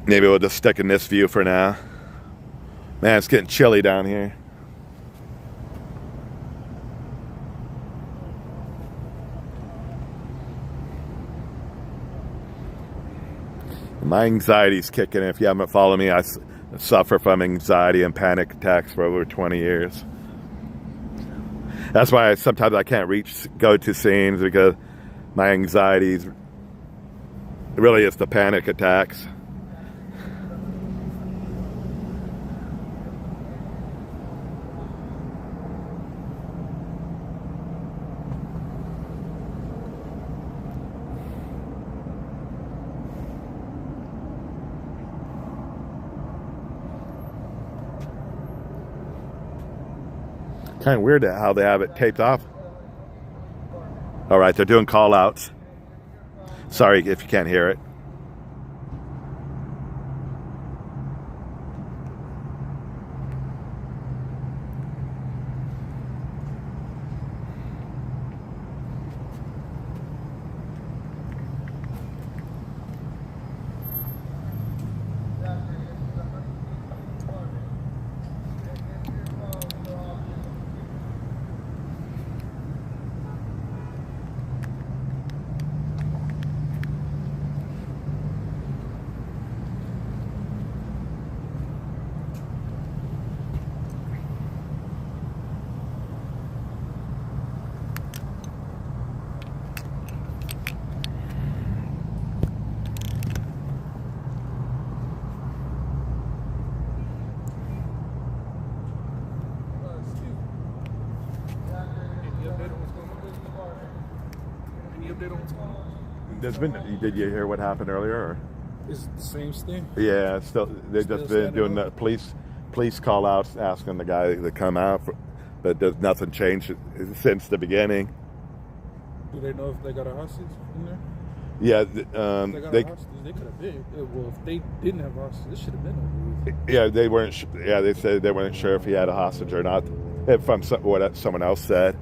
Maybe we'll just stick in this view for now. Man, it's getting chilly down here. My anxiety's kicking in. If you haven't followed me, I suffer from anxiety and panic attacks for over 20 years. That's why sometimes I can't go to scenes, because my anxiety really is the panic attacks. Kind of weird how they have it taped off. All right, they're doing call outs. Sorry if you can't hear it. There's been. Did you hear what happened earlier? Or? It's the same thing. Yeah, they've just been doing the police call outs, asking the guy to come out, but there's nothing changed since the beginning. Do they know if they got a hostage in there? Yeah, if they got a hostage, they could have been. Well, if they didn't have a hostage, this should have been over with. Yeah, they weren't. Yeah, they said they weren't sure if he had a hostage or not. From what someone else said,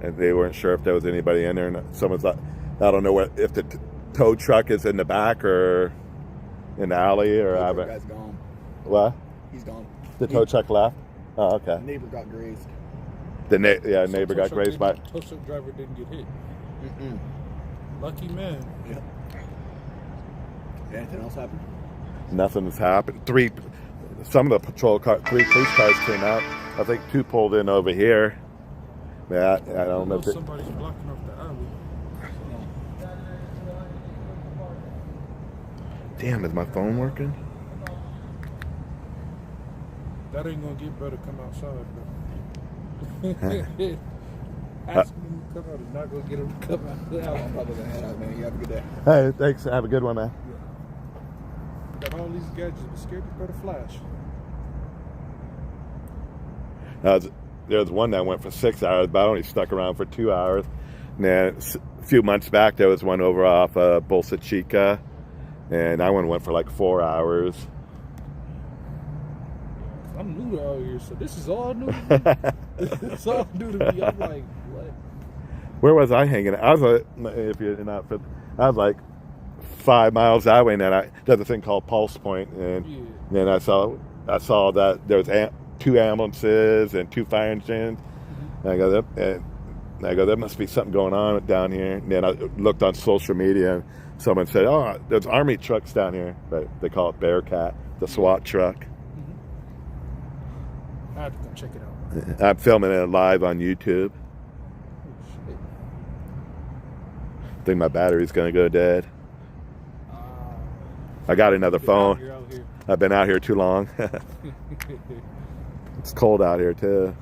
and they weren't sure if there was anybody in there. And someone's like, I don't know if the tow truck is in the back or in the alley or. The guy's gone. What? He's gone. The tow truck left. Oh, okay. The neighbor got grazed. Neighbor got grazed by. Tow truck driver didn't get hit. Mm-mm. Lucky man. Yeah. Anything else happened? Nothing's happened. Some of the patrol car, 3 police cars came out. I think 2 pulled in over here. Yeah, I don't know if somebody's blocking off the alley. Damn, is my phone working? That ain't gonna get better. Come outside, bro. Asking him to come out is not gonna get him to come out. I'm probably gonna head out, man. You have a good day. Hey, thanks. Have a good one, man. Got all these gadgets, but scared to throw the flash. There's one that went for 6 hours, but I only stuck around for 2 hours. And then a few months back, there was one over off Bolsa Chica, and that one went for like 4 hours. I'm new out here, so this is all new to me. It's all new to me. I'm like, what? Where was I hanging? I was like 5 miles that way, and then there's a thing called Pulse Point, and then I saw that there was 2 ambulances and 2 fire engines. And I go, there must be something going on down here. And then I looked on social media, and someone said, "Oh, there's army trucks down here." But they call it Bearcat, the SWAT truck. I have to go check it out. I'm filming it live on YouTube. I think my battery's gonna go dead. I got another phone. I've been out here too long. It's cold out here too.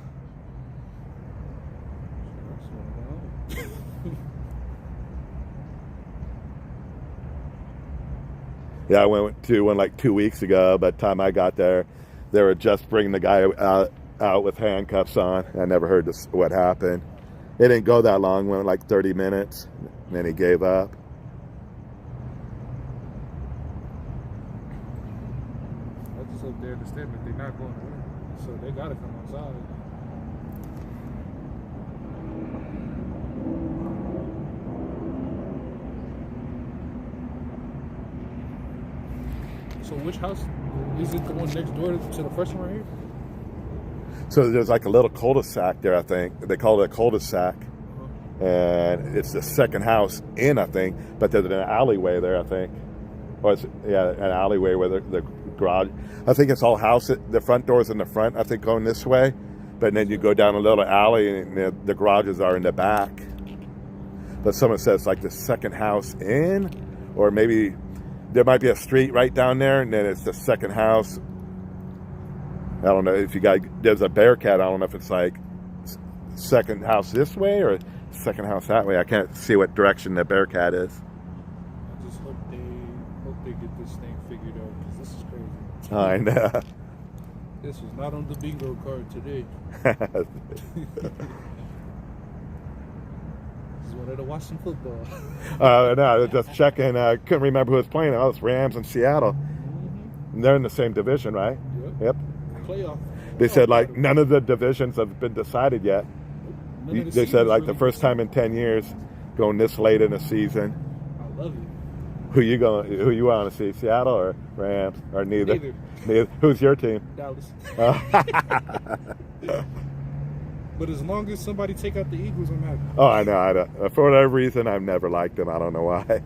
Yeah, I went to one like 2 weeks ago. By the time I got there, they were just bringing the guy out with handcuffs on. I never heard what happened. It didn't go that long. Went like 30 minutes, and then he gave up. not going to win. So they got to come outside. So which house? Is it the one next door to the first one right here? So there's like a little cul-de-sac there, I think. They call it a cul-de-sac. And it's the second house in, I think. But there's an alleyway there, I think. Or it's, yeah, an alleyway where the garage. I think it's all house. The front door's in the front, I think, going this way. But then you go down a little alley and the garages are in the back. But someone says like the second house in. Or maybe there might be a street right down there and then it's the second house. I don't know if you guys, there's a Bearcat. I don't know if it's like second house this way or second house that way. I can't see what direction the Bearcat is. I just hope they get this thing figured out because this is crazy. I know. This was not on the bingo card today. Just wanted to watch some football. No, I was just checking. I couldn't remember who was playing. Oh, it's Rams in Seattle. And they're in the same division, right? Yep. Yep. Playoff. They said like none of the divisions have been decided yet. They said like the first time in 10 years going this late in the season. I love it. Who you want to see? Seattle or Rams or neither? Neither. Who's your team? Dallas. But as long as somebody take out the Eagles, I'm happy. Oh, I know. For whatever reason, I've never liked them. I don't know why.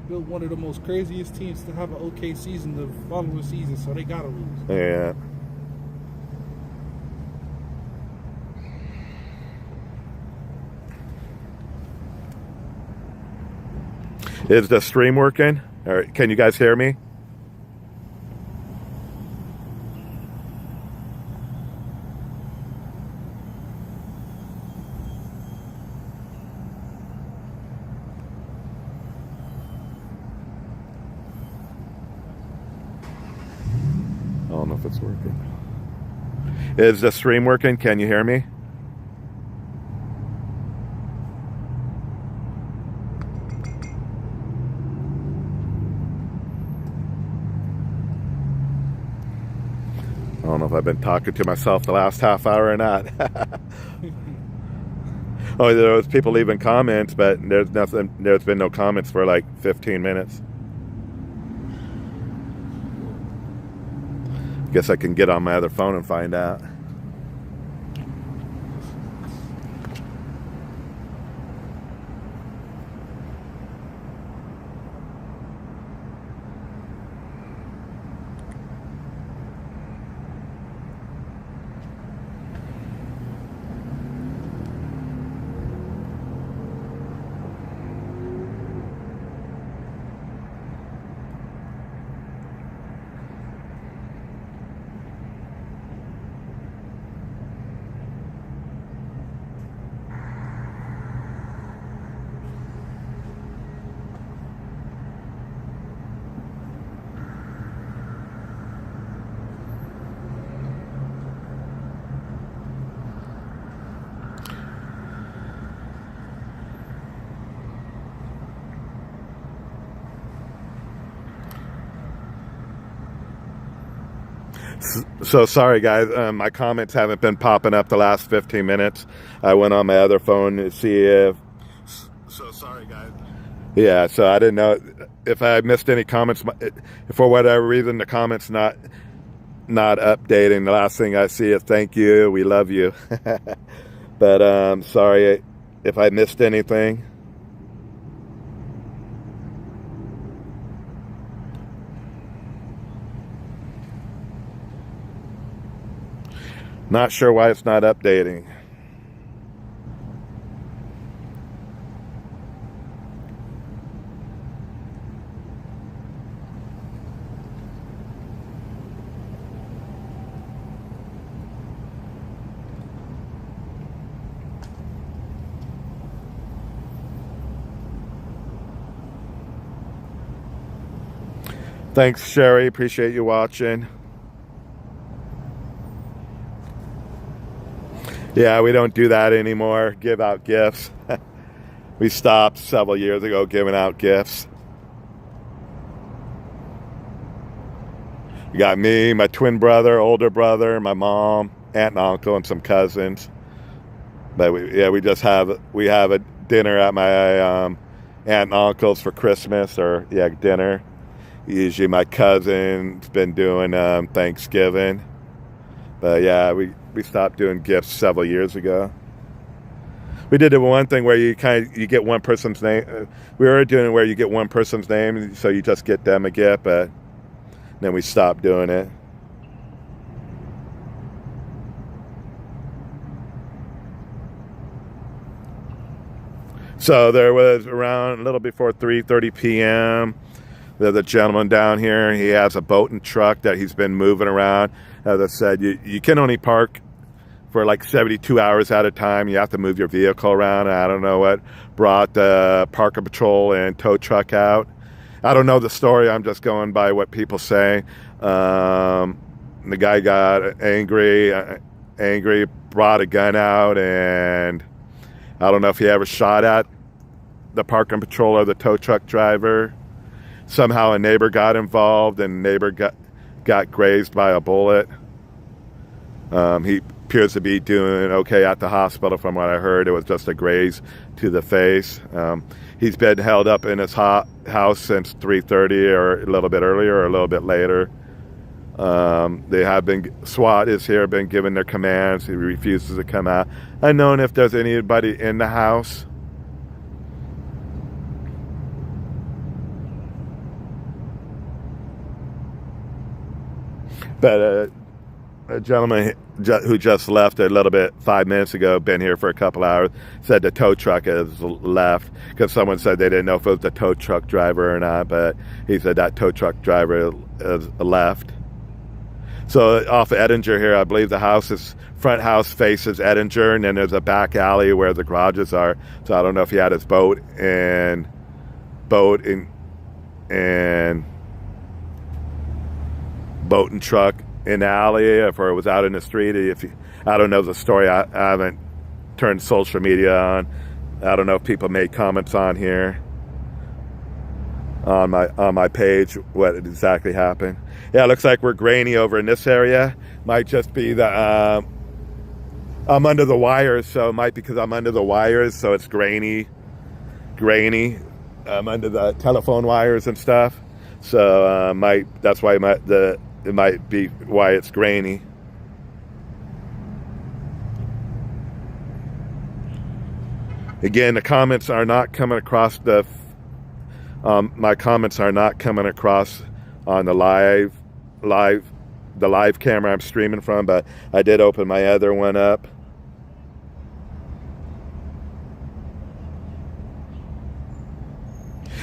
Built one of the most craziest teams to have an okay season the following season, so they gotta lose. Yeah. Is the stream working? Or can you guys hear me? I don't know if it's working. Is the stream working? Can you hear me? I don't know if I've been talking to myself the last half hour or not. Oh, there was people leaving comments, but there's nothing. There's been no comments for like 15 minutes. Guess I can get on my other phone and find out. So sorry, guys. My comments haven't been popping up the last 15 minutes. I went on my other phone to see if... So sorry, guys. Yeah, so I didn't know if I missed any comments. For whatever reason, the comments not updating. The last thing I see is thank you, we love you. But sorry if I missed anything. Not sure why it's not updating. Thanks, Sherry. Appreciate you watching. Yeah, we don't do that anymore. Give out gifts. We stopped several years ago giving out gifts. You got me, my twin brother, older brother, my mom, aunt and uncle, and some cousins. But we have a dinner at my aunt and uncle's for Christmas, or dinner. Usually my cousin's been doing Thanksgiving. But yeah, we stopped doing gifts several years ago. We did the one thing where you get one person's name. We were doing it where you get one person's name, so you just get them a gift, but then we stopped doing it. So there was around a little before 3:30 p.m. There's a gentleman down here. He has a boat and truck that he's been moving around. As I said, you can only park for like 72 hours at a time. You have to move your vehicle around. I don't know what brought the Parker Patrol and tow truck out. I don't know the story. I'm just going by what people say. The guy got angry, brought a gun out, and I don't know if he ever shot at the Parker Patrol or the tow truck driver. Somehow a neighbor got involved, and neighbor got grazed by a bullet. He appears to be doing okay at the hospital. From what I heard, it was just a graze to the face. He's been held up in his house since 3:30, or a little bit earlier, or a little bit later. They have been, SWAT is here, been given their commands. He refuses to come out. Unknown if there's anybody in the house. But a gentleman who just left a little bit 5 minutes ago, been here for a couple hours, said the tow truck has left, because someone said they didn't know if it was the tow truck driver or not, but he said that tow truck driver has left. So off Edinger here, I believe the front house faces Edinger, and then there's a back alley where the garages are. So I don't know if he had his boat and truck in the alley, if it was out in the street. I don't know the story. I haven't turned social media on. I don't know if people made comments on here on my page what exactly happened. Yeah, it looks like we're grainy over in this area. Might just be that I'm under the wires, so it might be because I'm under the wires, so it's grainy. I'm under the telephone wires and stuff, so that's why it might be why it's grainy. Again, the comments are not coming across my comments are not coming across on the live camera I'm streaming from, but I did open my other one up.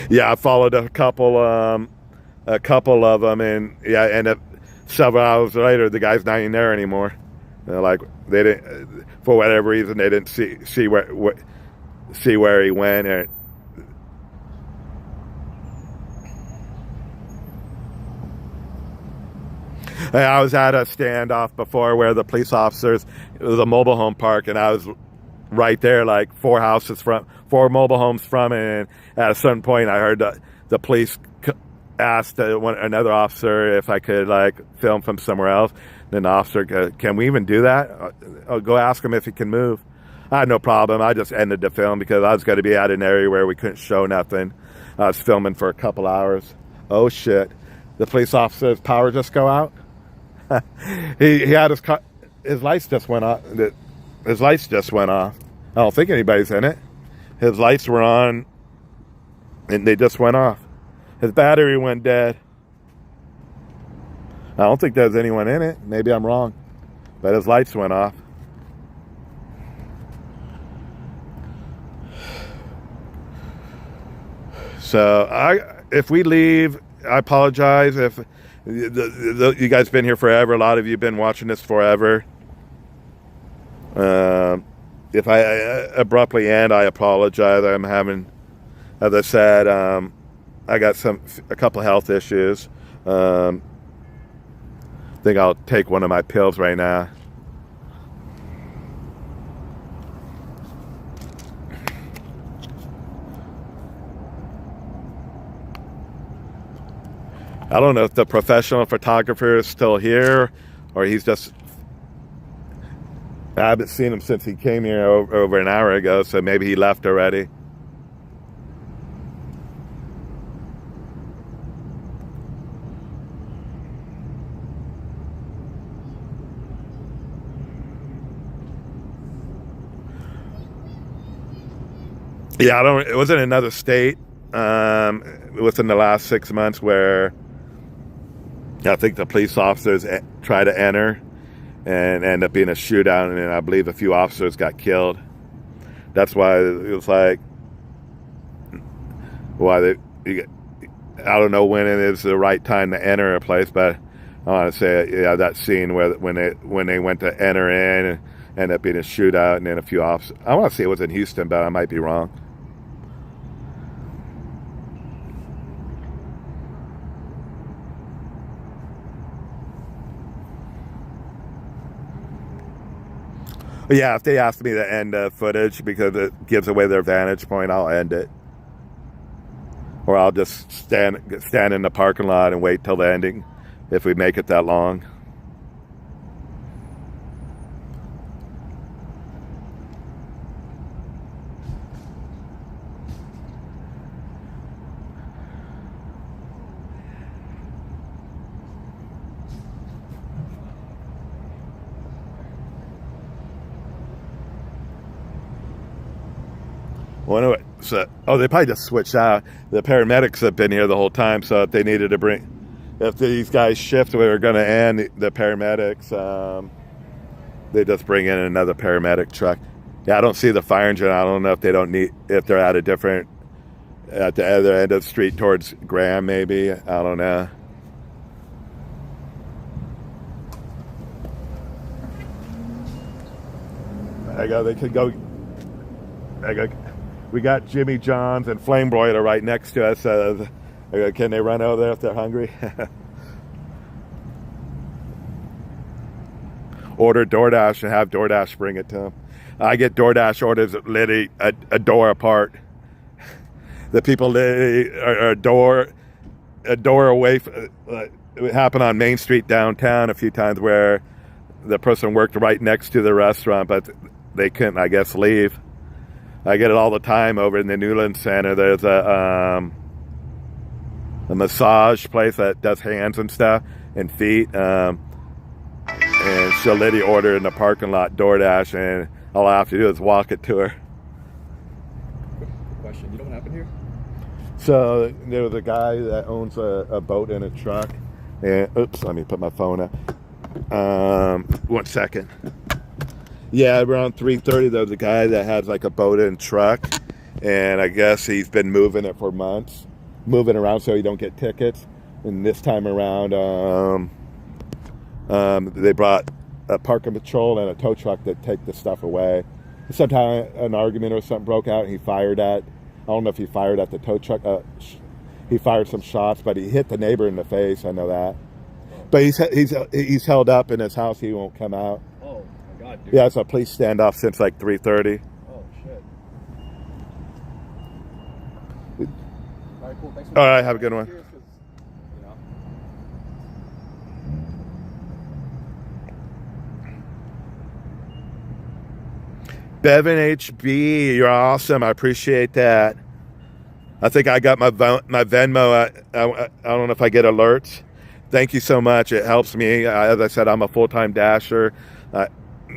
Yeah, I followed a couple of them, and several hours later, the guy's not even there anymore. Like they didn't, for whatever reason, they didn't see where he went. I was at a standoff before where the police officers, it was a mobile home park, and I was right there, like 4 mobile homes from it, and at a certain point I heard the police asked another officer if I could film from somewhere else. Then the officer goes, "Can we even do that? I'll go ask him if he can move." I had no problem. I just ended the film because I was going to be at an area where we couldn't show nothing. I was filming for a couple hours. Oh shit. The police officer's power just go out? He had his lights just went off. His lights just went off. I don't think anybody's in it. His lights were on and they just went off. His battery went dead. I don't think there's anyone in it. Maybe I'm wrong. But his lights went off. So if we leave, I apologize. If you guys been here forever, a lot of you been watching this forever. If I abruptly end, I apologize. I'm having, as I said, I got a couple health issues. I think I'll take one of my pills right now. I don't know if the professional photographer is still here or he's just... I haven't seen him since he came here over an hour ago, so maybe he left already. Yeah, it was in another state within the last 6 months where I think the police officers tried to enter and end up being a shootout, and I believe a few officers got killed. That's why it was like, I don't know when it is the right time to enter a place, but I want to say, yeah, that scene where when they went to enter in and ended up being a shootout, and then a few officers. I want to say it was in Houston, but I might be wrong. Yeah, if they ask me to end footage because it gives away their vantage point, I'll end it. Or I'll just stand in the parking lot and wait till the ending if we make it that long. They probably just switched out. The paramedics have been here the whole time, so if they needed to if these guys shift, we were going to end the paramedics, they just bring in another paramedic truck. Yeah, I don't see the fire engine. I don't know if if they're at the other end of the street towards Graham, maybe. I don't know. They could go. We got Jimmy John's and Flame Broiler right next to us. Can they run over there if they're hungry? Order DoorDash and have DoorDash bring it to them. I get DoorDash orders literally a door apart. The people literally are a door away. It happened on Main Street downtown a few times where the person worked right next to the restaurant, but they couldn't, I guess, leave. I get it all the time over in the Newland Center. There's a massage place that does hands and stuff and feet. And she'll literally order in the parking lot DoorDash, and all I have to do is walk it to her. Quick question. You know what happened here? So there was a guy that owns a boat and a truck. And oops, let me put my phone up. 1 second. Yeah, around 3:30, there was a guy that has like a boat and truck, and I guess he's been moving it for months, moving around so he don't get tickets. And this time around, they brought a parking patrol and a tow truck to take the stuff away. Sometime an argument or something broke out, and I don't know if he fired at the tow truck. He fired some shots, but he hit the neighbor in the face. I know that. But he's held up in his house. He won't come out. Oh my God, dude. Yeah, it's a police standoff since like 3:30. Oh shit. All right, cool. Thanks All right, have a good one. Bevan HB, you're awesome. I appreciate that. I think I got my Venmo. I don't know if I get alerts. Thank you so much. It helps me. As I said, I'm a full-time dasher.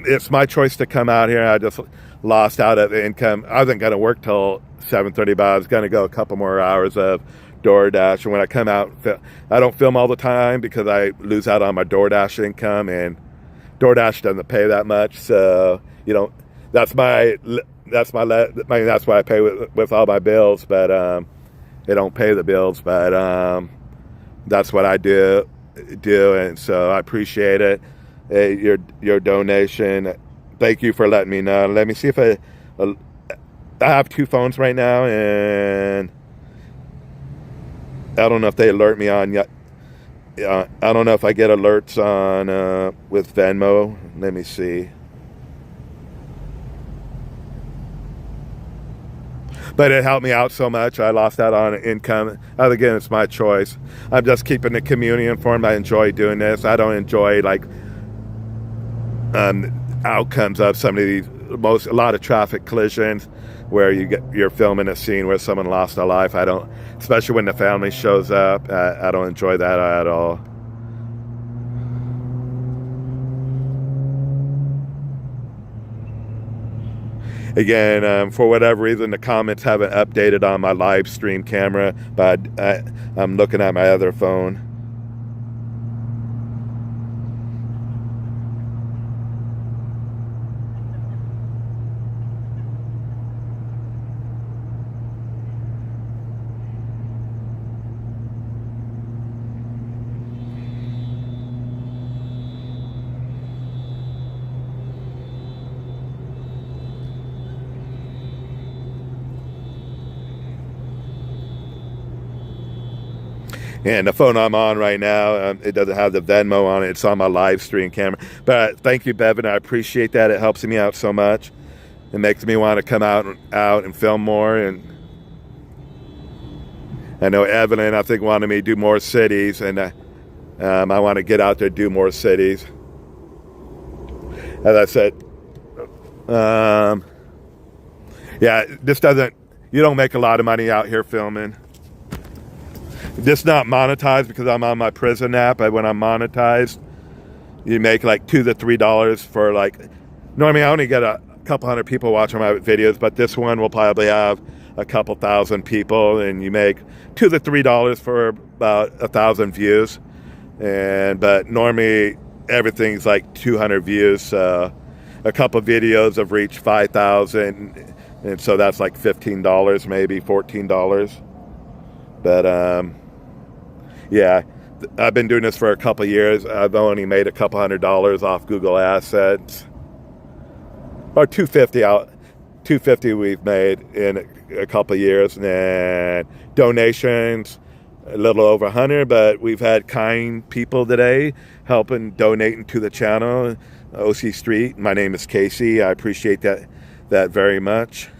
It's my choice to come out here. I just lost out of income. I wasn't going to work till 7:30, but I was going to go a couple more hours of DoorDash. And when I come out, I don't film all the time because I lose out on my DoorDash income, and DoorDash doesn't pay that much. So, that's why I pay with all my bills, but they don't pay the bills. But that's what I do, and so I appreciate it. Your donation. Thank you for letting me know. Let me see if I have two phones right now, and I don't know if they alert me on yet. I don't know if I get alerts on with Venmo. Let me see. But it helped me out so much. I lost out on income. Again, it's my choice. I'm just keeping the community informed. I enjoy doing this. I don't enjoy like outcomes of some of these, a lot of traffic collisions where you're filming a scene where someone lost a life. I don't, especially when the family shows up. I don't enjoy that at all. Again, for whatever reason, the comments haven't updated on my live stream camera, but I'm looking at my other phone. And the phone I'm on right now, it doesn't have the Venmo on it. It's on my live stream camera. But thank you, Bevan. I appreciate that. It helps me out so much. It makes me want to come out and film more. And I know Evelyn, I think, wanted me to do more cities. And I want to get out there and do more cities. As I said, yeah, you don't make a lot of money out here filming. This not monetized because I'm on my prison app, but when I'm monetized, you make like $2 to $3 for like, normally I only get a couple hundred people watching my videos, but this one will probably have a couple thousand people, and you make $2 to $3 for about 1,000 views. But normally everything's like 200 views, so a couple videos have reached 5,000, and so that's like $15, maybe $14. But yeah, I've been doing this for a couple of years. I've only made a couple $100 off Google Assets, or $250 we've made in a couple of years, and then donations a little over 100. But we've had kind people today helping, donating to the channel, OC Street. My name is Casey. I appreciate that very much.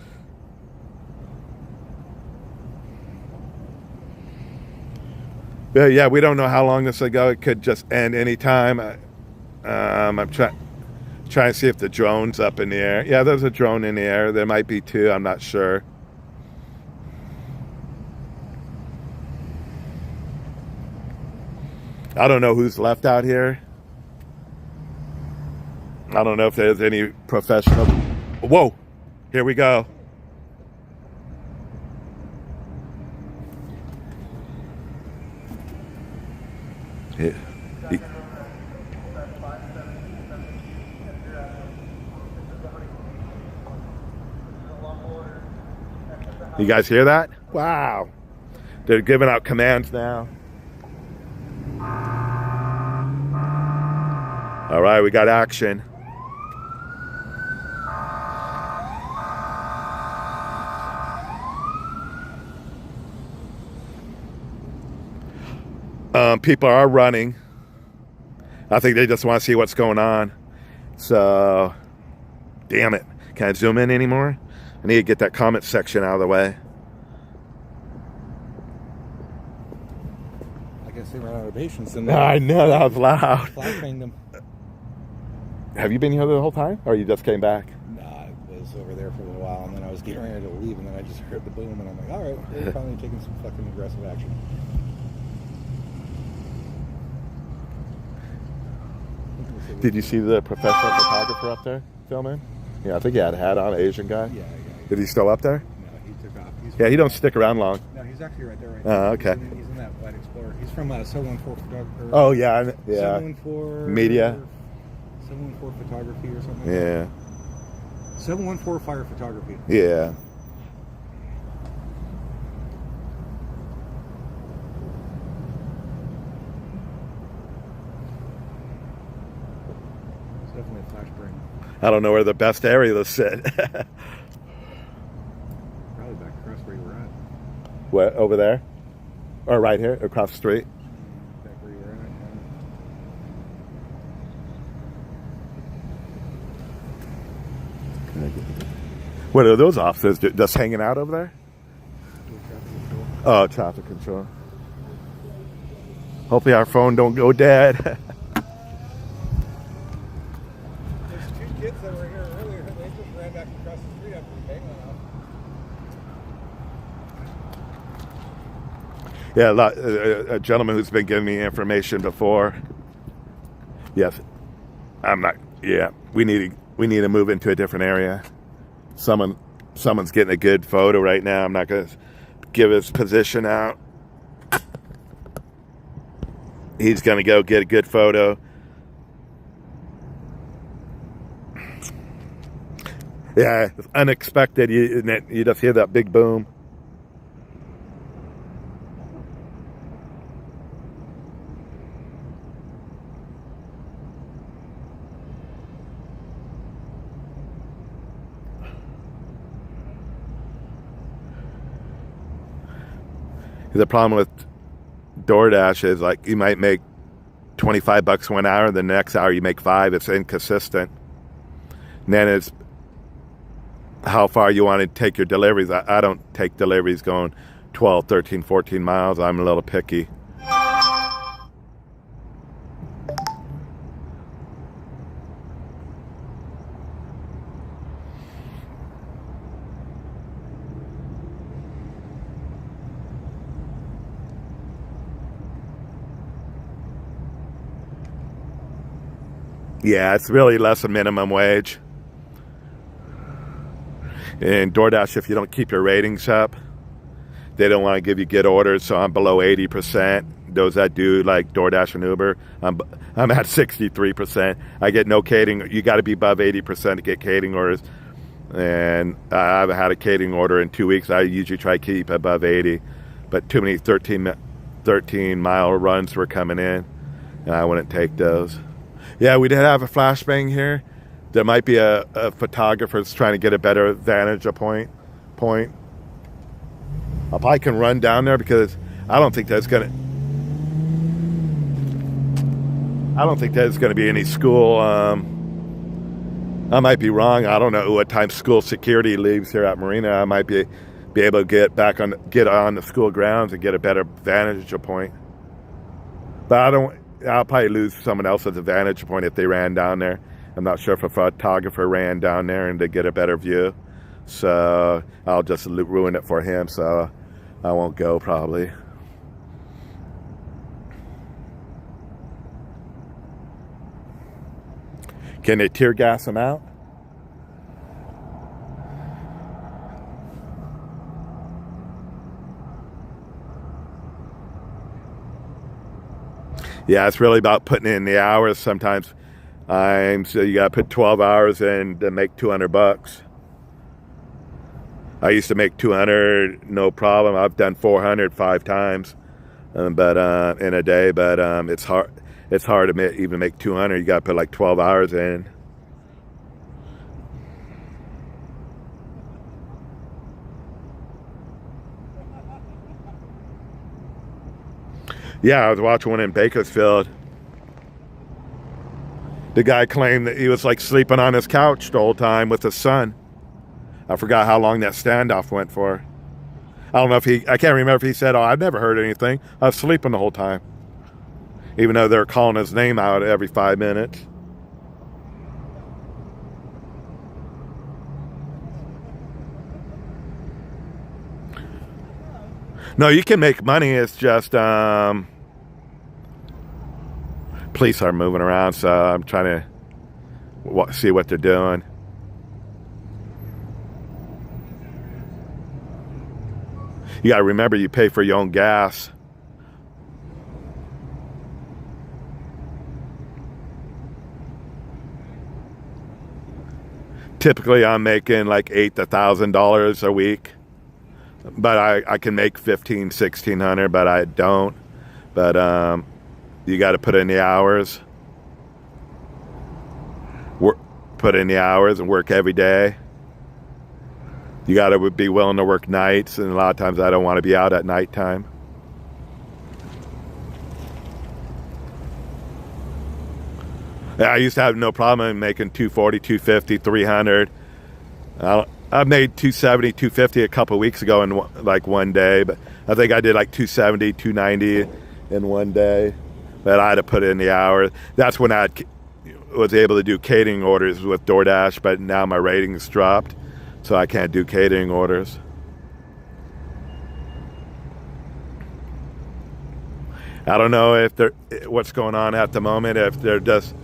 Yeah, we don't know how long this will go. It could just end any time. I'm trying to see if the drone's up in the air. Yeah, there's a drone in the air. There might be two. I'm not sure. I don't know who's left out here. I don't know if there's any professional. Whoa, here we go. Yeah. You guys hear that? Wow. They're giving out commands now. All right, we got action. People are running. I think they just want to see what's going on. So, damn it. Can I zoom in anymore? I need to get that comment section out of the way. I guess they ran out of patience. And I know, that was loud. Flashbanged them. Have you been here the whole time? Or you just came back? Nah, I was over there for a little while, and then I was getting ready to leave, and then I just heard the boom, and I'm like, all right, they're finally taking some fucking aggressive action. Did you see the professional photographer up there filming? Yeah, I think he had a hat on, Asian guy. Yeah. Is he still up there? No, he took off. Yeah, he don't stick around long. No, he's actually right there right now. now. Okay. He's in that White Explorer. He's from 714 Photographer. Oh, yeah. 714... Media. 714 Photography or something. Yeah. 714 Fire Photography. Yeah. Definitely a flash burn. I don't know where the best area to sit. Probably back across where you were at. What, over there? Or right here, across the street? Back where you were at. What are those officers just hanging out over there? Oh, traffic control. Hopefully our phone don't go dead. There's 2 kids that were here earlier. They just ran back across the street after the bang went off. Yeah, a gentleman who's been giving me information before. Yes, I'm not. Yeah, we need to move into a different area. Someone's getting a good photo right now. I'm not gonna give his position out. He's gonna go get a good photo. Yeah, it's unexpected. You just hear that big boom. The problem with DoorDash is like you might make $25 1 hour, the next hour you make $5. It's inconsistent. And then it's how far you want to take your deliveries. I don't take deliveries going 12, 13, 14 miles. I'm a little picky. Yeah, it's really less than minimum wage. And DoorDash, if you don't keep your ratings up, they don't want to give you good orders, so I'm below 80%. Those that do like DoorDash and Uber, I'm at 63%. I get no catering. You got to be above 80% to get catering orders. And I haven't had a catering order in 2 weeks. I usually try to keep above 80. But too many 13-mile runs were coming in, and I wouldn't take those. Yeah, we did have a flashbang here. There might be a photographer that's trying to get a better vantage point. I probably can run down there because I don't think there's gonna be any school. I might be wrong. I don't know what time school security leaves here at Marina. I might be able to get on the school grounds and get a better vantage point. But I'll probably lose someone else's vantage point if they ran down there. I'm not sure if a photographer ran down there and to get a better view. So I'll just ruin it for him, so I won't go probably. Can they tear gas them out? Yeah, it's really about putting in the hours. Sometimes so you got to put 12 hours in to make $200. I used to make 200, no problem. I've done 400 5 times, but in a day. But it's hard. It's hard to even make 200. You got to put like 12 hours in. Yeah, I was watching one in Bakersfield. The guy claimed that he was like sleeping on his couch the whole time with his son. I forgot how long that standoff went for. I don't know if I can't remember if he said, "Oh, I've never heard anything. I was sleeping the whole time." Even though they're calling his name out every 5 minutes. No, you can make money. It's just police are moving around, so I'm trying to see what they're doing. You got to remember, you pay for your own gas. Typically, I'm making like $8,000 to $1,000 a week. But I can make $1,500, $1,600, but I don't. But you got to put in the hours. Put in the hours and work every day. You got to be willing to work nights, and a lot of times I don't want to be out at nighttime. I used to have no problem in making $240, $250, $300. I I made 270, 250 a couple weeks ago in like one day, but I think I did like 270, 290 in one day. But I had to put in the hour. That's when I was able to do catering orders with DoorDash, but now my ratings dropped, so I can't do catering orders. I don't know if they're what's going on at the moment. If they're just,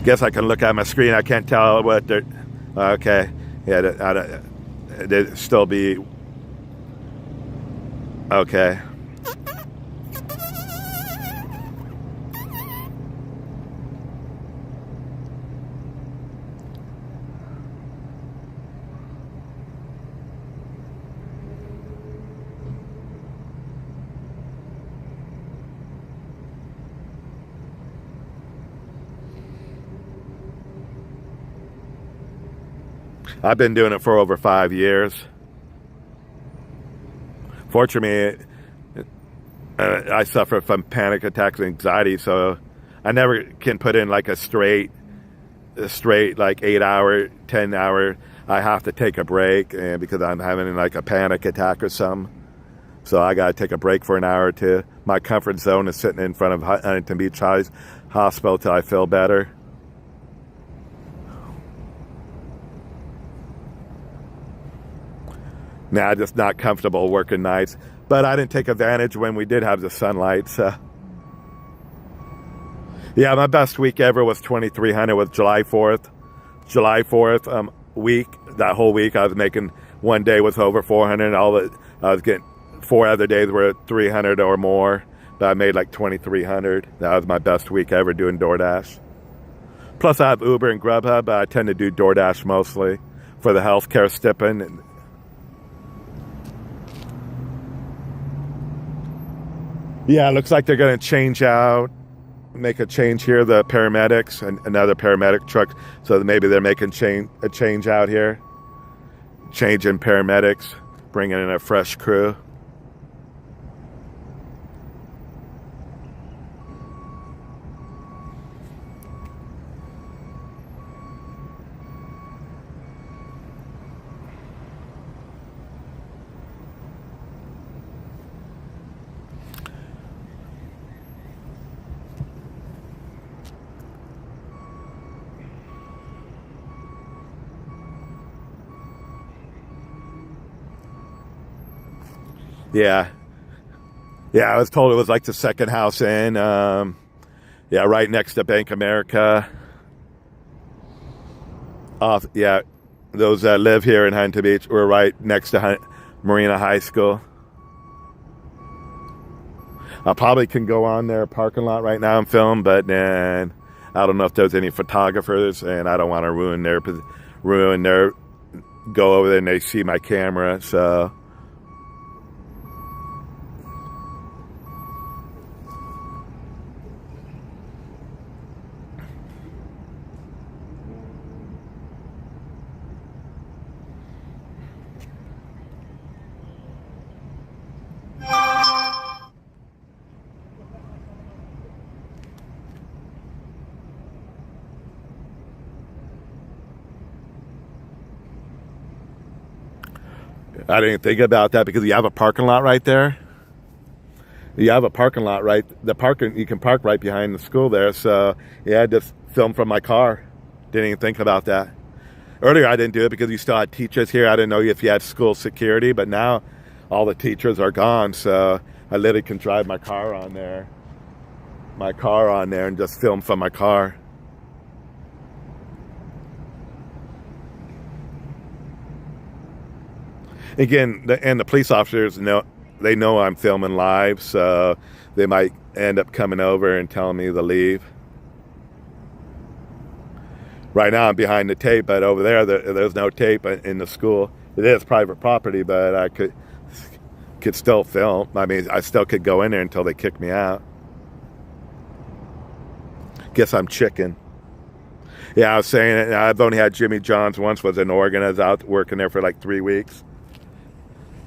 guess I can look at my screen. I can't tell what they're. Okay, yeah, they'd still be okay. I've been doing it for over 5 years. Fortunately, I suffer from panic attacks and anxiety, so I never can put in like a straight like 8 hour, 10 hour. I have to take a break, and because I'm having like a panic attack or something. So I got to take a break for an hour or two. My comfort zone is sitting in front of Huntington Beach Hospital till I feel better. Now, I'm just not comfortable working nights. But I didn't take advantage when we did have the sunlight. So. Yeah, my best week ever was 2,300 with July 4th. July 4th week, that whole week I was making, one day was over 400. I was getting 4 other days were 300 or more. But I made like 2,300. That was my best week ever doing DoorDash. Plus I have Uber and Grubhub, but I tend to do DoorDash mostly for the healthcare stipend. Yeah, it looks like they're going to change out, make a change here, the paramedics, and another paramedic truck. So maybe they're making a change out here. Change in paramedics, bringing in a fresh crew. Yeah, I was told it was like the second house in. Yeah, right next to Bank America. Yeah, those that live here in Huntington Beach were right next to Marina High School. I probably can go on their parking lot right now and film, but then I don't know if there's any photographers, and I don't want to ruin their go over there and they see my camera, so. I didn't think about that because you have a parking lot right there. You have a parking lot right. The parking, you can park right behind the school there. So yeah, I just filmed from my car. Didn't even think about that. Earlier I didn't do it because you still had teachers here. I didn't know if you had school security, but now all the teachers are gone. So I literally can drive my car on there. And just film from my car. Again, the police officers know I'm filming live, so they might end up coming over and telling me to leave. Right now I'm behind the tape, but over there's no tape in the school. It is private property, but I could still film. I mean, I still could go in there until they kick me out. Guess I'm chicken. Yeah, I was saying it. I've only had Jimmy John's once. Was in Oregon. I was out working there for like 3 weeks.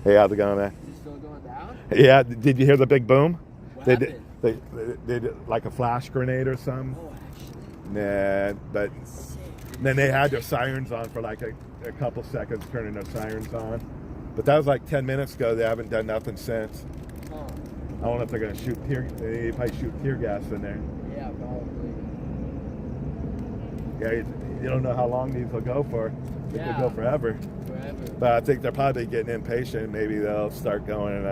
Hey, how's it going, man? You still going down? Yeah. Did you hear the big boom? What They happened? did like a flash grenade or something. Oh, actually. Nah, but Then they had their sirens on for like a couple seconds, turning their sirens on. But that was like 10 minutes ago. They haven't done nothing since. I don't know if they're gonna shoot tear. They probably shoot tear gas in there. Yeah, probably. Yeah, you don't know how long these will go for. They could go forever. Forever. But I think they're probably getting impatient. Maybe they'll start going.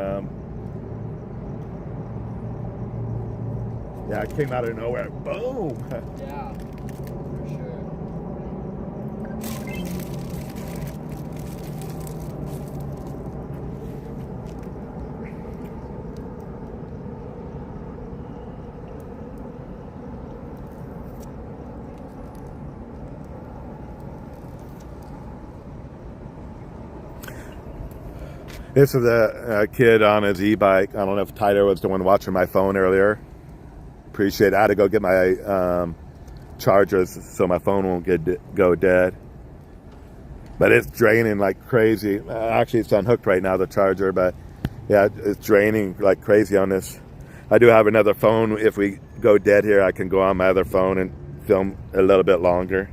Yeah, it came out of nowhere. Boom. Yeah, for sure. This is a kid on his e-bike. I don't know if Tyler was the one watching my phone earlier. Appreciate it. I had to go get my chargers so my phone won't go dead. But it's draining like crazy. Actually, it's unhooked right now, the charger. But yeah, it's draining like crazy on this. I do have another phone. If we go dead here, I can go on my other phone and film a little bit longer.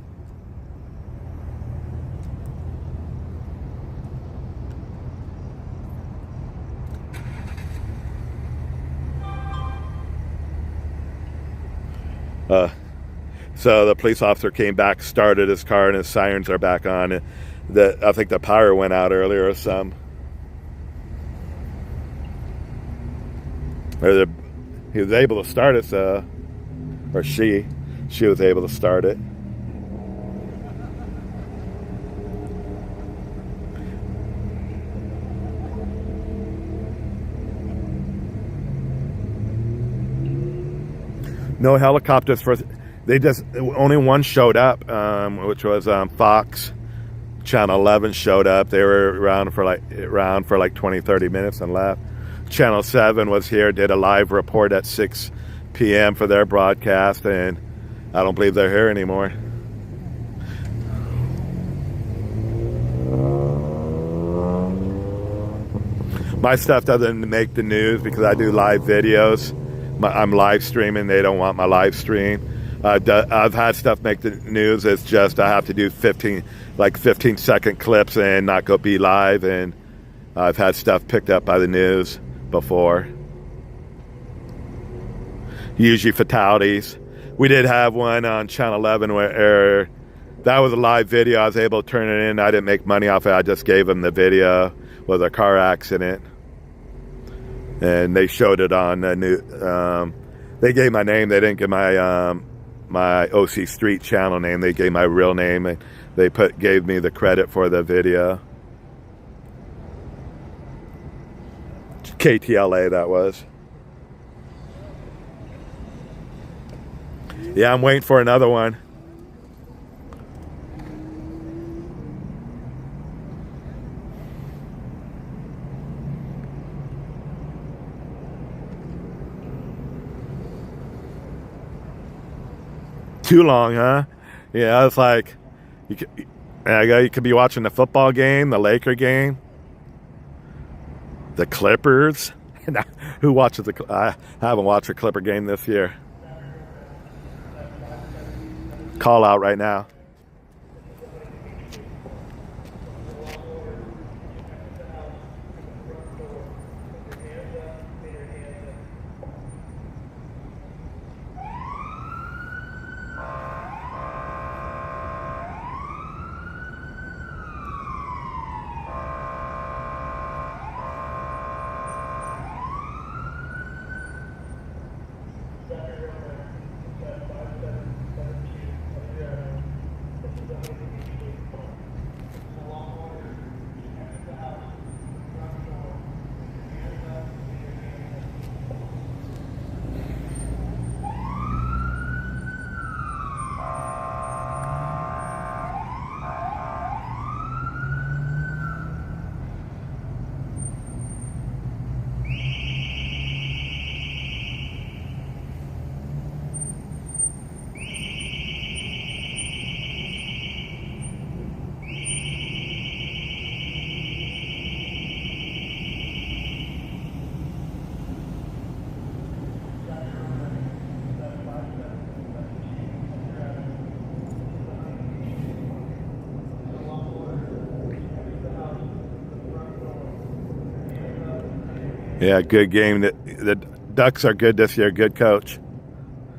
So the police officer came back, started his car, and his sirens are back on. I think the power went out earlier or some. He was able to start it, or she was able to start it. No helicopters only one showed up, which was Fox Channel 11 showed up. They were around for like 20-30 minutes and left. Channel 7 was here, did a live report at 6 p.m. for their broadcast, and I don't believe they're here anymore. My stuff doesn't make the news because I do live videos. I'm live streaming. They don't want my live stream. I've had stuff make the news. It's just I have to do 15-second clips and not be live. And I've had stuff picked up by the news before. Usually fatalities. We did have one on Channel 11 where that was a live video. I was able to turn it in. I didn't make money off it. I just gave them the video with a car accident. And they showed it on the new. They gave my name. They didn't give my my OC Street channel name. They gave my real name. And they gave me the credit for the video. KTLA that was. Yeah, I'm waiting for another one. Too long, huh? Yeah, it's like you could be watching the football game, the Laker game, the Clippers. Who watches I haven't watched a Clipper game this year. Call out right now. Yeah, good game. The Ducks are good this year. Good coach.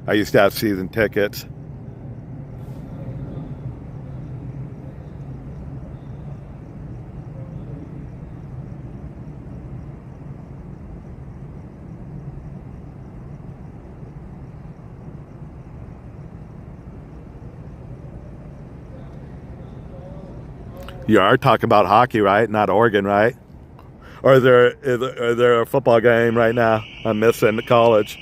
I used to have season tickets. You are talking about hockey, right? Not Oregon, right? Or is there a football game right now? I'm missing the college.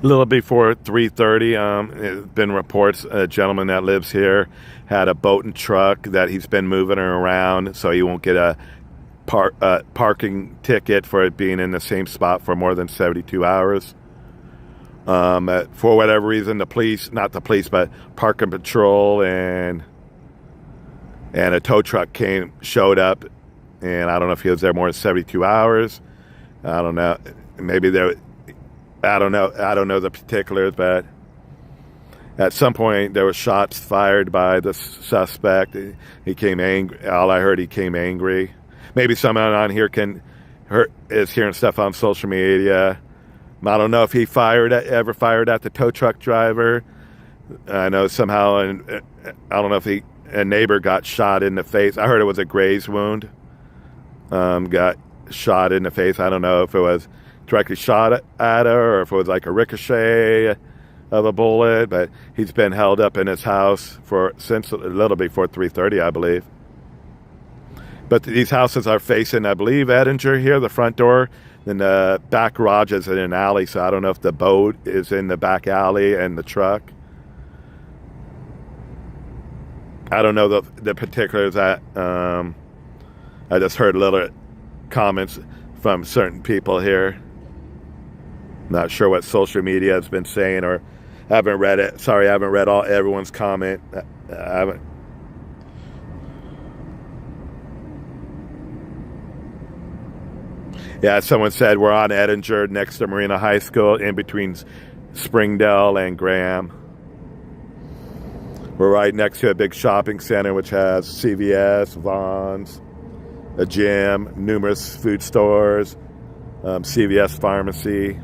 A little before 3:30, there's been reports a gentleman that lives here had a boat and truck that he's been moving around, so he won't get a parking ticket for it being in the same spot for more than 72 hours. For whatever reason, but Park and Patrol and a tow truck showed up, and I don't know if he was there more than 72 hours. I don't know. I don't know the particulars, but at some point there were shots fired by the suspect. He came angry. All I heard, he came angry. Maybe someone on here is hearing stuff on social media. I don't know if he ever fired at the tow truck driver. I know somehow, and I don't know if a neighbor got shot in the face. I heard it was a graze wound. Got shot in the face. I don't know if it was directly shot at her or if it was like a ricochet of a bullet, but he's been held up in his house since a little before 3:30, I believe. But these houses are facing, I believe, Edinger here, the front door, then the back garage is in an alley, so I don't know if the boat is in the back alley and the truck. I don't know the particulars. I just heard little comments from certain people here. Not sure what social media has been saying, or haven't read it. Sorry, I haven't read everyone's comment. I haven't. Yeah, someone said we're on Edinger next to Marina High School, in between Springdale and Graham. We're right next to a big shopping center which has CVS, Vons, a gym, numerous food stores, CVS pharmacy.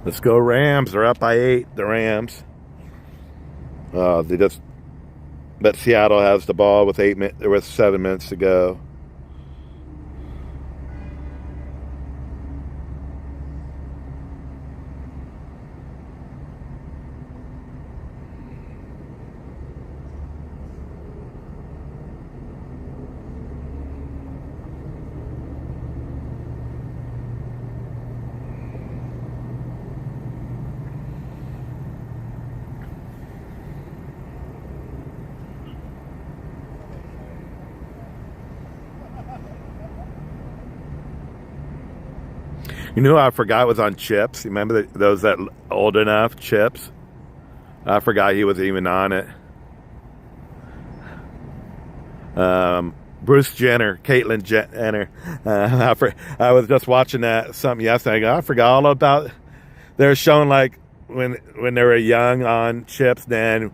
Let's go Rams. They're up by 8, the Rams. But Seattle has the ball with 7 minutes to go. You know who I forgot was on Chips? You remember those that old enough, Chips? I forgot he was even on it. Bruce Jenner, Caitlyn Jenner. I was just watching something yesterday. I forgot all about. They're showing like when they were young on Chips, then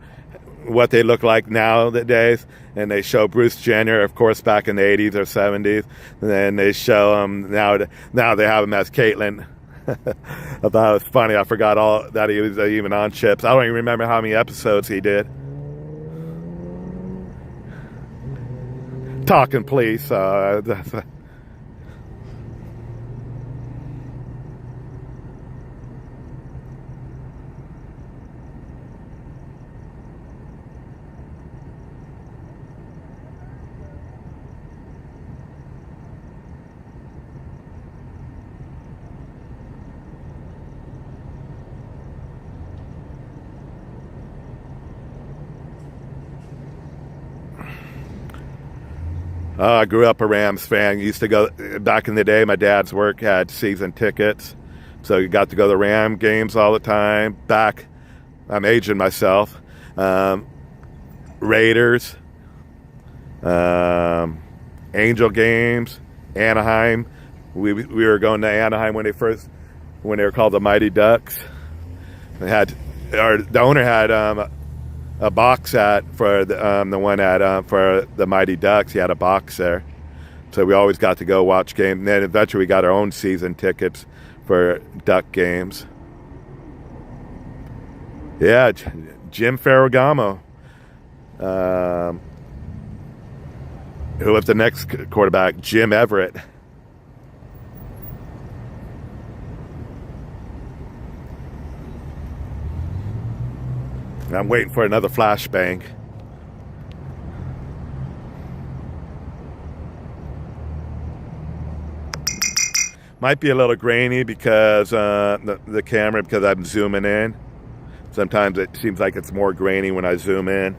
what they look like nowadays, and they show Bruce Jenner, of course, back in the 80s or 70s, and then they show him now they have him as Caitlyn. I thought it was funny. I forgot all that he was even on Chips. I don't even remember how many episodes he did. Talking police. I grew up a Rams fan. Used to go back in the day. My dad's work had season tickets, so you got to go to the Ram games all the time. I'm aging myself. Raiders, Angel games, Anaheim. We were going to Anaheim when they were called the Mighty Ducks. The owner had a box set for the one for the Mighty Ducks. He had a box there, so we always got to go watch games. And then eventually we got our own season tickets for Duck games. Yeah, Jim Ferragamo, who was the next quarterback, Jim Everett. I'm waiting for another flashbang. Might be a little grainy because the camera, because I'm zooming in. Sometimes it seems like it's more grainy when I zoom in.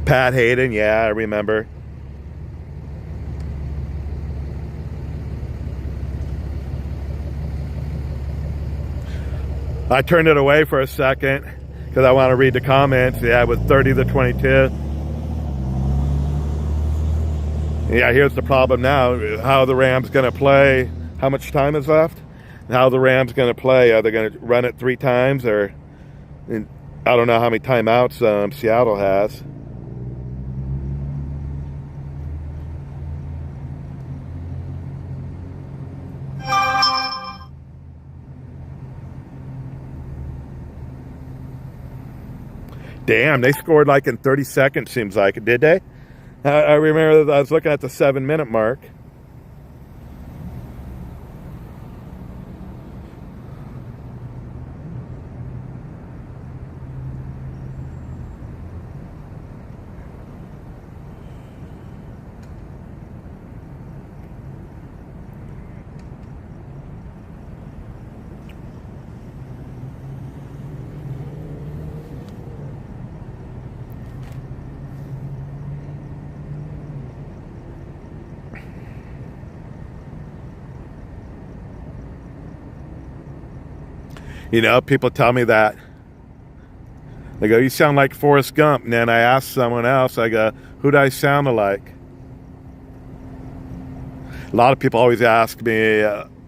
Pat Hayden, yeah, I remember. I turned it away for a second because I want to read the comments. Yeah, it was 30-22. Yeah, here's the problem now. How the Rams going to play? How much time is left? How the Rams going to play? Are they going to run it 3 times? Or I don't know how many timeouts Seattle has. Damn, they scored like in 30 seconds, seems like. Did they? I remember I was looking at the 7-minute mark. You know, people tell me that They go, you sound like Forrest Gump. And then I asked someone else, I go, who do I sound like? A lot of people always ask me,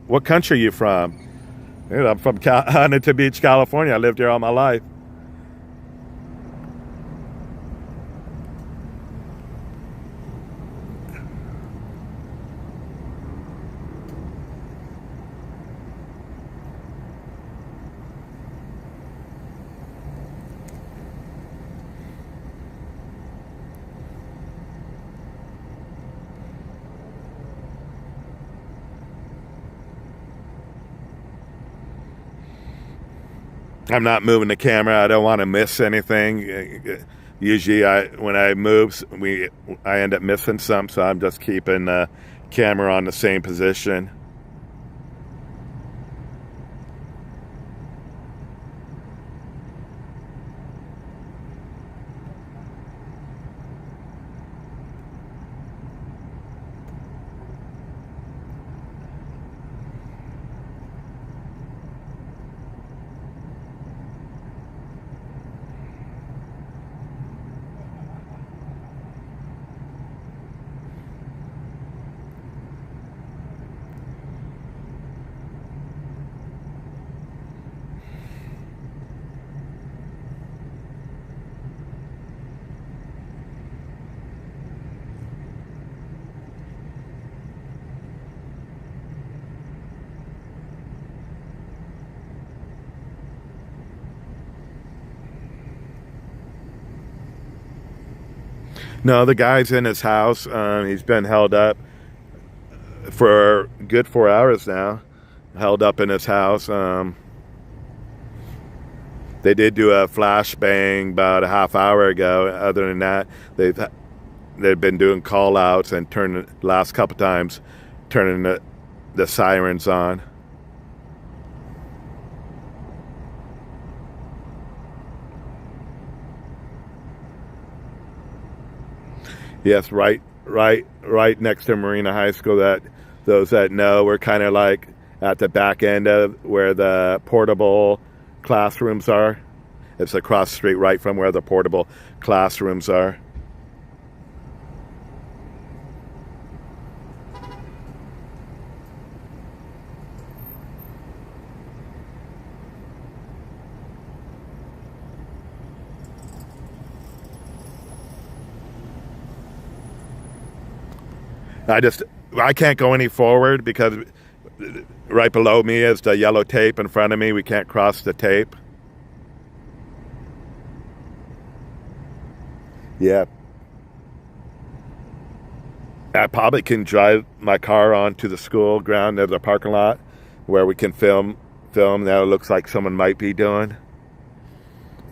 what country are you from? You know, I'm from Huntington Beach, California. I lived here all my life. I'm not moving the camera. I don't want to miss anything. Usually, when I move, I end up missing some, so I'm just keeping the camera on the same position. No, the guy's in his house. He's been held up for a good 4 hours now. Held up in his house. They did do a flashbang about a half hour ago. Other than that, they've been doing call outs and turning the last couple times, turning the sirens on. Yes, right next to Marina High School. That those that know, we're kind of like at the back end of where the portable classrooms are. It's across the street right from where the portable classrooms are. I can't go any forward because right below me is the yellow tape. In front of me, we can't cross the tape. Yeah. I probably can drive my car onto the school ground of the parking lot where we can film. Now it looks like someone might be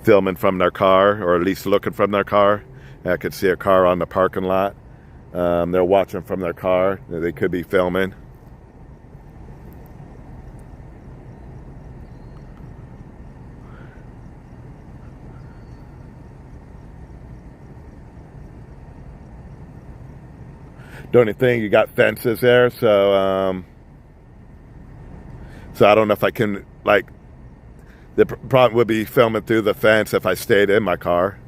filming from their car, or at least looking from their car. I could see a car on the parking lot. They're watching from their car. They could be filming. The only thing, you got fences there, so I don't know if I can, like, the problem would be filming through the fence if I stayed in my car.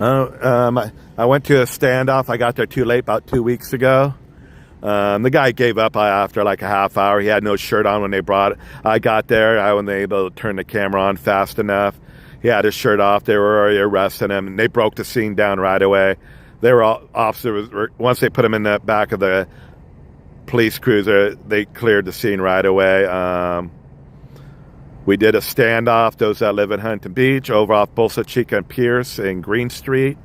I went to a standoff. I got there too late about 2 weeks ago. The guy gave up after like a half hour. He had no shirt on when they brought it. I got there. I wasn't able to turn the camera on fast enough. He had his shirt off. They were already arresting him, and they broke the scene down right away. They were all officers. Once they put him in the back of the police cruiser. They cleared the scene right away. We did a standoff, those that live in Huntington Beach, over off Bolsa Chica and Pierce in Green Street.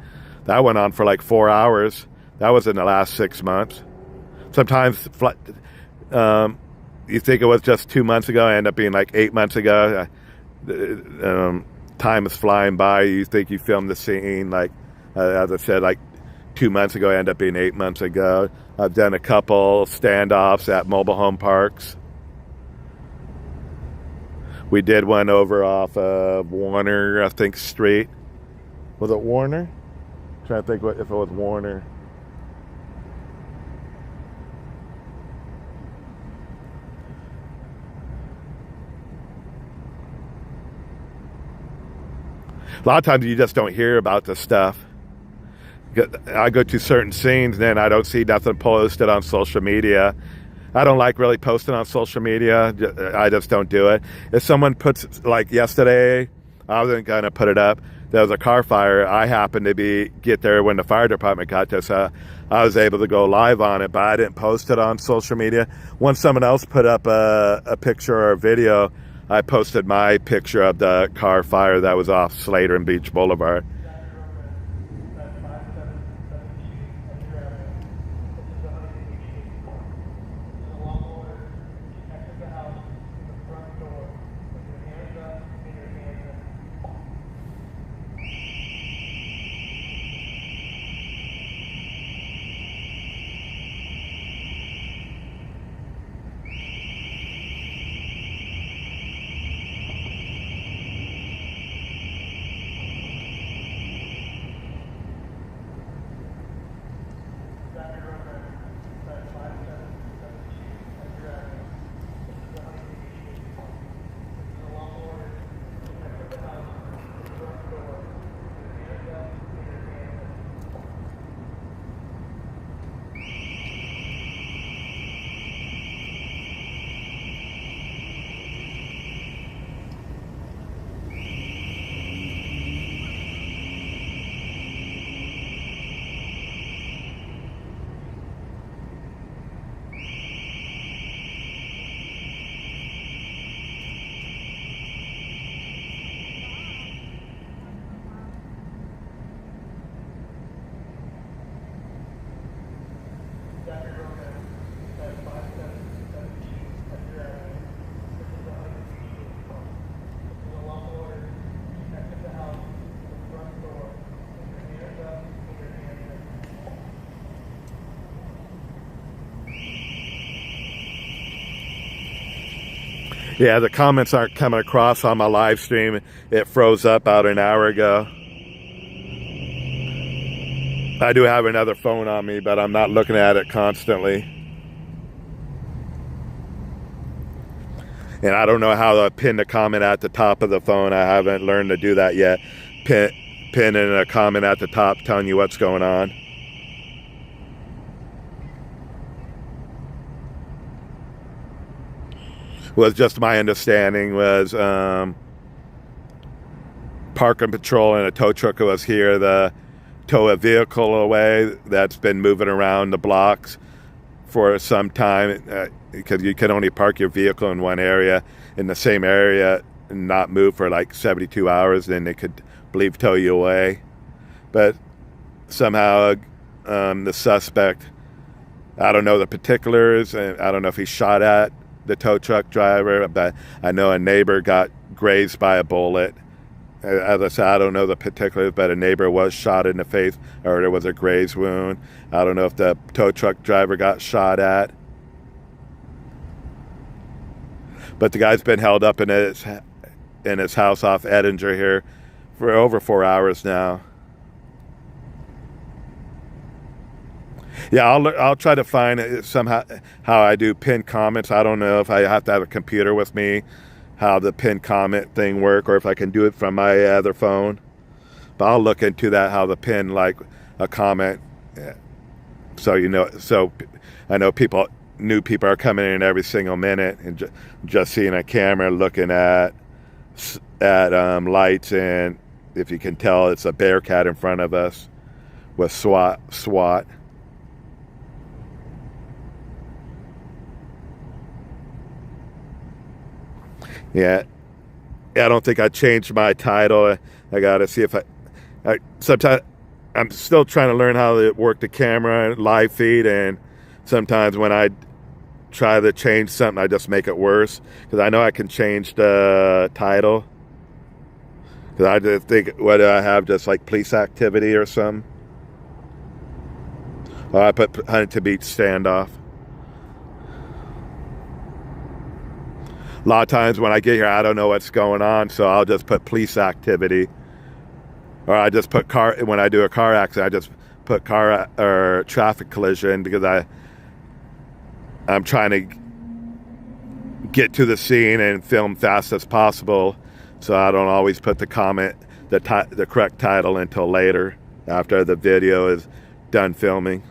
That went on for like 4 hours. That was in the last 6 months. Sometimes you think it was just 2 months ago, it ended up being like 8 months ago. Time is flying by. You think you filmed the scene, like, as I said, like 2 months ago, it ended up being 8 months ago. I've done a couple standoffs at mobile home parks. We did one over off of Warner, I think, Street. Was it Warner? I'm trying to think if it was Warner. A lot of times you just don't hear about this stuff. I go to certain scenes, then I don't see nothing posted on social media. I don't like really posting on social media. I just don't do it. If someone puts, like yesterday, I wasn't going to put it up. There was a car fire. I happened to get there when the fire department got there, so I was able to go live on it, but I didn't post it on social media. Once someone else put up a picture or a video, I posted my picture of the car fire that was off Slater and Beach Boulevard. Yeah, the comments aren't coming across on my live stream. It froze up about an hour ago. I do have another phone on me, but I'm not looking at it constantly. And I don't know how to pin the comment at the top of the phone. I haven't learned to do that yet. Pinning a comment at the top telling you what's going on. Was just my understanding was parking patrol and a tow truck was here to tow a vehicle away that's been moving around the blocks for some time because you can only park your vehicle in one area in the same area and not move for like 72 hours, then they could tow you away. But somehow the suspect, I don't know the particulars, and I don't know if he shot at the tow truck driver, but I know a neighbor got grazed by a bullet. As I said, I don't know the particulars, but a neighbor was shot in the face, or there was a graze wound. I don't know if the tow truck driver got shot at. But the guy's been held up in his house off Edinger here for over 4 hours now. Yeah, I'll try to find somehow how I do pin comments. I don't know if I have to have a computer with me, how the pin comment thing work, or if I can do it from my other phone. But I'll look into that, how the pin like a comment. So so I know new people are coming in every single minute and just seeing a camera looking at lights, and if you can tell, it's a Bearcat in front of us with SWAT. Yeah, I don't think I changed my title. I gotta see if I sometimes I'm still trying to learn how to work the camera and live feed, and sometimes when I try to change something, I just make it worse, because I know I can change the title. Because I just think, what do I have, just like police activity or something? Or I put Huntington Beach standoff. A lot of times when I get here, I don't know what's going on, so I'll just put police activity. Or I just put when I do a car accident, I just put car or traffic collision, because I'm trying to get to the scene and film fast as possible, so I don't always put the correct title until later, after the video is done filming.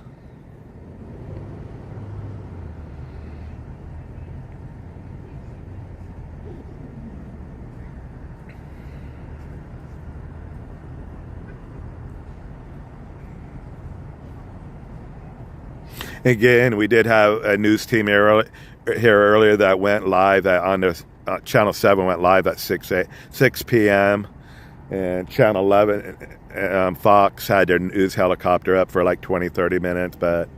Again, we did have a news team here earlier that went live on the Channel 7 went live at 6 p.m. and Channel 11, Fox had their news helicopter up for like 20-30 minutes, but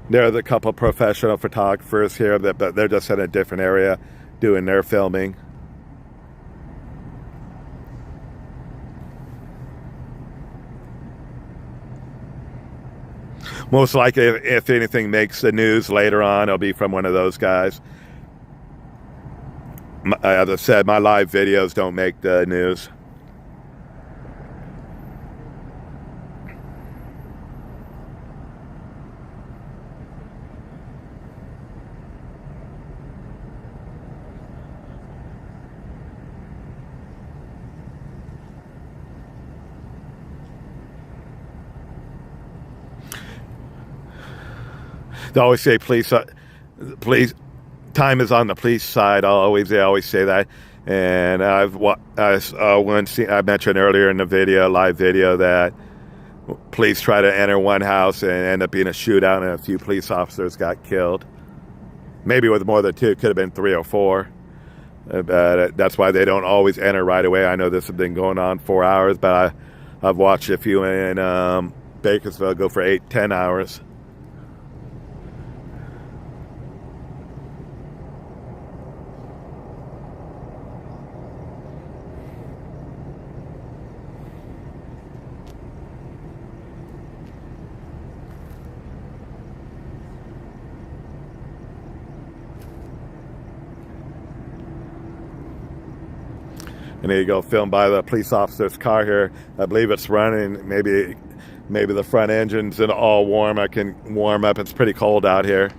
there's a couple professional photographers here, but they're just in a different area doing their filming. Most likely, if anything makes the news later on, it'll be from one of those guys. As I said, my live videos don't make the news. They always say police, time is on the police side. They always say that. And I mentioned earlier in the video, live video, that police try to enter one house and end up being a shootout, and a few police officers got killed. Maybe with more than two, it could have been 3 or 4. But that's why they don't always enter right away. I know this has been going on 4 hours, but I've watched a few in Bakersfield go for 8-10 hours. And there you go, filmed by the police officer's car here. I believe it's running. Maybe the front engine's all warm. I can warm up. It's pretty cold out here.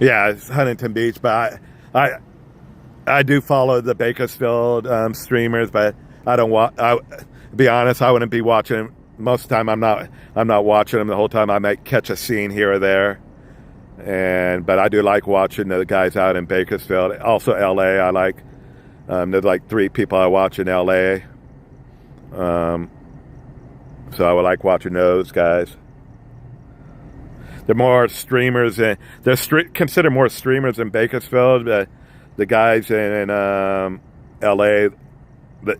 Yeah, it's Huntington Beach, but I do follow the Bakersfield streamers, but I don't to be honest, I wouldn't be watching. Most of the time, I'm not watching them the whole time. I might catch a scene here or there, but I do like watching the guys out in Bakersfield. Also, LA, I like. There's like 3 people I watch in LA, so I would like watching those guys. They're more streamers, and they're considered more streamers in Bakersfield. The guys in LA,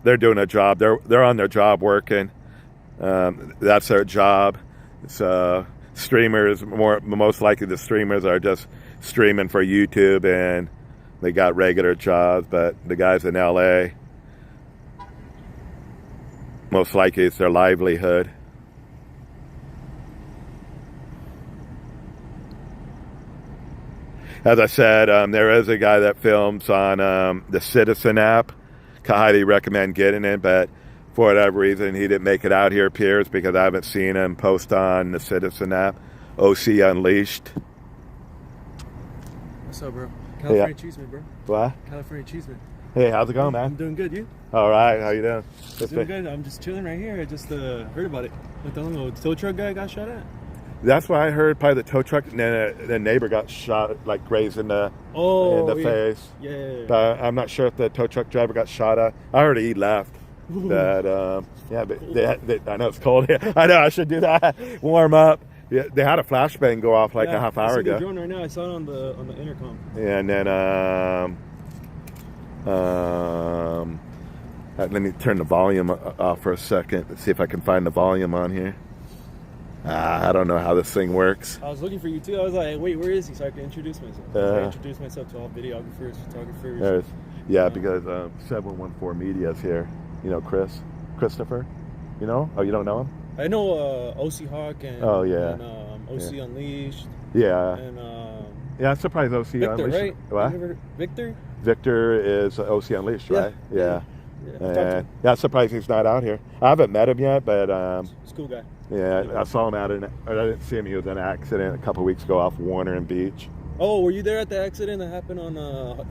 they're doing a job. They're on their job working. That's their job. So streamers, most likely the streamers are just streaming for YouTube, and they got regular jobs. But the guys in LA, Most likely it's their livelihood. As I said, there is a guy that films on the Citizen app. I highly recommend getting it, but for whatever reason, he didn't make it out here, appears, because I haven't seen him post on the Citizen app. OC Unleashed. What's up, bro? California Yeah. cheeseman, bro. What? California cheeseman. Hey, how's it going, I'm man? doing good, you? All right, how you doing? Doing good. I'm just chilling right here. I just heard about it. Like the little tow truck guy got shot at. That's what I heard. Probably the tow truck, and then the neighbor got shot, like grazed in the face. Yeah. But I'm not sure if the tow truck driver got shot at. I heard he left. But yeah, but they, I know it's cold here. I know I should do that. Warm up. Yeah, they had a flashbang go off like a half hour ago. The drone right now. I saw it on the intercom. And then let me turn the volume off for a second. Let's see if I can find the volume on here. I don't know how this thing works. I was looking for you too. I was like, wait, where is he? So I can introduce myself. I introduce myself to all videographers, photographers. Yeah, because 714 Media is here. You know Christopher? You know? Oh, you don't know him? I know OC Hawk and, and OC Unleashed. Yeah. And yeah, I'm surprised OC Victor, Unleashed. right? What? Victor? Victor is OC Unleashed, right? Yeah. Yeah, I'm surprised he's not out here. I haven't met him yet, but he's a cool guy. Yeah, I saw him out I didn't see him. He was in an accident a couple weeks ago off Warner and Beach. Oh, were you there at the accident that happened on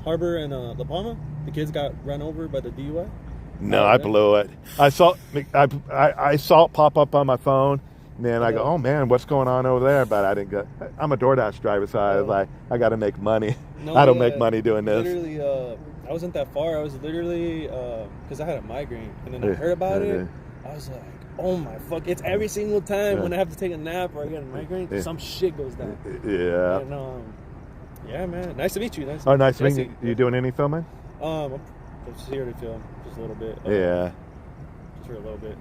Harbor and La Palma? The kids got run over by the DUI? No, I blew it. I saw it pop up on my phone, and then I go, oh man, what's going on over there? But I didn't go. I'm a DoorDash driver, so I was like, I got to make money. No, I don't make money doing this. Literally, I wasn't that far. I was literally, because I had a migraine, and then I heard about it. I was like, oh my fuck, it's every single time when I have to take a nap or I get a migraine, some shit goes down. Yeah. And, yeah, man. Nice to meet you. Nice to meet you. You doing any filming? I'm just here to film, just a little bit. Yeah. Just for a little bit.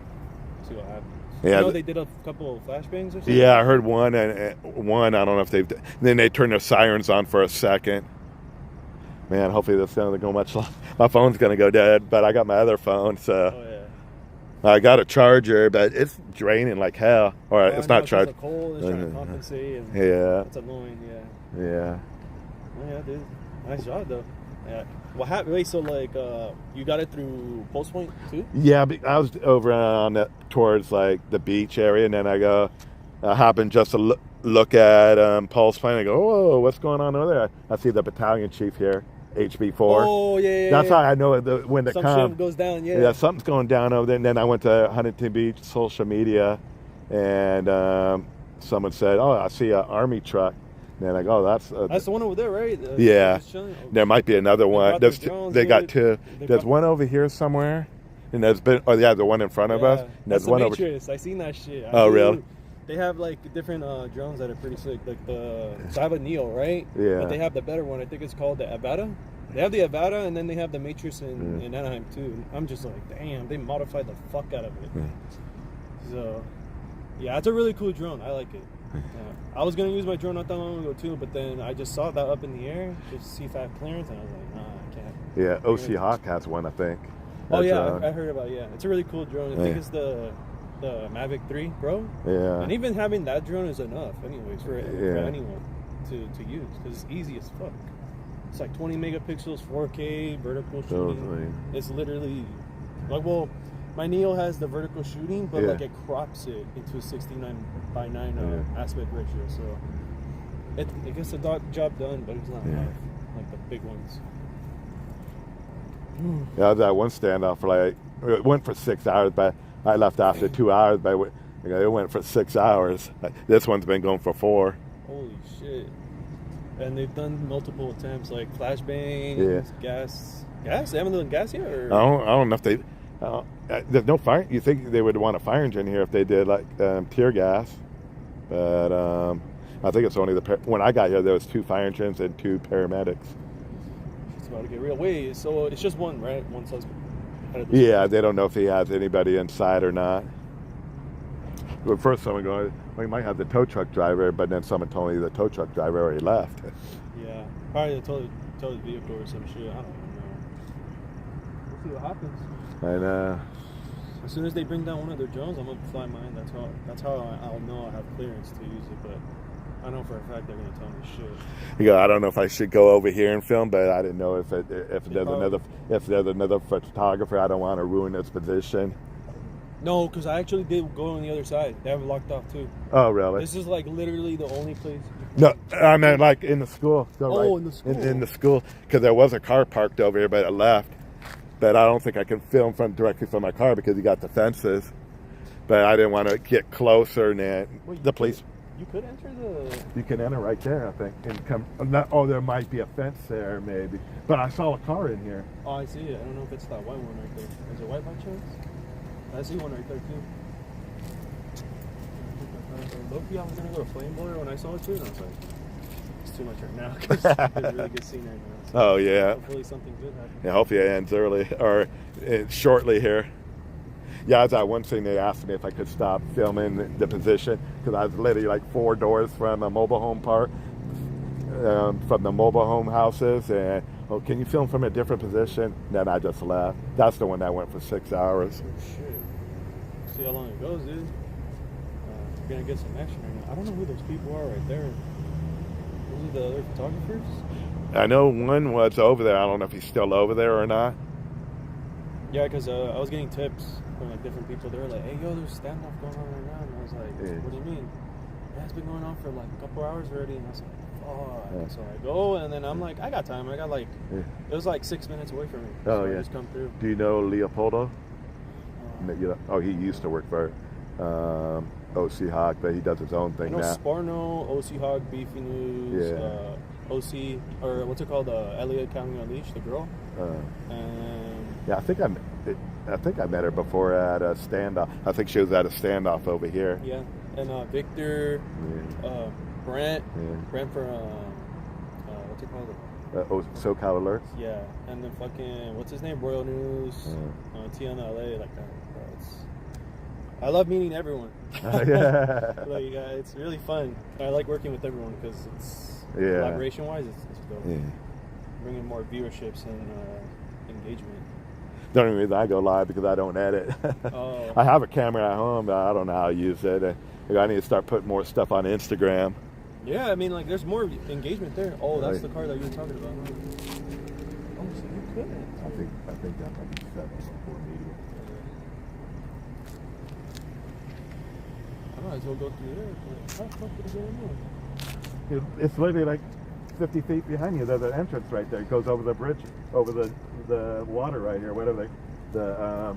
See what happens. Yeah. You know they did a couple of flashbangs or something? Yeah, I heard one, and one, I don't know if they've... Then they turned their sirens on for a second. Man, hopefully this doesn't go much longer. My phone's going to go dead, but I got my other phone, so... Oh, yeah. I got a charger, but it's draining like hell. Or it's not charged. It's cold, it's trying to compensate. And yeah. It's annoying, yeah. Yeah. Oh, yeah, dude. Nice job, though. Yeah. What happened? Wait, so like, you got it through Post Point too? Yeah, I was over on towards like the beach area, and then I happened just to look at Pulse Point. I go, whoa, what's going on over there? I see the battalion chief here, HB4. Oh yeah. That's how I know when it Some comes. shit goes down. Yeah. Yeah, something's going down over there. And then I went to Huntington Beach social media, and someone said, "Oh, I see an army truck." And then I go, "That's the one over there, right?" Yeah. There might be another one. They got two. There's one over here somewhere, and there's been. Oh yeah, the one in front of us. And That's there's one over. I seen that shit. Really? They have like different drones that are pretty sick. Like so I have a Neo, right? Yeah. But they have the better one. I think it's called the Avata. They have the Avata, and then they have the Matrix in Anaheim too. I'm just like, damn, they modified the fuck out of it. So, yeah, it's a really cool drone. I like it. Yeah. I was gonna use my drone not that long ago too, but then I just saw that up in the air just to see if I have clearance, and I was like, nah, I can't. Yeah, OC Hawk has one, I think. Oh yeah, I heard about it. Yeah, it's a really cool drone. I think it's the Mavic 3 Pro. Yeah. And even having that drone is enough, anyways, for anyone to use because it's easy as fuck. It's like 20 megapixels, 4K, vertical shooting. It's literally like, well, my Neo has the vertical shooting, but like it crops it into a 69:9 aspect ratio. So it gets the job done, but it's not enough like the big ones. Yeah, that one standoff for like it went for 6 hours, but I left after 2 hours. But it went for 6 hours. This one's been going for 4. Holy shit! And they've done multiple attempts, like flashbangs, gas. They haven't done gas yet, or I don't know if they. There's no fire. You think they would want a fire engine here if they did like tear gas, but I think it's only when I got here there was 2 fire engines and 2 paramedics. It's about to get real. Wait, so it's just one, right? One suspect. Yeah, they don't know if he has anybody inside or not. But first someone going, we might have the tow truck driver, but then someone told me the tow truck driver already left. Yeah, probably the tow vehicle or some shit. I don't know. We'll see what happens. And As soon as they bring down one of their drones, I'm gonna fly mine. That's how I'll know I have clearance to use it. But I know for a fact they're gonna tell me shit. Yeah, I don't know if I should go over here and film, but I didn't know if there's another photographer. I don't want to ruin his position. No, because I actually did go on the other side. They have it locked off too. Oh, really? This is like literally the only place. No, I meant like in the school. So in the school. In the school, because there was a car parked over here, but it left. But I don't think I can film directly from my car because you got the fences. But I didn't want to get closer, and then the police. You could enter the. You can enter right there, I think, and come. There might be a fence there, maybe. But I saw a car in here. Oh, I see it. I don't know if it's that white one right there. Is it white by chance? I see one right there too. Loki, I was gonna go to Flame Boiler when I saw it too, and I was like, it's too much right now because it's a really good scene right now. So Oh yeah. hopefully something good happens. Yeah, hopefully it ends early or shortly here. Yeah, that's that one thing they asked me if I could stop filming the position because I was literally like 4 doors from a mobile home park, from the mobile home houses, and can you film from a different position? Then I just left. That's the one that went for 6 hours. Oh, shit. See how long it goes, dude. We're gonna get some action right now. I don't know who those people are right there. Those are the other photographers? I know one was over there. I don't know if he's still over there or not. Yeah, because I was getting tips from like different people. They were like, "Hey, yo, there's standoff going on right now," and I was like, "What do you mean?" Yeah, it's been going on for like a couple hours already, and I was like, "Oh." Yeah. So I go, and then I'm like, "I got time. I got like," it was like 6 minutes away from me. Oh so yeah. I just come through. Do you know Leopoldo? He used to work for OC Hawk, but he does his own thing I know now. Sparno, OC Hawk, Beefy News, OC, or what's it called? Elliott County Unleashed, the girl. And yeah, I think I met her before at a standoff. I think she was at a standoff over here. Yeah, and Victor, Brent from what's it called? SoCal Alerts. Yeah, and then fucking what's his name? Royal News, Tiana LA, like that. I love meeting everyone. Yeah. Like, it's really fun. I like working with everyone because it's collaboration-wise, it's dope. Yeah. Bringing more viewerships and engagement. The only reason I go live because I don't edit. Oh. I have a camera at home, but I don't know how to use it. I need to start putting more stuff on Instagram. Yeah, I mean, like, there's more engagement there. Oh, that's the car that you were talking about. Oh, so you could. I think that might be 7 before media. I might as well go through there. How the fuck did I get in there? It's literally like 50 feet behind you. There's an entrance right there. It goes over the bridge, over the water right here. Whatever the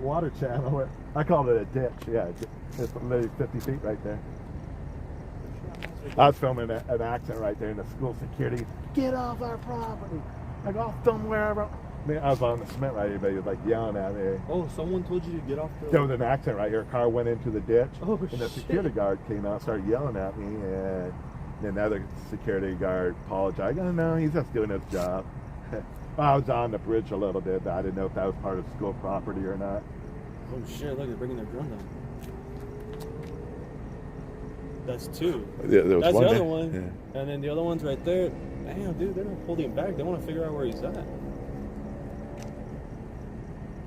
water channel. I call it a ditch. Yeah, it's literally 50 feet right there. I was filming an accident right there in the school security. Get off our property! I go film wherever. I was on the cement right here, but he was like yelling at me. Oh, someone told you to get off the... There was an accident right here. A car went into the ditch. Oh, and the security guard came out and started yelling at me. And another security guard apologized. Oh, no, he's just doing his job. I was on the bridge a little bit, but I didn't know if that was part of school property or not. Oh, shit. Look, they're bringing their drone down. That's 2. Yeah, there was that's one the other there. one. Yeah. And then the other one's right there. Damn, dude, they're not holding him back. They want to figure out where he's at.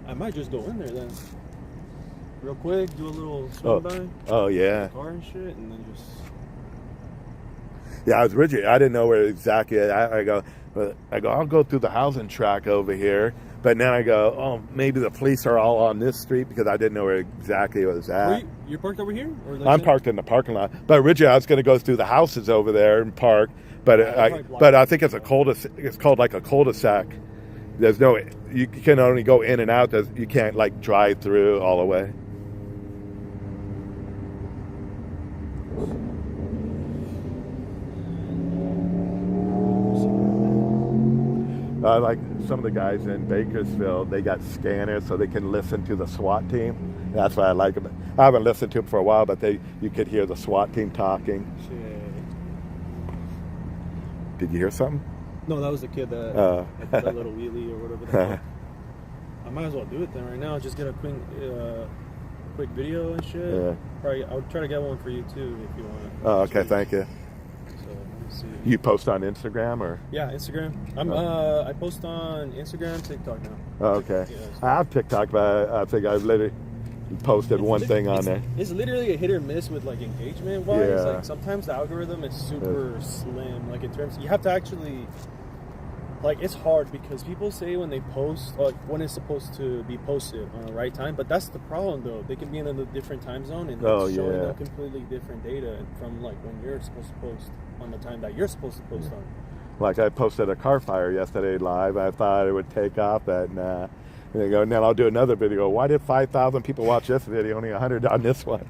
I might just go in there then. Real quick, do a little swing by. Oh, yeah. Car and shit, and then just... Yeah, I was rigid. I didn't know where exactly. I go, I'll go through the housing track over here. But then I go, oh, maybe the police are all on this street because I didn't know where exactly it was at. You're parked over here? Or I'm parked in the parking lot. But originally I was going to go through the houses over there and park. But I think it's a cul-de-sac. It's called like a cul-de-sac. There's no, you can only go in and out. You can't like drive through all the way. Like some of the guys in Bakersfield, they got scanners so they can listen to the SWAT team. That's what I like about it. I haven't listened to them for a while, but you could hear the SWAT team talking. Did you hear something? No, that was the kid that had that little wheelie or whatever. I might as well do it then right now. Just get a quick video and shit. Yeah. Probably, I'll try to get one for you too if you want. Oh, okay, thank you. So. Let's see. You post on Instagram or? Yeah, Instagram. I post on Instagram, TikTok now. Oh, okay. Yeah, I have TikTok, but I think I've literally posted one thing on there. It's literally a hit or miss with like engagement wise. Yeah. Like sometimes the algorithm is super slim. Like in terms, you have to actually. Like, it's hard because people say when they post, like, when it's supposed to be posted on the right time, but that's the problem, though. They can be in a different time zone, and it's showing them completely different data from, like, when you're supposed to post on the time that you're supposed to post on. Like, I posted a car fire yesterday live. I thought it would take off, but nah. And they go, and then I'll do another video. Why did 5,000 people watch this video, only 100 on this one?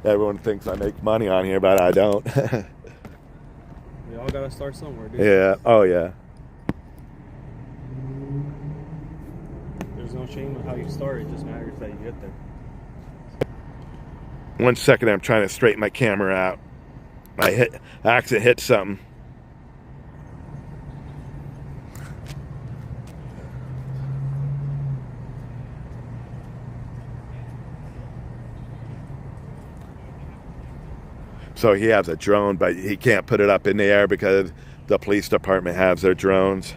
Everyone thinks I make money on here, but I don't. We all gotta start somewhere, dude. Yeah. Oh, yeah. There's no shame in how you start. It just matters that you get there. 1 second, I'm trying to straighten my camera out. I accidentally hit something. So he has a drone, but he can't put it up in the air because the police department has their drones.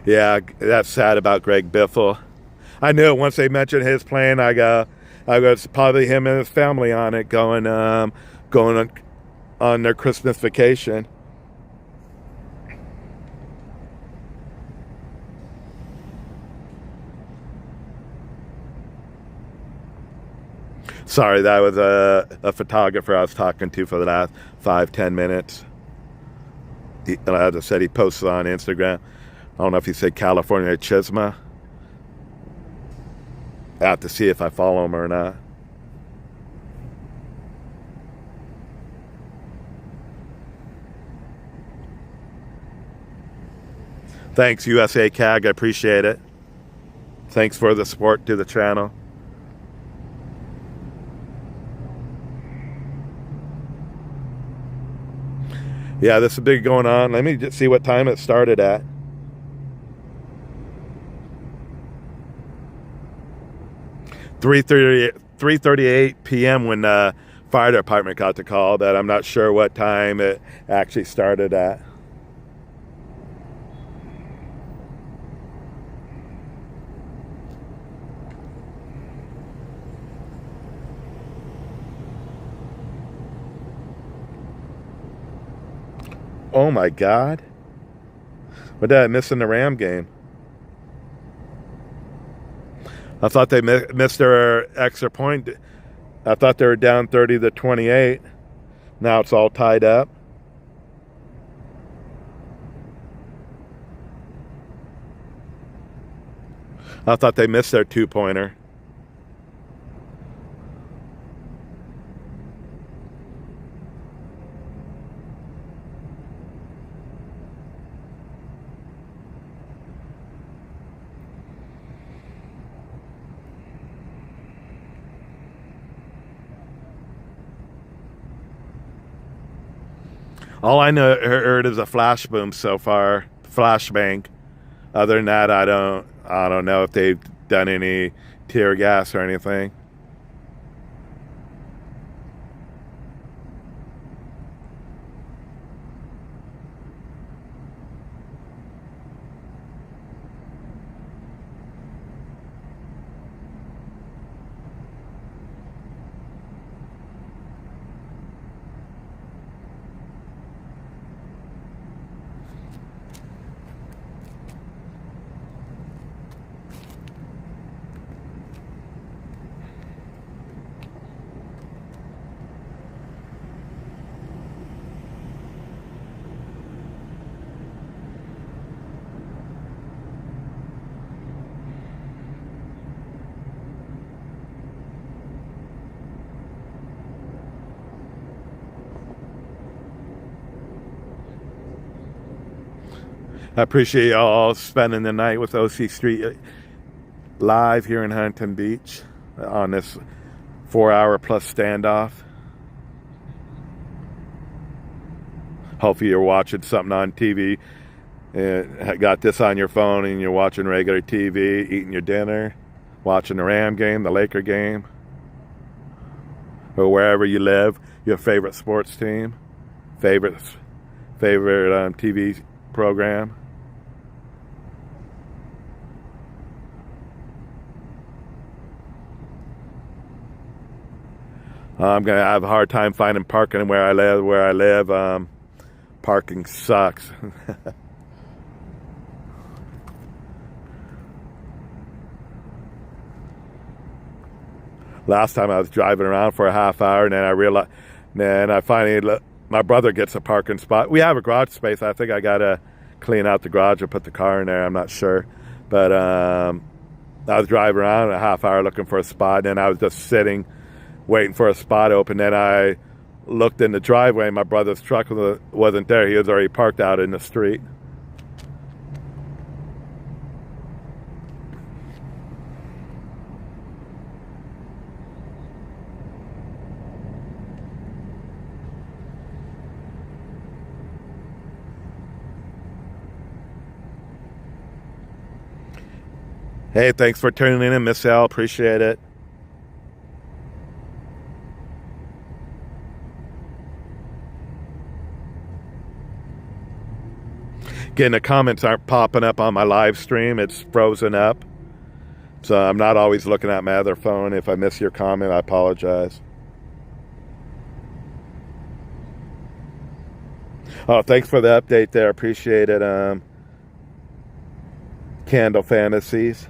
Yeah, that's sad about Greg Biffle. I knew it once they mentioned his plane. I go, it's probably him and his family on it, going on their Christmas vacation. Sorry, that was a photographer I was talking to for the last 5-10 minutes. As I said, he posted on Instagram. I don't know if he said California or Chisma. I have to see if I follow him or not. Thanks, USA CAG. I appreciate it. Thanks for the support to the channel. Yeah, this is big going on. Let me just see what time it started at. $3:38 p.m. when the fire department got the call, but I'm not sure what time it actually started at. Oh my God. What did I miss in the Ram game? I thought they missed their extra point. I thought they were down 30-28. Now it's all tied up. I thought they missed their two-pointer. All I know heard is a flash boom so far, flashbang. Other than that, I don't know if they've done any tear gas or anything. I appreciate y'all spending the night with OC Street live here in Huntington Beach on this 4-hour plus standoff. Hopefully you're watching something on TV and got this on your phone and you're watching regular TV, eating your dinner, watching the Ram game, the Laker game, or wherever you live, your favorite sports team, favorite TV program. I'm gonna have a hard time finding parking where I live. Parking sucks. Last time I was driving around for a half hour, and then I realized, my brother gets a parking spot. We have a garage space. I think I gotta clean out the garage and put the car in there. I'm not sure, but I was driving around a half hour looking for a spot, and I was just sitting, waiting for a spot open. Then I looked in the driveway, and my brother's truck wasn't there. He was already parked out in the street. Hey, thanks for tuning in, Miss L. Appreciate it. Again, the comments aren't popping up on my live stream. It's frozen up. So I'm not always looking at my other phone. If I miss your comment, I apologize. Oh, thanks for the update there. Appreciate it. Candle Fantasies.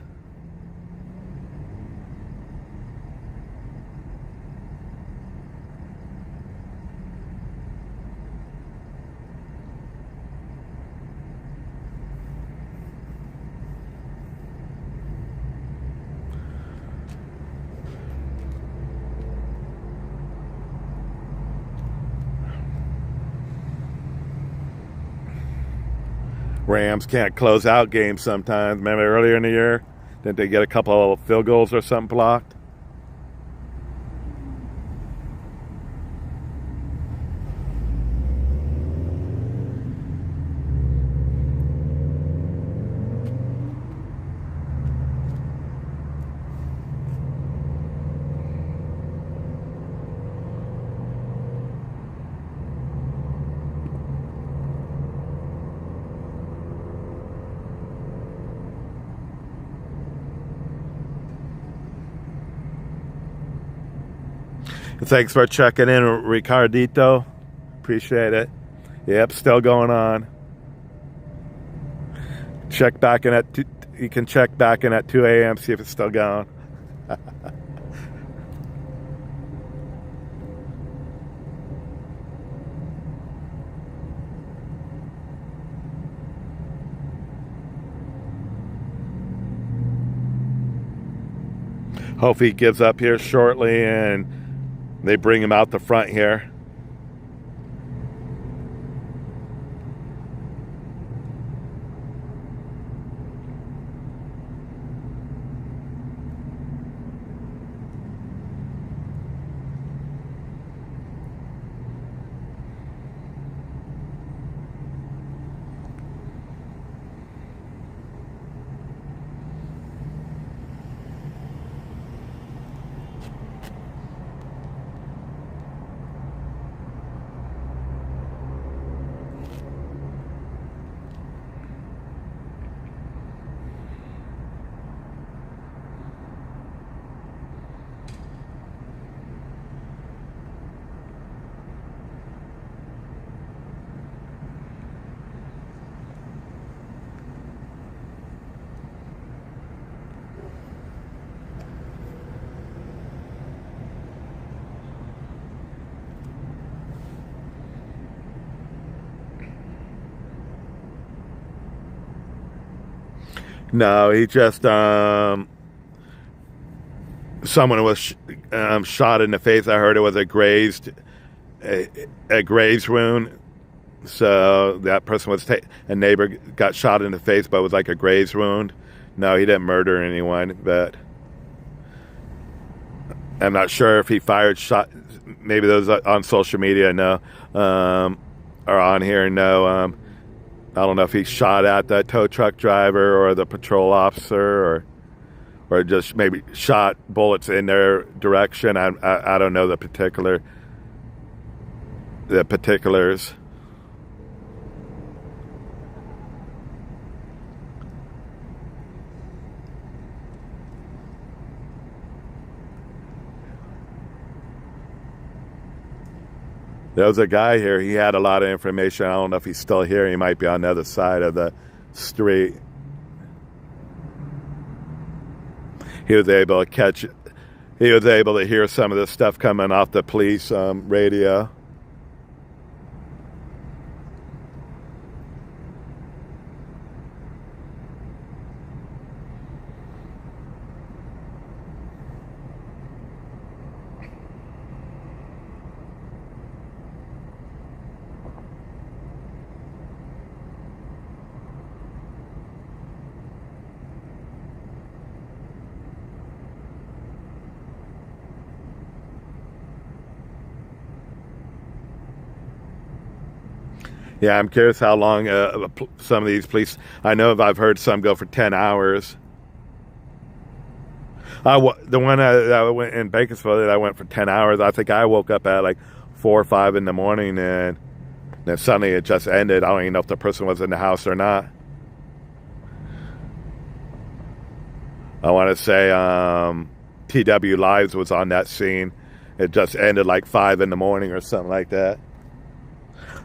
Rams can't close out games sometimes. Remember earlier in the year? Didn't they get a couple of field goals or something blocked? Thanks for checking in, Ricardito. Appreciate it. Yep, still going on. Check back in at you can check back in at 2 a.m. see if it's still going. Hope he gives up here shortly and they bring him out the front here. No, he just someone was shot in the face. I heard it was a grazed wound. So that person was a neighbor got shot in the face, but it was like a grazed wound. No, he didn't murder anyone, but I'm not sure if he fired shot. Maybe those on social media, no, or on here, no. I don't know if he shot at the tow truck driver or the patrol officer, or just maybe shot bullets in their direction. I don't know the particulars. There was a guy here. He had a lot of information. I don't know if he's still here. He might be on the other side of the street. He was able to hear some of the stuff coming off the police radio. Yeah, I'm curious how long some of these police... I know I've heard some go for 10 hours. The one that went in Bakersfield, I went for 10 hours. I think I woke up at like 4 or 5 in the morning, and then suddenly it just ended. I don't even know if the person was in the house or not. I want to say TW Lives was on that scene. It just ended like 5 in the morning or something like that.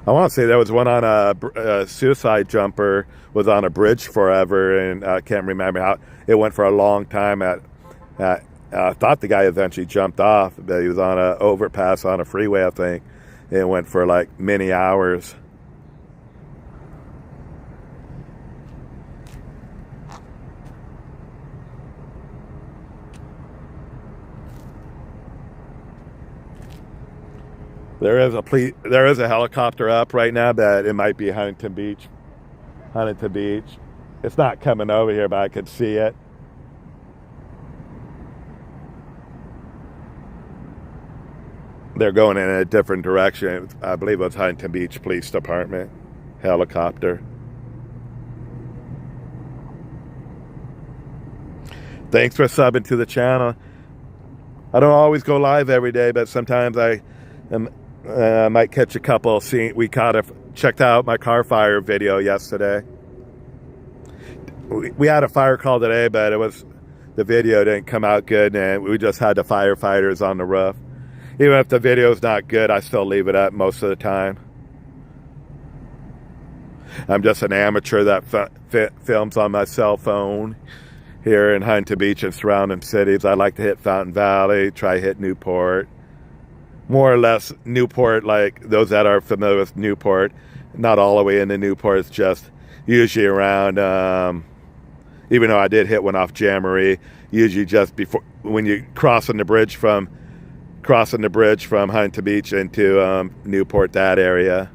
I want to say there was one on a suicide jumper, was on a bridge forever, and I can't remember how. It went for a long time. I thought the guy eventually jumped off, but he was on an overpass on a freeway, I think. It went for like many hours. There is a helicopter up right now, but it might be Huntington Beach. It's not coming over here, but I could see it. They're going in a different direction. I believe it was Huntington Beach Police Department helicopter. Thanks for subbing to the channel. I don't always go live every day, but sometimes I might catch a couple. We checked out my car fire video yesterday. We had a fire call today, but the video didn't come out good, and we just had the firefighters on the roof. Even if the video's not good, I still leave it up most of the time. I'm just an amateur that films on my cell phone here in Huntington Beach and surrounding cities. I like to hit Fountain Valley, try hit Newport. More or less Newport, like those that are familiar with Newport, not all the way into Newport. It's just usually around, even though I did hit one off Jamboree, usually just before, when you're crossing the bridge from Huntington Beach into Newport, that area.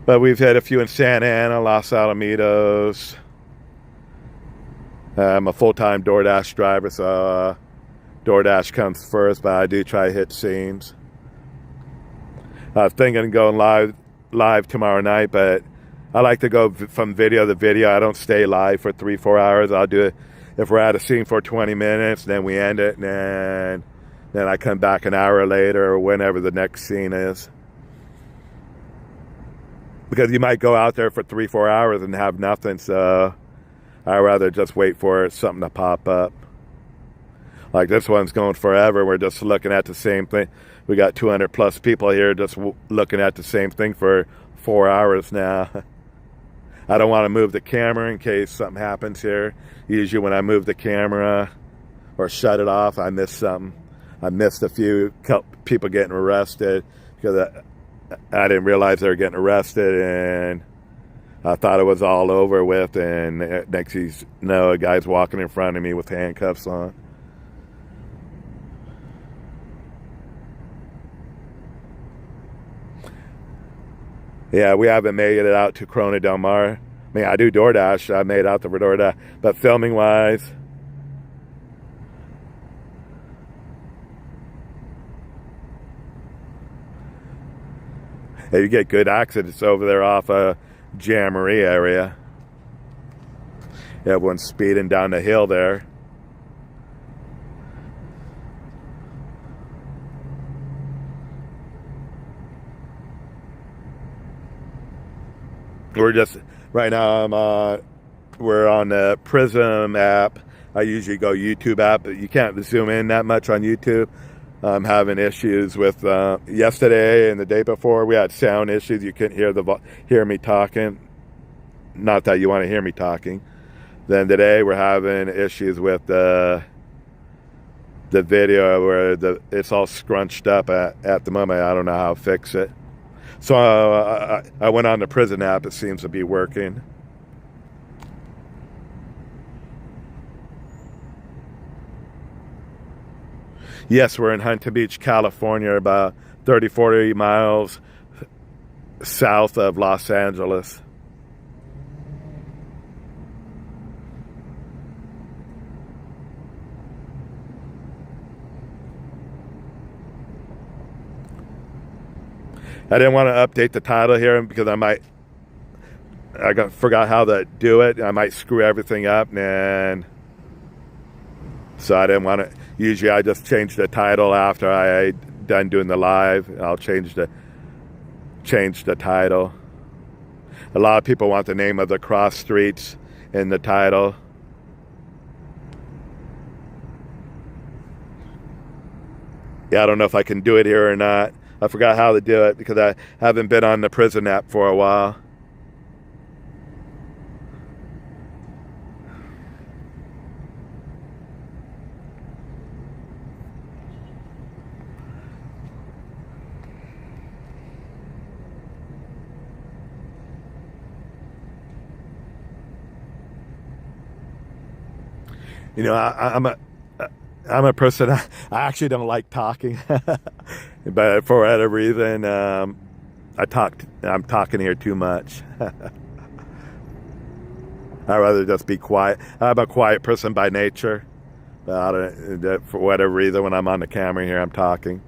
But we've hit a few in Santa Ana, Los Alamitos. I'm a full-time DoorDash driver, so DoorDash comes first, but I do try to hit scenes. I was thinking of going live tomorrow night, but I like to go from video to video. I don't stay live for 3-4 hours. I'll do it if we're at a scene for 20 minutes, then we end it, and then I come back an hour later or whenever the next scene is. Because you might go out there for 3-4 hours and have nothing, so I'd rather just wait for something to pop up. Like this one's going forever. We're just looking at the same thing. We got 200 plus people here just looking at the same thing for 4 hours now. I don't want to move the camera in case something happens here. Usually when I move the camera or shut it off, I miss something. I missed a few people getting arrested because I didn't realize they were getting arrested, and I thought it was all over with, and next thing you know, a guy's walking in front of me with handcuffs on. Yeah, we haven't made it out to Corona Del Mar. I mean, I do DoorDash. I made it out to DoorDash. But filming-wise, you get good accidents over there off Jamboree area. Everyone's speeding down the hill there. We're just, right now, we're on the Prism app. I usually go YouTube app, but you can't zoom in that much on YouTube. I'm having issues with, yesterday and the day before, we had sound issues. You couldn't hear me talking. Not that you want to hear me talking. Then today we're having issues with the video where it's all scrunched up at the moment. I don't know how to fix it. So I went on the Prison app. It seems to be working. Yes, we're in Huntington Beach, California, about 30, 40 miles south of Los Angeles. I didn't want to update the title here because forgot how to do it. I might screw everything up, and so I didn't want to. Usually I just change the title after I done doing the live. I'll change the title. A lot of people want the name of the cross streets in the title. Yeah, I don't know if I can do it here or not. I forgot how to do it because I haven't been on the Prison app for a while. You know, I'm a person, I actually don't like talking, but for whatever reason, I'm talking here too much. I'd rather just be quiet. I'm a quiet person by nature, but for whatever reason, when I'm on the camera here, I'm talking.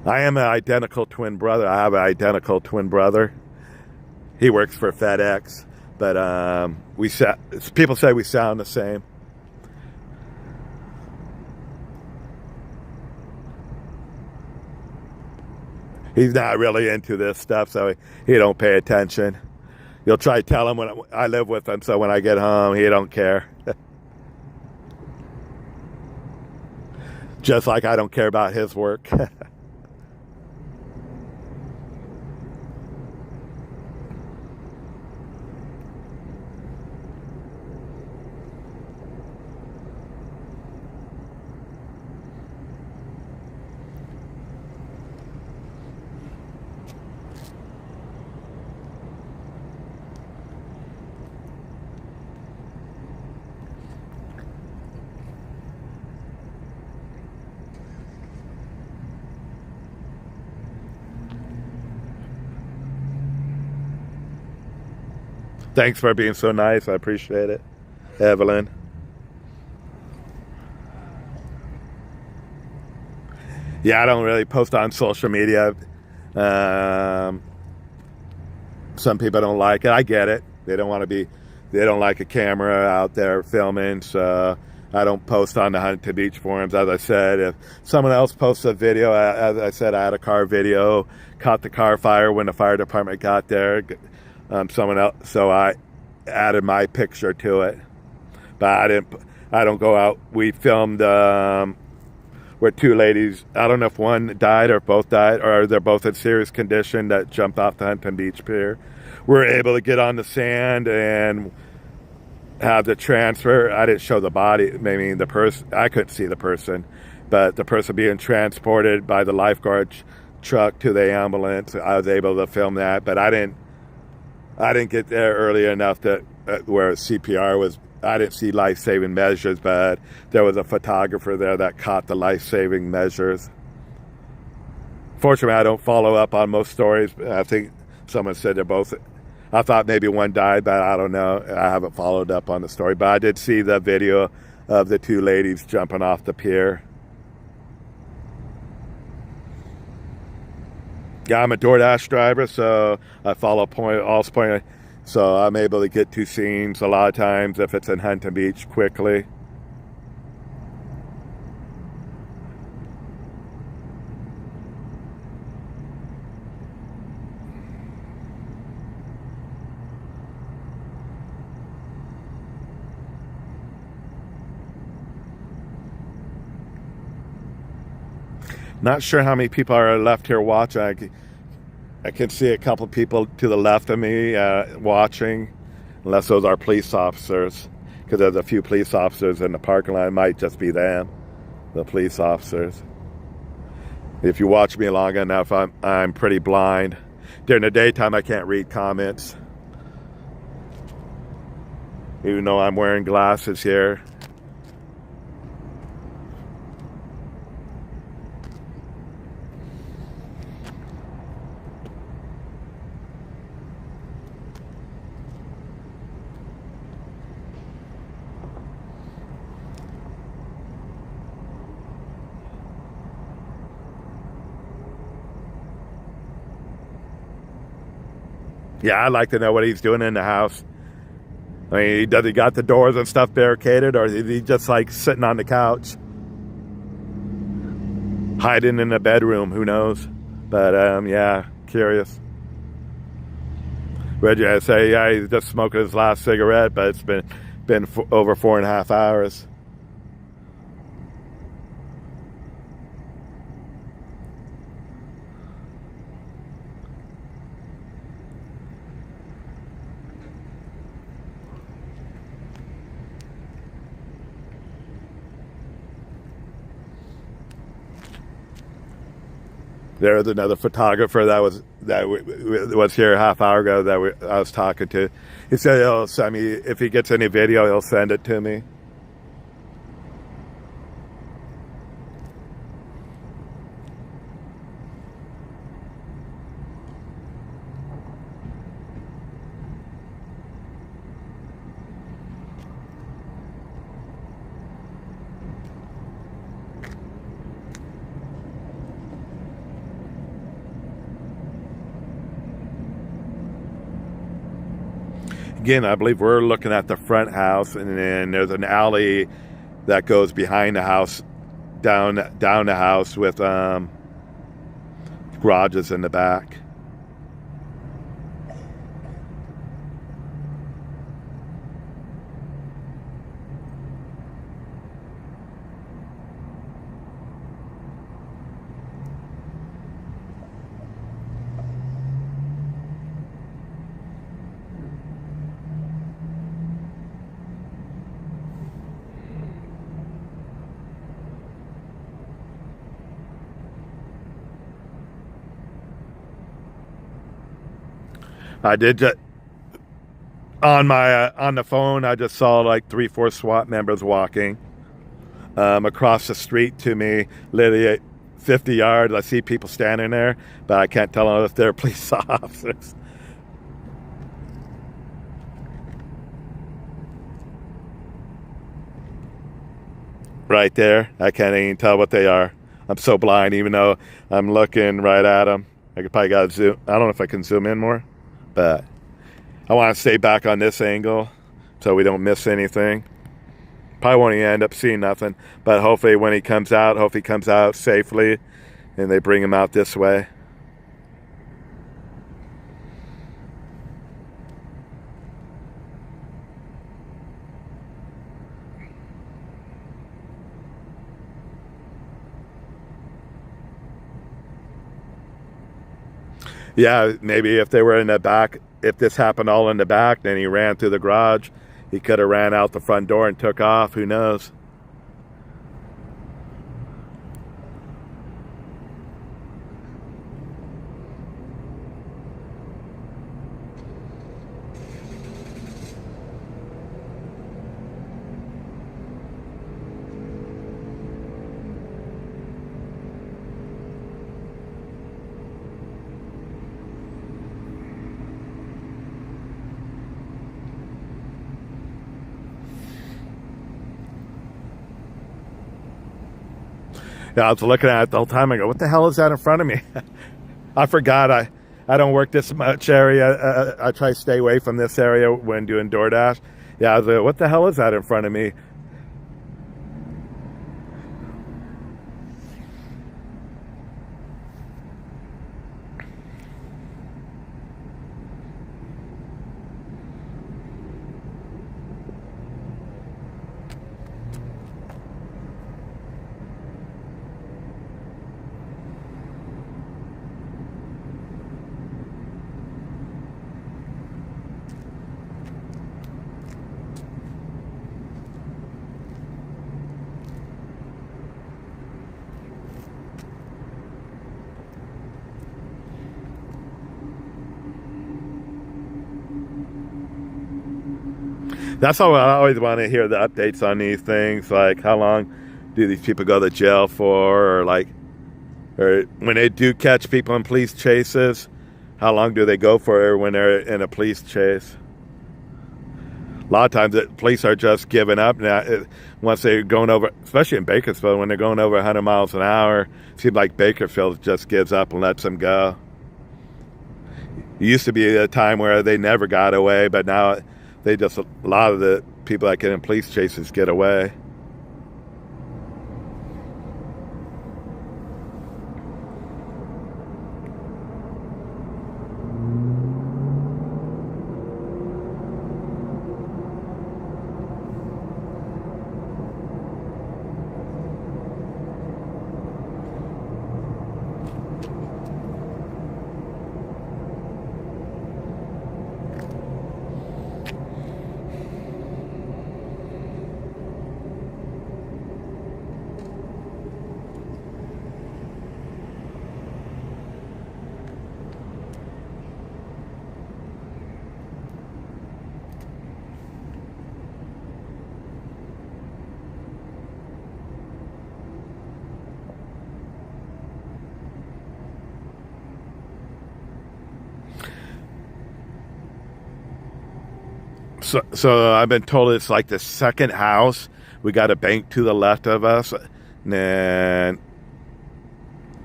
I am an identical twin brother. I have an identical twin brother. He works for FedEx, but people say we sound the same. He's not really into this stuff, so he don't pay attention. You'll try to tell him when I live with him, so when I get home, he don't care. Just like I don't care about his work. Thanks for being so nice. I appreciate it, Evelyn. Yeah, I don't really post on social media. Some people don't like it. I get it. They don't like a camera out there filming, so I don't post on the Huntington Beach forums. As I said, if someone else posts a video, as I said, I had a car video, caught the car fire when the fire department got there. Someone else, so I added my picture to it, but I don't go out. We filmed where two ladies, I don't know if one died or both died, or they're both in serious condition, that jumped off the Huntington Beach pier. We're able to get on the sand and have the transfer. I didn't show the body, maybe the person, I couldn't see the person, but the person being transported by the lifeguard truck to the ambulance, I was able to film that, but I didn't get there early enough that where CPR was. I didn't see life-saving measures, but there was a photographer there that caught the life-saving measures. Fortunately, I don't follow up on most stories. I think someone said they're both. I thought maybe one died, but I don't know. I haven't followed up on the story, but I did see the video of the two ladies jumping off the pier. Yeah, I'm a DoorDash driver, so I follow point. So I'm able to get to scenes a lot of times if it's in Huntington Beach quickly. Not sure how many people are left here watching. I can see a couple of people to the left of me watching, unless those are police officers, because there's a few police officers in the parking lot. It might just be them, the police officers. If you watch me long enough, I'm pretty blind. During the daytime, I can't read comments, even though I'm wearing glasses here. Yeah, I'd like to know what he's doing in the house. I mean, does he got the doors and stuff barricaded, or is he just like sitting on the couch, hiding in the bedroom? Who knows? But yeah, curious. Would you say, yeah, he's just smoking his last cigarette, but it's been over 4.5 hours. There's another photographer that was here a half hour ago that I was talking to. He said he'll send me, if he gets any video, he'll send it to me. Again, I believe we're looking at the front house, and then there's an alley that goes behind the house, down the house with garages in the back. I did just on the phone. I just saw like 3-4 SWAT members walking across the street to me, literally at 50 yards. I see people standing there, but I can't tell if they're police officers. Right there, I can't even tell what they are. I'm so blind, even though I'm looking right at them. I could probably gotta zoom. I don't know if I can zoom in more, but I want to stay back on this angle so we don't miss anything. Probably won't even end up seeing nothing, but hopefully when he comes out, safely, and they bring him out this way. Yeah, maybe if they were in the back, if this happened all in the back, then he ran through the garage. He could have ran out the front door and took off. Who knows? Yeah, I was looking at it the whole time. I go, what the hell is that in front of me? I forgot I don't work this much area. I try to stay away from this area when doing DoorDash. Yeah, I was like, what the hell is that in front of me? That's how I always want to hear the updates on these things, like how long do these people go to jail for, or when they do catch people in police chases, how long do they go for when they're in a police chase? A lot of times the police are just giving up now once they're going over, especially in Bakersfield, when they're going over 100 miles an hour. It seems like Bakersfield just gives up and lets them go. It used to be a time where they never got away, but now a lot of the people that get in police chases get away. So I've been told it's like the second house. We got a bank to the left of us, and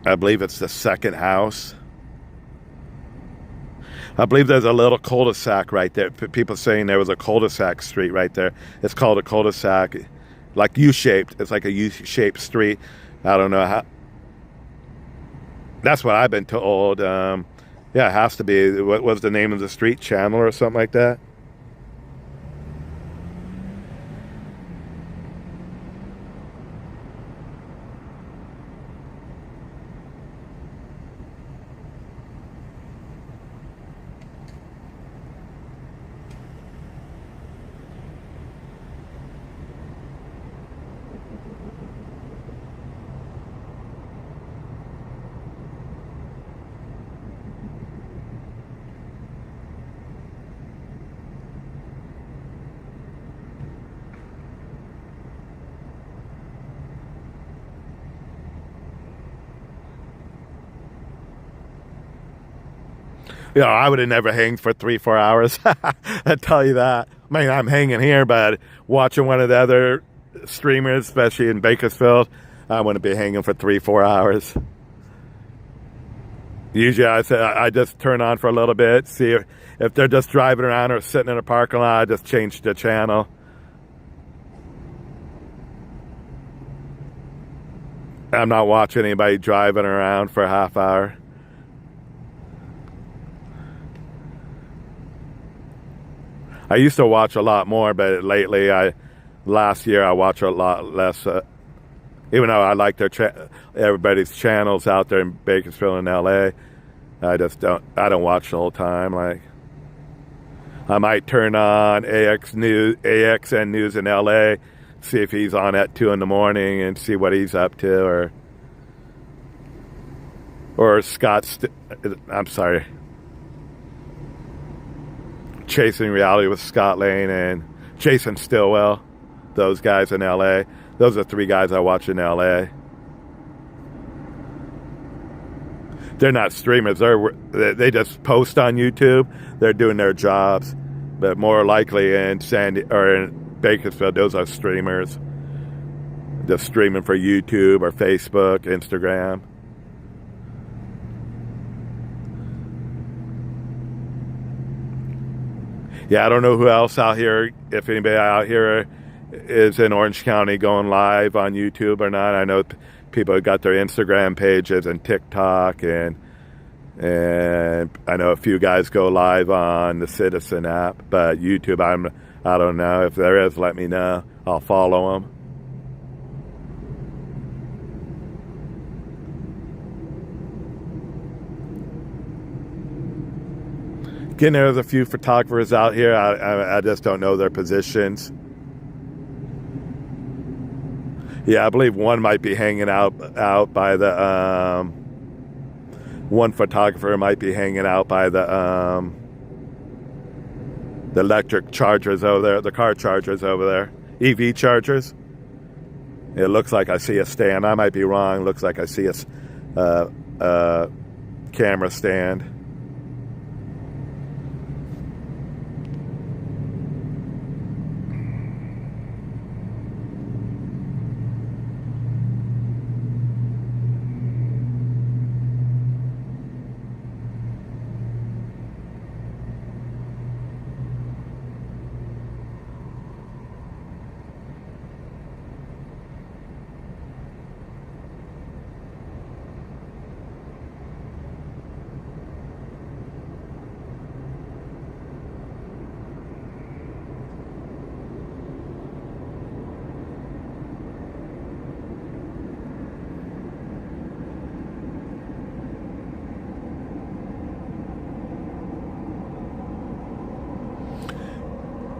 I believe it's the second house. I believe there's a little cul-de-sac right there. People saying there was a cul-de-sac street right there. It's called a cul-de-sac, like U-shaped. It's like a U-shaped street. I don't know how. That's what I've been told. Yeah, it has to be. What was the name of the street? Chandler or something like that? You know, I would have never hanged for 3-4 hours. I tell you that. I mean, I'm hanging here, but watching one of the other streamers, especially in Bakersfield, I wouldn't be hanging for 3-4 hours. Usually I just turn on for a little bit, see if they're just driving around or sitting in a parking lot, I just change the channel. I'm not watching anybody driving around for a half hour. I used to watch a lot more, but lately, last year I watch a lot less. Even though I like everybody's channels out there in Bakersfield and LA, I don't watch the whole time. Like, I might turn on AXN News in LA, see if he's on at 2 a.m. and see what he's up to, or Chasing Reality with Scott Lane and Jason Stillwell, those guys in LA. Those are 3 guys I watch in LA. They're not streamers. They just post on YouTube. They're doing their jobs, but more likely in Bakersfield, those are streamers. Just streaming for YouTube or Facebook, Instagram. Yeah, I don't know who else out here, if anybody out here is in Orange County going live on YouTube or not. I know people have got their Instagram pages and TikTok, and I know a few guys go live on the Citizen app, but YouTube, I don't know. If there is, let me know. I'll follow them. Again, there's a few photographers out here. I just don't know their positions. Yeah, I believe one might be hanging out by the one photographer might be hanging out by the electric chargers over there, the car chargers over there, EV chargers. It looks like I see a stand. I might be wrong. Looks like I see a camera stand.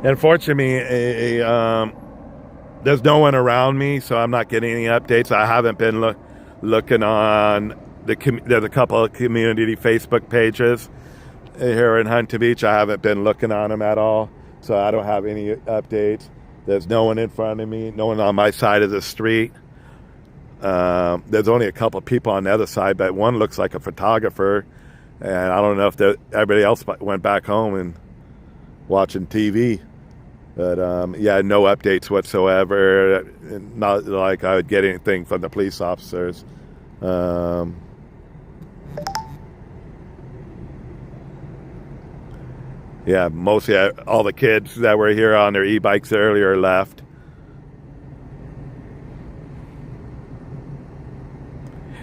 Unfortunately, there's no one around me, so I'm not getting any updates. I haven't been looking on there's a couple of community Facebook pages here in Huntington Beach. I haven't been looking on them at all, so I don't have any updates. There's no one in front of me, no one on my side of the street. There's only a couple of people on the other side, but one looks like a photographer, and I don't know if everybody else went back home and watching TV. But yeah, no updates whatsoever. Not like I would get anything from the police officers. Yeah, mostly all the kids that were here on their e-bikes earlier left.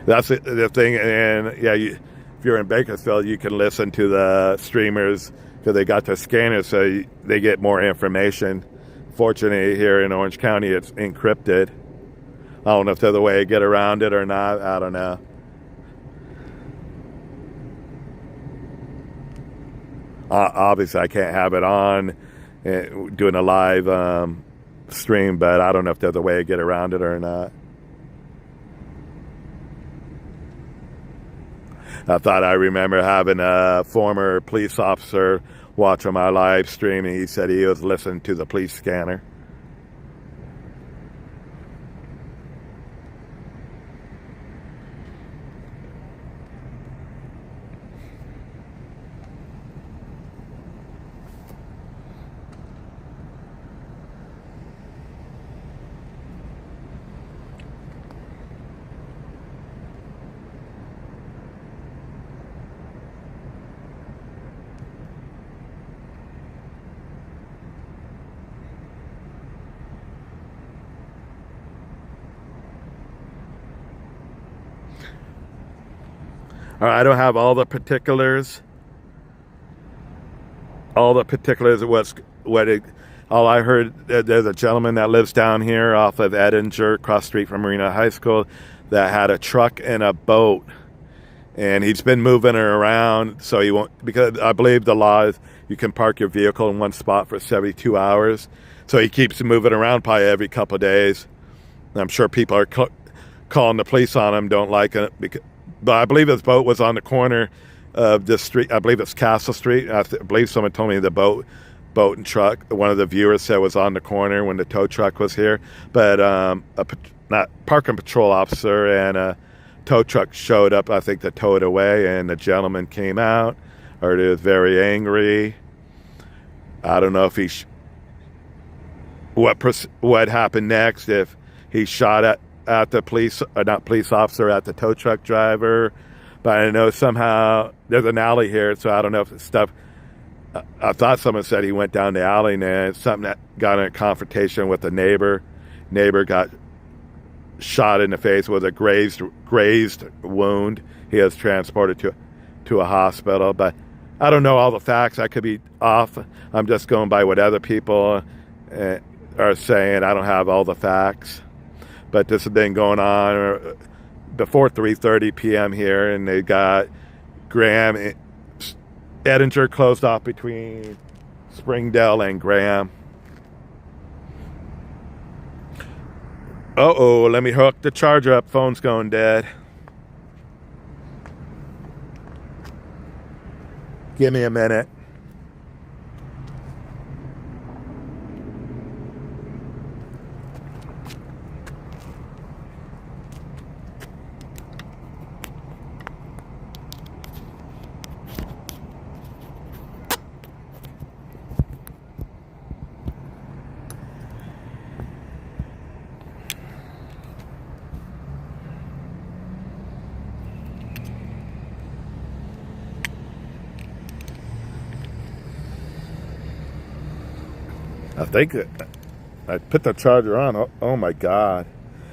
That's the thing. And yeah, if you're in Bakersfield, you can listen to the streamers because they got their scanners, so they get more information. Fortunately, here in Orange County, it's encrypted. I don't know if there's a way to get around it or not. I don't know. Obviously, I can't have it on doing a live stream, but I don't know if there's a way to get around it or not. I thought I remember having a former police officer watching my live stream, and he said he was listening to the police scanner. All right, I don't have all the particulars. All I heard, there's a gentleman that lives down here off of Edinger, across the street from Marina High School, that had a truck and a boat, and he's been moving it around, so he won't, because I believe the law is you can park your vehicle in one spot for 72 hours. So he keeps moving around probably every couple of days. And I'm sure people are calling the police on him, don't like it, but I believe his boat was on the corner of this street. I believe it's Castle Street. I believe someone told me the boat and truck, one of the viewers said, was on the corner when the tow truck was here. But not park and patrol officer and a tow truck showed up, I think, to tow it away, and the gentleman came out, or he was very angry. I don't know if he what happened next, if he shot at the police officer, at the tow truck driver. But I know somehow there's an alley here, so I don't know if stuff I thought someone said he went down the alley and something that got in a confrontation with a neighbor. Neighbor got shot in the face with a grazed wound. He was transported to a hospital, but I don't know all the facts. I could be off. I'm just going by what other people are saying. I don't have all the facts, but this has been going on before 3:30 p.m. here, and they got Graham. Edinger closed off between Springdale and Graham. Uh-oh, let me hook the charger up. Phone's going dead. Give me a minute. I think I put the charger on. Oh my God.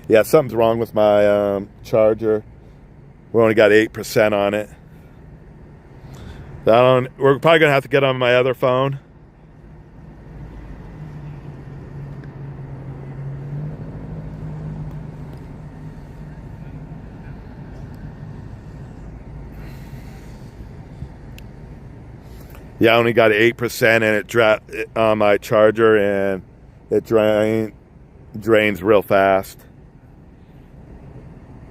Yeah, something's wrong with my charger. We only got 8% on it. We're probably going to have to get on my other phone. Yeah, I only got 8% and it on my charger, and it drains real fast.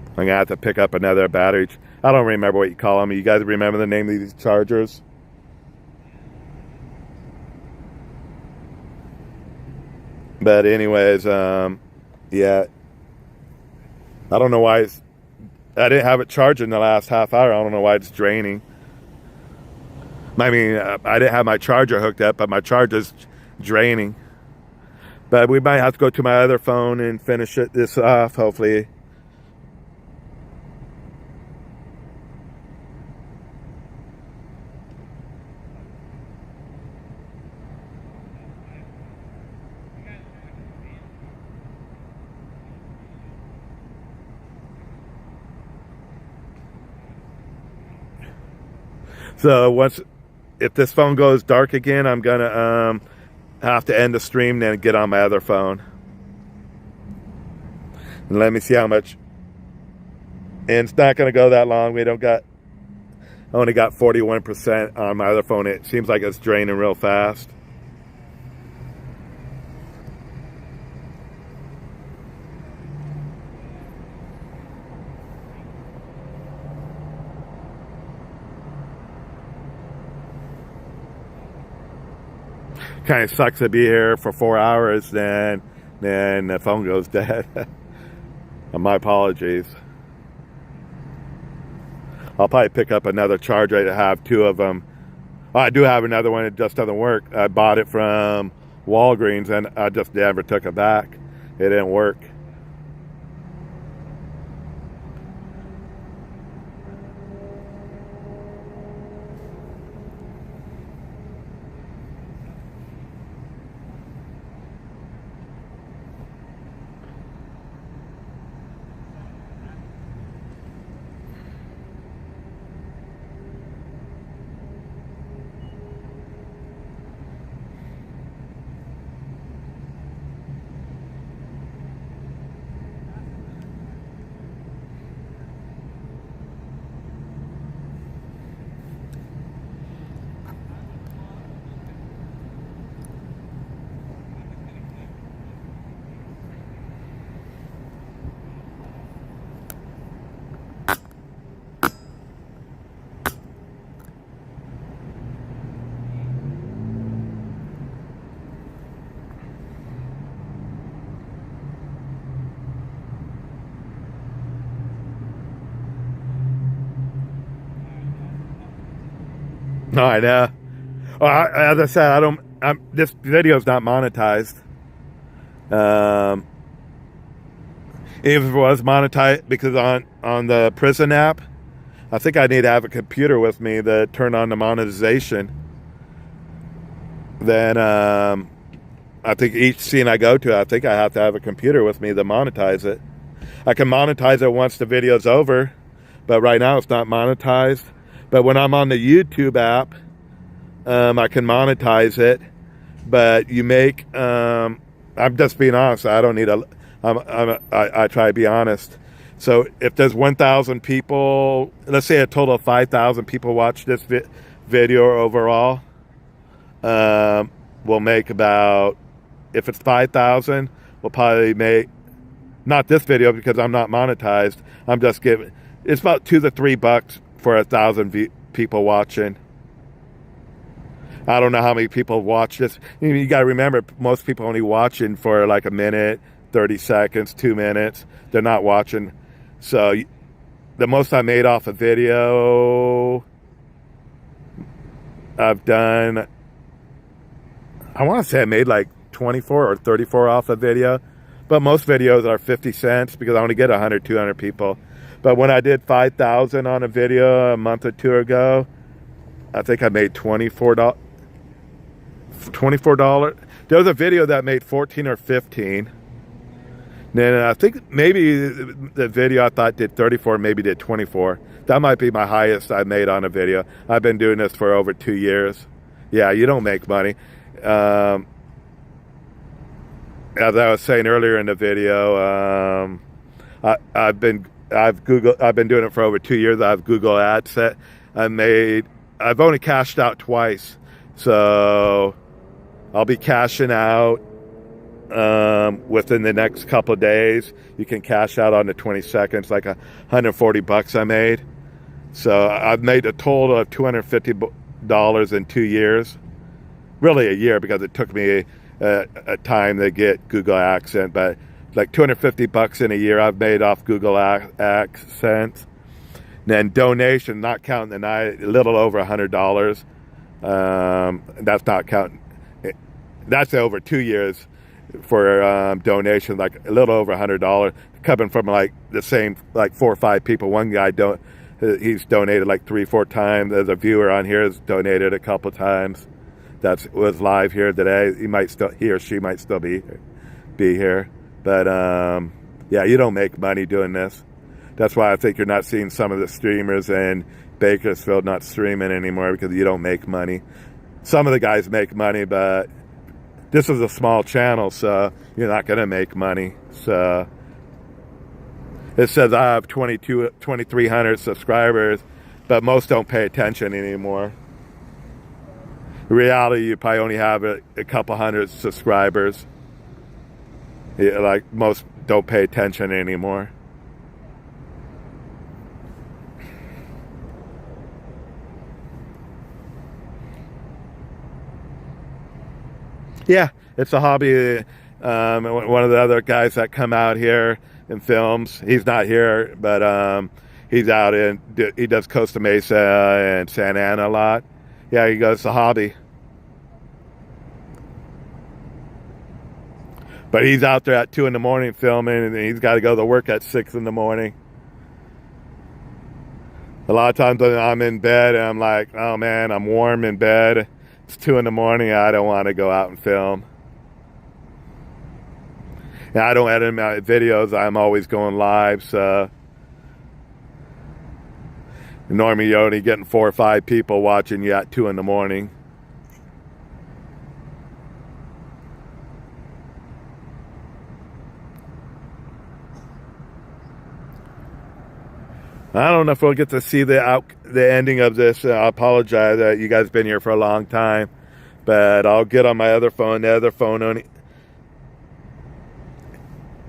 I'm going to have to pick up another battery. I don't remember what you call them. You guys remember the name of these chargers? But anyways, yeah. I don't know why I didn't have it charged in the last half hour. I don't know why it's draining. I mean, I didn't have my charger hooked up, but my charger's draining. But we might have to go to my other phone and finish this off, hopefully. So if this phone goes dark again, I'm gonna have to end the stream, then get on my other phone. And let me see how much. And it's not gonna go that long. I only got 41% on my other phone. It seems like it's draining real fast. Kind of sucks to be here for 4 hours, then the phone goes dead. My apologies. I'll probably pick up another charger. I have two of them. Oh, I do have another one. It just doesn't work. I bought it from Walgreens, and I just never took it back. It didn't work. No, I know. Well, as I said, this video is not monetized. If it was monetized, because on the prison app, I think I need to have a computer with me to turn on the monetization. then I think each scene I go to, I think I have to have a computer with me to monetize it. I can monetize it once the video's over, but right now it's not monetized. But when I'm on the YouTube app, I can monetize it. But you make, I'm just being honest. I don't need I try to be honest. So if there's 1,000 people, let's say a total of 5,000 people watch this video overall, we'll make about, if it's 5,000, we'll probably make, not this video because I'm not monetized. I'm just giving, it's about $2 to $3 for 1,000 people watching. I don't know how many people watch this. You got to remember, most people only watching for like a minute, 30 seconds, 2 minutes. They're not watching. So the most I made off a video, I've done, I want to say I made like 24 or 34 off a video. But most videos are 50 cents because I only get 100, 200 people. But when I did 5,000 on a video a month or two ago, I think I made $24. There was a video that made 14 or 15. Then I think maybe the video I thought did 34, maybe did 24. That might be my highest I made on a video. I've been doing this for over 2 years. Yeah, you don't make money. As I was saying earlier in the video, I've been doing it for over 2 years. I have Google Ads set. I've only cashed out twice, so I'll be cashing out within the next couple of days. You can cash out on the 22nd. It's like $140 I made. So I've made a total of $250 in 2 years. Really a year because it took me a time to get Google AdSense, but like $250 in a year I've made off Google AdSense. Then donation, not counting the night, a little over $100. That's not counting. That's over 2 years for donation, like a little over $100, coming from like the same, like 4 or 5 people. One guy he's donated like 3 or 4 times. There's a viewer on here has donated a couple times. That was live here today. He or she might still be here. But yeah, you don't make money doing this. That's why I think you're not seeing some of the streamers in Bakersfield not streaming anymore, because you don't make money. Some of the guys make money, but this is a small channel, so you're not going to make money. So it says I have 2,300 subscribers, but most don't pay attention anymore. In reality, you probably only have a couple hundred subscribers. Yeah, like most don't pay attention anymore. Yeah, it's a hobby. One of the other guys that come out here and films, he's not here, but he's out he does Costa Mesa and Santa Ana a lot. Yeah, he goes, it's a hobby. But he's out there at 2 in the morning filming, and he's got to go to work at 6 in the morning. A lot of times I'm in bed and I'm like, oh man, I'm warm in bed. It's 2 in the morning. I don't want to go out and film. And I don't edit my videos. I'm always going live. So normally you're only getting 4 or 5 people watching you at 2 in the morning. I don't know if we'll get to see the ending of this. I apologize that you guys been here for a long time, but I'll get on my other phone. The other phone only.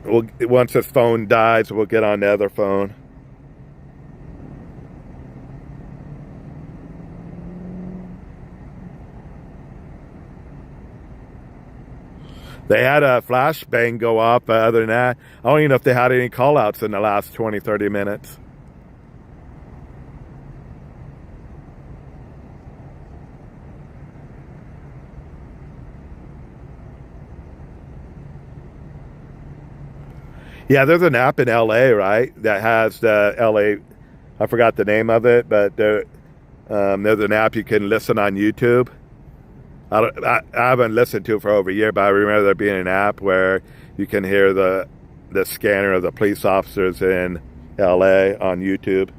Once this phone dies, we'll get on the other phone. They had a flashbang go off, but other than that, I don't even know if they had any call-outs in the last 20, 30 minutes. Yeah, there's an app in LA, right, that has the LA, I forgot the name of it, but there's an app you can listen on YouTube. I haven't listened to it for over a year, but I remember there being an app where you can hear the scanner of the police officers in LA on YouTube.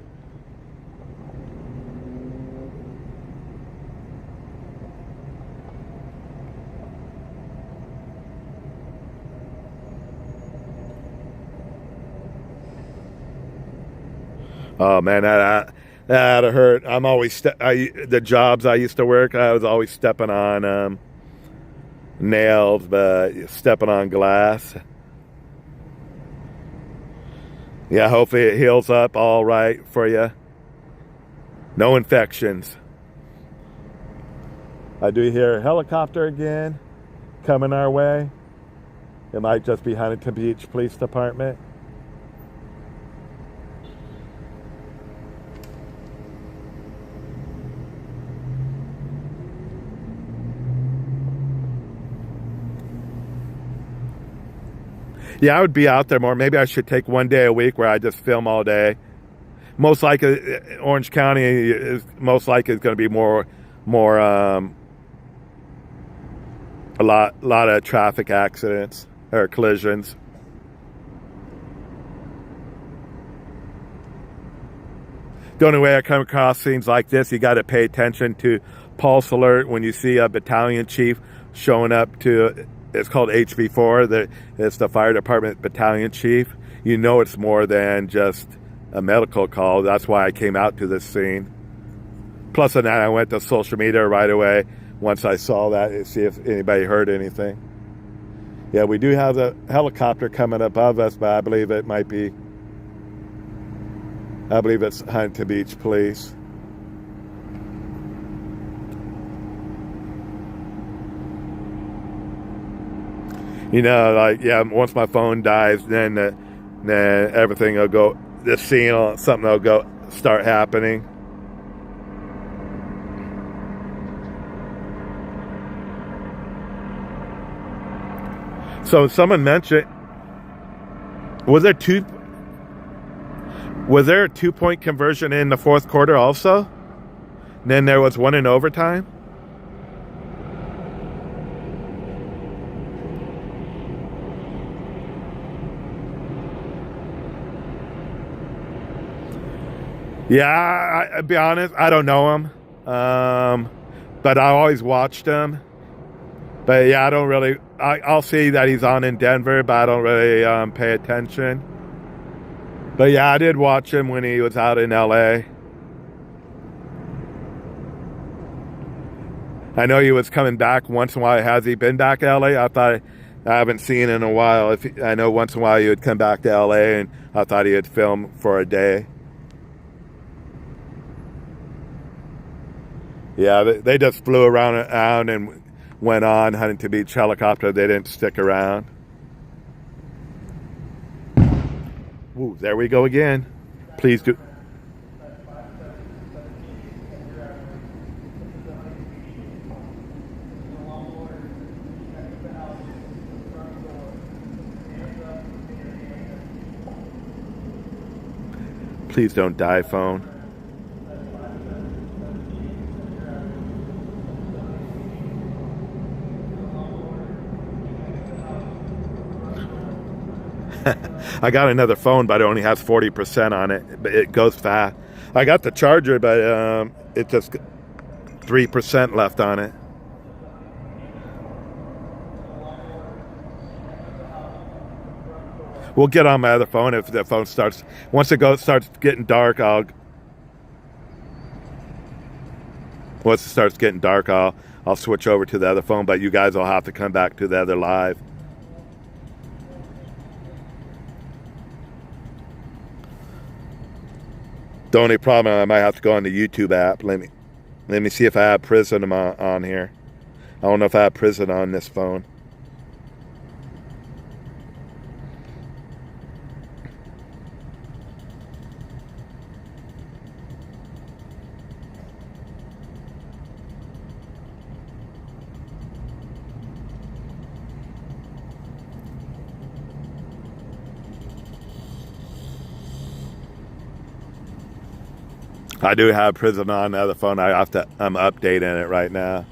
Oh man, that hurt. I'm always the jobs I used to work, I was always stepping on nails, but stepping on glass. Yeah, hopefully it heals up all right for you. No infections. I do hear a helicopter again coming our way. It might just be Huntington Beach Police Department. Yeah, I would be out there more. Maybe I should take one day a week where I just film all day. Most likely, Orange County is most likely is going to be more a lot of traffic accidents or collisions. The only way I come across things like this, you got to pay attention to pulse alert when you see a battalion chief showing up to. It's called HV4. It's the fire department battalion chief. You know it's more than just a medical call. That's why I came out to this scene. Plus, then I went to social media right away once I saw that to see if anybody heard anything. Yeah, we do have the helicopter coming above us, but I believe it's Huntington Beach Police. You know, like, yeah, once my phone dies, then everything will go, this scene, something will go, start happening. So someone mentioned, was there a 2-point conversion in the fourth quarter also? And then there was one in overtime? Yeah, I'll be honest, I don't know him. But I always watched him. But yeah, I don't really, I'll see that he's on in Denver, but I don't really pay attention. But yeah, I did watch him when he was out in LA. I know he was coming back once in a while. Has he been back to LA? I haven't seen in a while. I know once in a while he would come back to LA, and I thought he would film for a day. Yeah, they just flew around and went on Huntington Beach helicopter. They didn't stick around. Ooh, there we go again. Please do. Please don't die, phone. I got another phone, but it only has 40% on it. But it goes fast. I got the charger, but it just 3% left on it. We'll get on my other phone if the phone starts. Once it starts getting dark, once it starts getting dark, I'll switch over to the other phone. But you guys will have to come back to the other live. The only problem, I might have to go on the YouTube app. Let me see if I have Prison on here. I don't know if I have Prison on this phone. I do have Prison on the other phone. I'm updating it right now.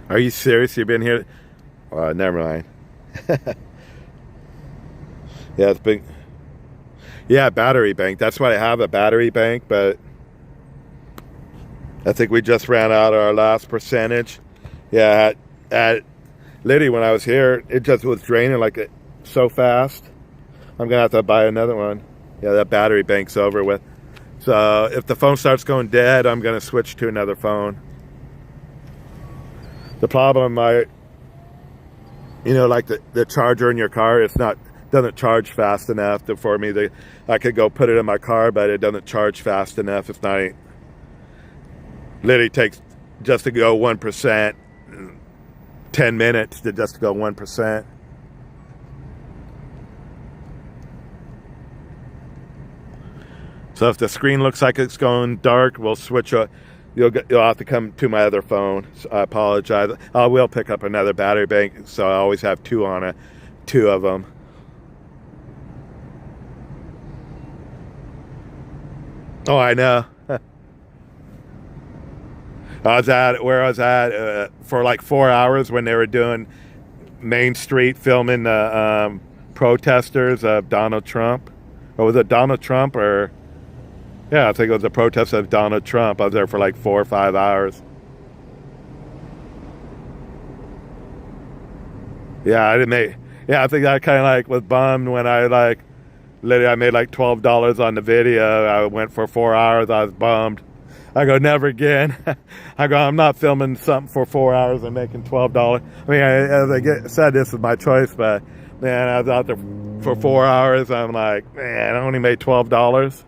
Are you serious? You've been here? Never mind. Yeah, it's big. Yeah, battery bank. That's why I have a battery bank, but I think we just ran out of our last percentage. Yeah, at Liddy, when I was here, it just was draining like it so fast. I'm gonna have to buy another one. Yeah, that battery bank's over with. So if the phone starts going dead, I'm gonna switch to another phone. The problem, like the charger in your car, doesn't charge fast enough for me. I could go put it in my car, but it doesn't charge fast enough. It's not. Literally takes just to go 1%, 10 minutes to just go 1%. So if the screen looks like it's going dark, we'll switch. You'll have to come to my other phone. So I apologize. I will pick up another battery bank, so I always have two of them. Oh, I know. I was at for like 4 hours when they were doing Main Street filming the protesters of Donald Trump. Or was it Donald Trump or... Yeah, I think it was a protest of Donald Trump. I was there for like 4 or 5 hours. Yeah, I think I kind of like was bummed when I made like $12 on the video. I went for 4 hours. I was bummed. I go, never again. I go, I'm not filming something for 4 hours and making $12. I mean, as I said, this is my choice, but man, I was out there for 4 hours. I'm like, man, I only made $12.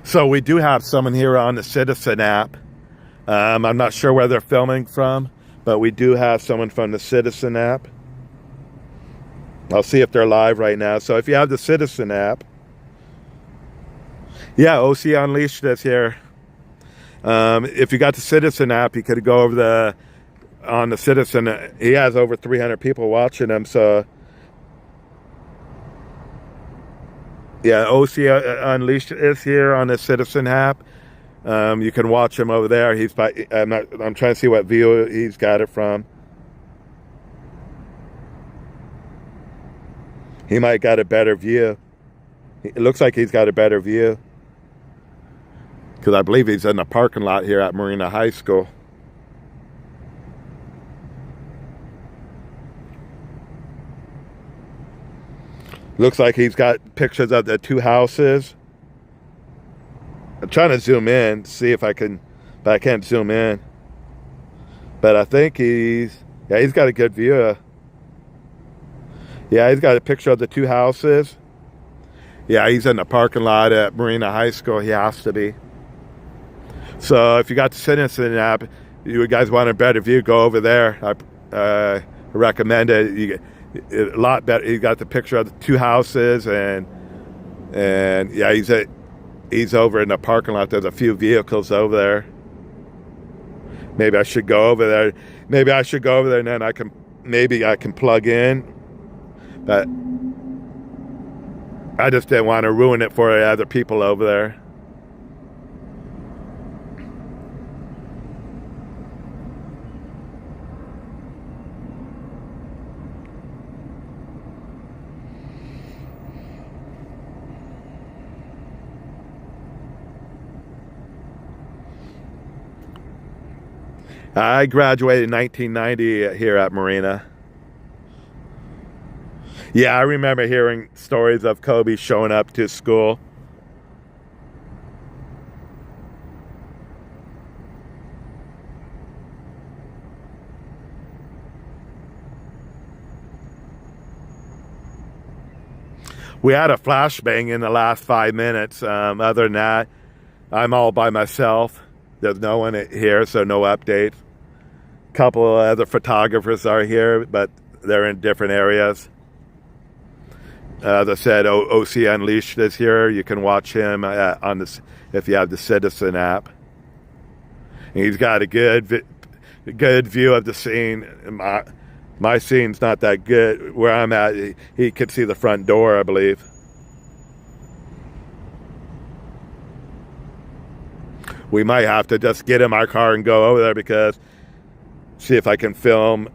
So we do have someone here on the Citizen app. I'm not sure where they're filming from, but we do have someone from the Citizen app. I'll see if they're live right now. So if you have the Citizen app, yeah, OC Unleashed is here. If you got the Citizen app, you could go over on the Citizen. He has over 300 people watching him, so yeah, OC Unleashed is here on the Citizen app. You can watch him over there. I'm trying to see what view he's got it from. He might got a better view. It looks like he's got a better view. Because I believe he's in the parking lot here at Marina High School. Looks like he's got pictures of the two houses. I'm trying to zoom in, see if I can, but I can't zoom in. But I think he's got a good view. Yeah, he's got a picture of the two houses. Yeah, he's in the parking lot at Marina High School. He has to be. So if you got the Citizen app, you guys want a better view, go over there. I recommend it. A lot better. He got the picture of the two houses, and yeah, he's over in the parking lot. There's a few vehicles over there. Maybe I should go over there. And then I can plug in. But I just didn't want to ruin it for the other people over there. I graduated in 1990 here at Marina. Yeah, I remember hearing stories of Kobe showing up to school. We had a flashbang in the last 5 minutes. Other than that, I'm all by myself. There's no one here, so no updates. Couple of other photographers are here, but they're in different areas. As I said, OC Unleashed is here. You can watch him on this if you have the Citizen app. And he's got a good view of the scene. My scene's not that good. Where I'm at, he could see the front door, I believe. We might have to just get in my car and go over there because see if I can film.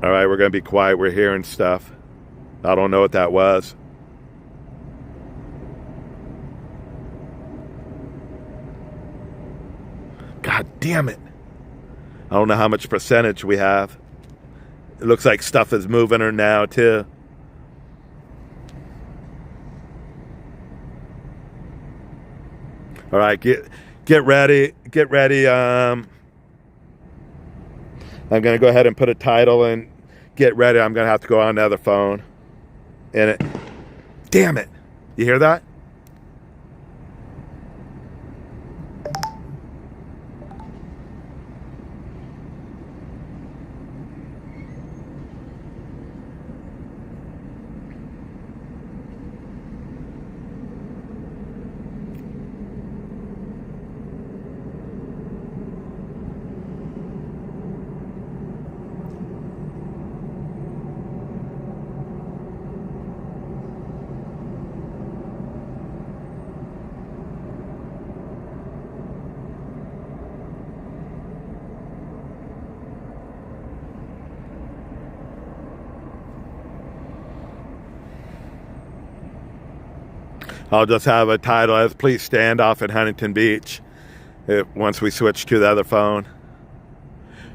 All right, we're going to be quiet. We're hearing stuff. I don't know what that was. God damn it. I don't know how much percentage we have. It looks like stuff is moving her now, too. All right, get ready. Get ready. I'm going to go ahead and put a title and get ready. I'm going to have to go on the other phone. And it, damn it. You hear that? I'll just have a title as "Please Standoff in Huntington Beach" once we switch to the other phone.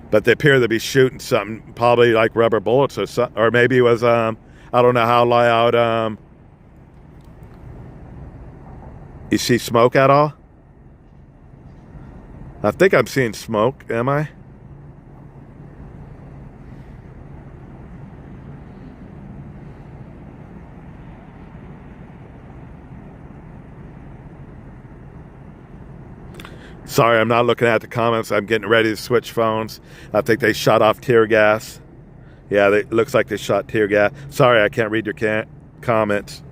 But they appear to be shooting something, probably like rubber bullets or something, or maybe it was I don't know how loud. You see smoke at all? I think I'm seeing smoke. Am I? Sorry, I'm not looking at the comments. I'm getting ready to switch phones. I think they shot off tear gas. Yeah, it looks like they shot tear gas. Sorry, I can't read your comments.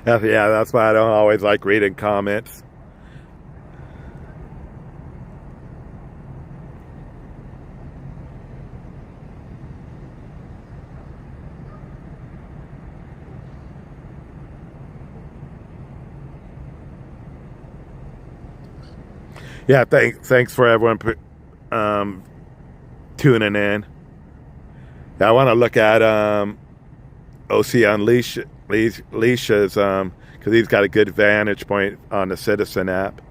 Yeah, that's why I don't always like reading comments. Yeah, thanks for everyone tuning in. I want to look at OC Unleashed. Leisha's because he's got a good vantage point on the Citizen app.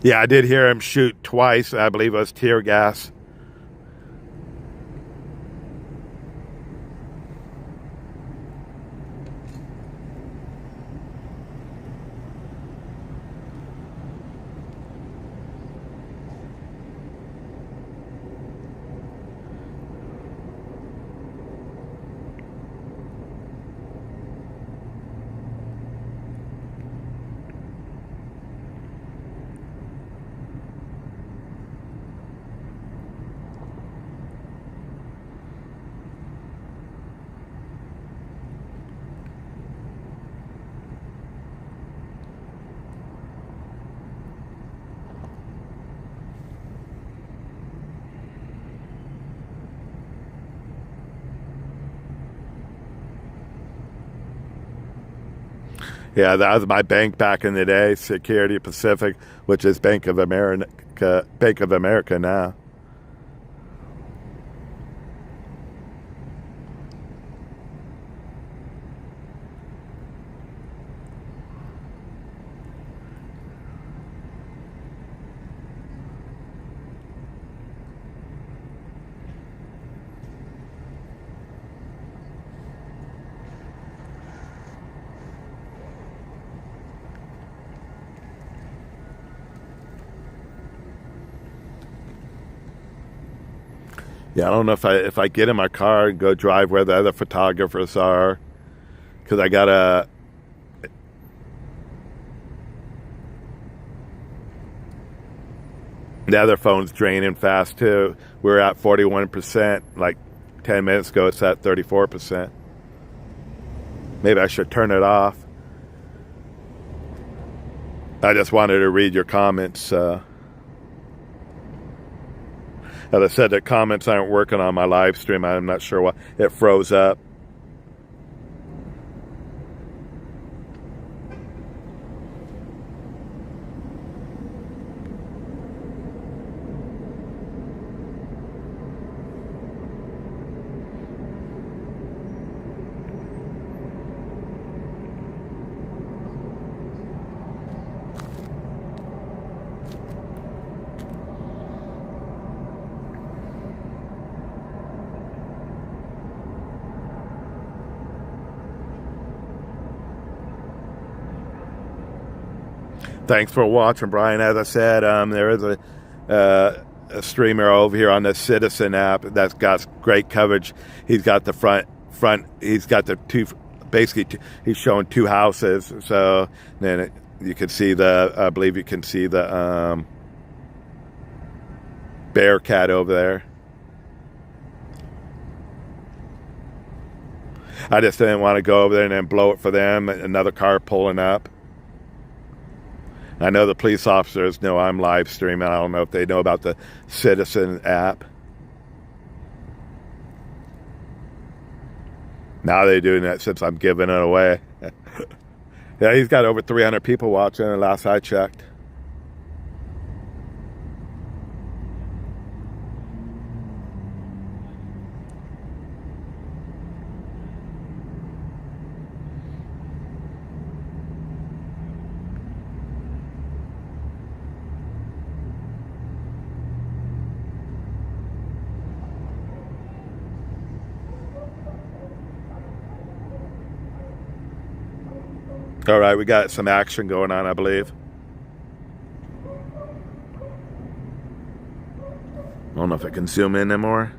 Yeah, I did hear him shoot twice. I believe it was tear gas. Yeah, that was my bank back in the day, Security Pacific, which is Bank of America now. Yeah, I don't know if I get in my car and go drive where the other photographers are, because I gotta. The other phone's draining fast too. We're at 41%. Like 10 minutes ago, it's at 34%. Maybe I should turn it off. I just wanted to read your comments. As I said, the comments aren't working on my live stream. I'm not sure why it froze up. Thanks for watching, Brian. As I said, there is a streamer over here on the Citizen app that's got great coverage. He's got the front. He's got the two. Basically, he's showing two houses. So then you can see the. I believe you can see the Bearcat over there. I just didn't want to go over there and then blow it for them. Another car pulling up. I know the police officers know I'm live streaming. I don't know if they know about the Citizen app. Now they're doing that since I'm giving it away. Yeah, he's got over 300 people watching, the last I checked. All right, we got some action going on, I believe. I don't know if I can zoom in anymore.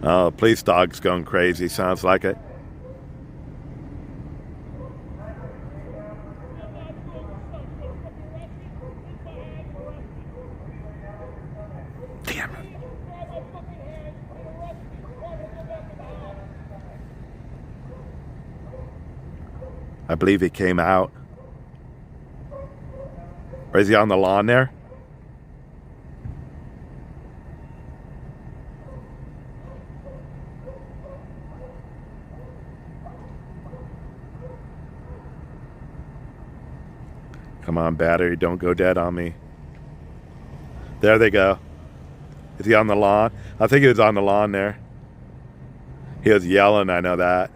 Oh, police dog's going crazy, sounds like it. I believe he came out. Or is he on the lawn there? Come on, battery, don't go dead on me. There they go. Is he on the lawn? I think he was on the lawn there. He was yelling, I know that.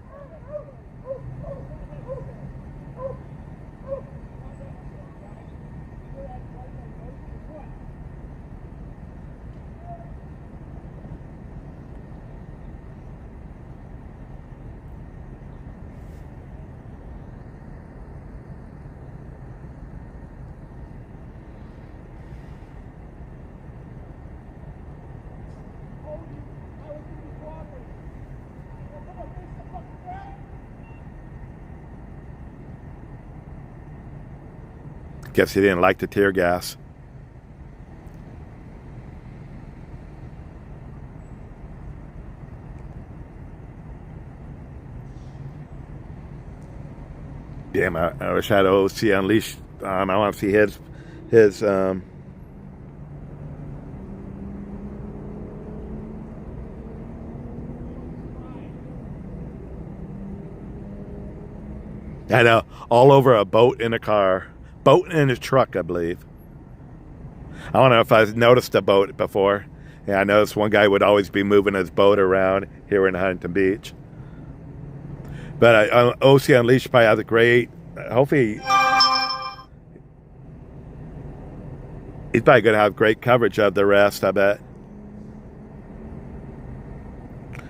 Guess he didn't like the tear gas. Damn, I wish I had OC Unleashed on. I want to see his I know, all over a boat in a car. Boat in a truck, I believe. I don't know if I've noticed a boat before. Yeah, I noticed one guy would always be moving his boat around here in Huntington Beach. But OC Unleashed probably has a great, hopefully, he's probably going to have great coverage of the rest, I bet.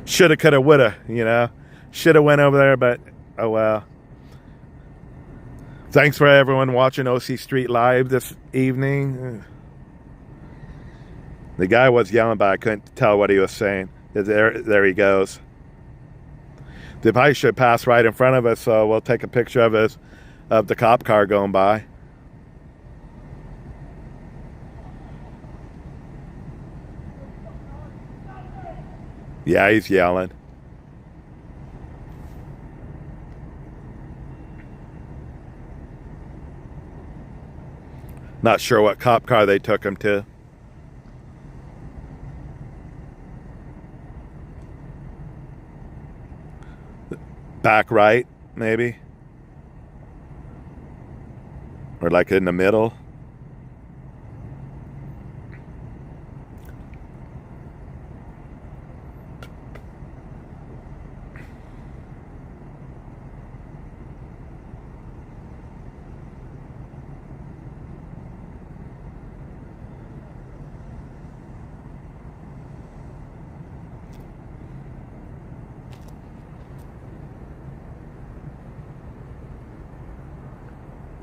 Shoulda, coulda, woulda, you know. Shoulda went over there, but oh well. Thanks for everyone watching OC Street Live this evening. The guy was yelling, but I couldn't tell what he was saying. There he goes. They probably should pass right in front of us, so we'll take a picture of the cop car going by. Yeah, he's yelling. Not sure what cop car they took him to. Back right, maybe. Or like in the middle.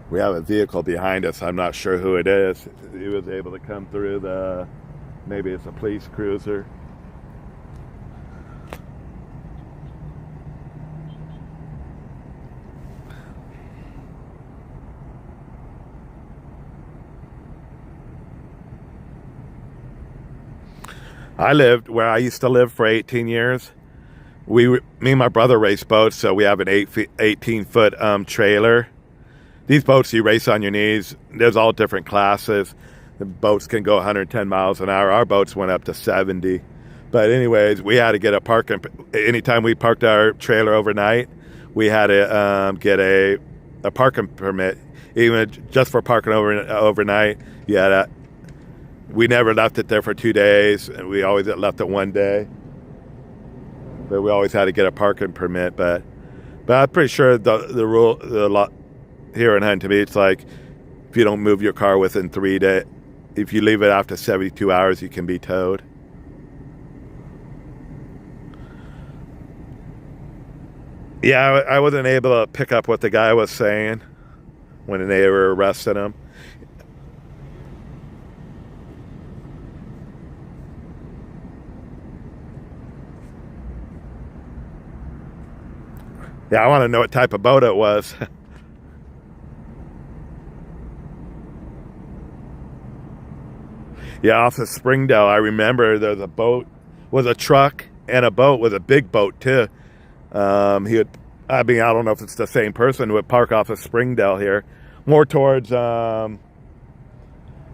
We have a vehicle behind us. I'm not sure who it is. He was able to come through maybe it's a police cruiser. I lived where I used to live for 18 years. Me and my brother race boats, so we have an 18-foot trailer. These boats you race on your knees, there's all different classes. The boats can go 110 miles an hour. Our boats went up to 70. But anyways, we had to get a parking. Anytime we parked our trailer overnight, we had to get a parking permit. Even just for parking overnight, we never left it there for 2 days. And we always left it 1 day. But we always had to get a parking permit. But I'm pretty sure the rule, here in Huntington Beach, like if you don't move your car within 3 days, if you leave it after 72 hours, you can be towed. Yeah, I wasn't able to pick up what the guy was saying when they were arresting him. Yeah, I want to know what type of boat it was. Yeah, off of Springdale, I remember there's a boat, was a truck and a boat, was a big boat too. I don't know if it's the same person who would park off of Springdale here. More towards, I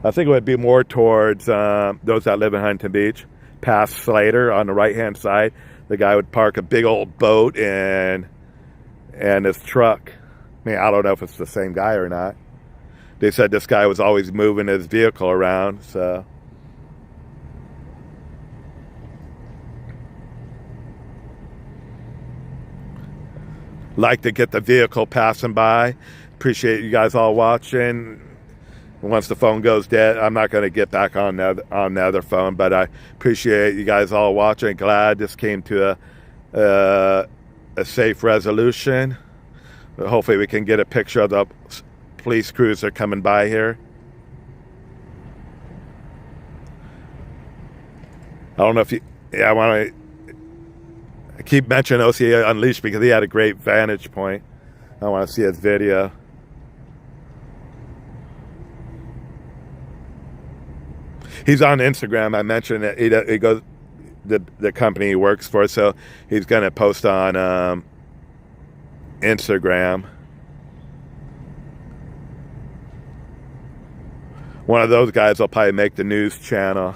think it would be more towards those that live in Huntington Beach. Past Slater on the right-hand side, the guy would park a big old boat and his truck. I mean, I don't know if it's the same guy or not. they said this guy was always moving his vehicle around, so. Like to get the vehicle passing by. Appreciate you guys all watching. Once the phone goes dead, I'm not going to get back on the other phone, but I appreciate you guys all watching. Glad this came to a safe resolution. Hopefully we can get a picture of the police cruiser coming by here. I don't know if you, yeah, I keep mentioning OC Unleashed because he had a great vantage point. I want to see his video. He's on Instagram. I mentioned that he goes the company he works for, so he's going to post on Instagram. One of those guys will probably make the news channel.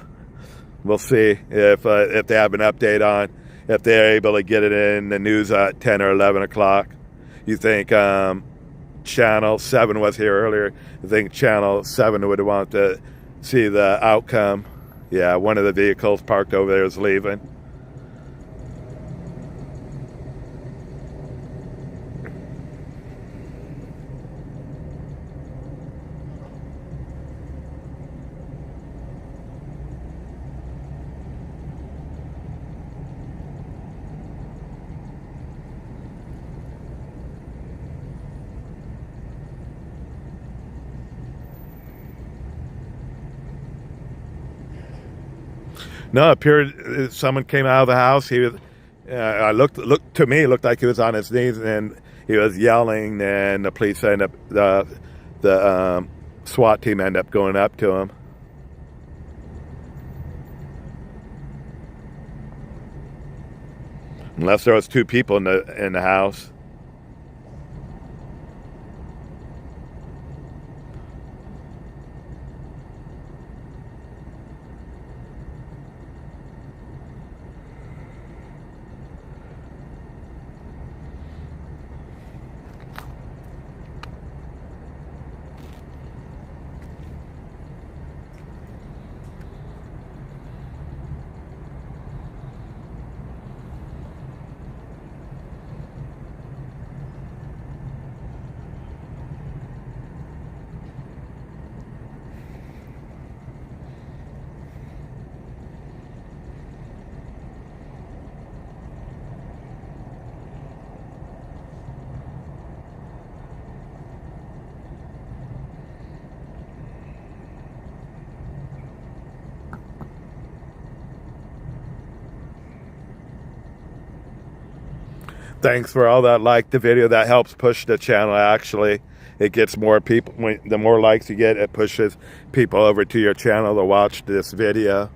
We'll see if they have an update on if they're able to get it in the news at 10 or 11 o'clock. You think Channel 7 was here earlier? You think Channel 7 would want to see the outcome? Yeah, one of the vehicles parked over there is leaving. No, it appeared someone came out of the house. He was. I looked to me. It looked like he was on his knees and he was yelling. And the police ended up the SWAT team ended up going up to him. Unless there was two people in the house. Thanks for all that. Like the video, that helps push the channel. Actually, it gets more people. The more likes you get, it pushes people over to your channel to watch this video.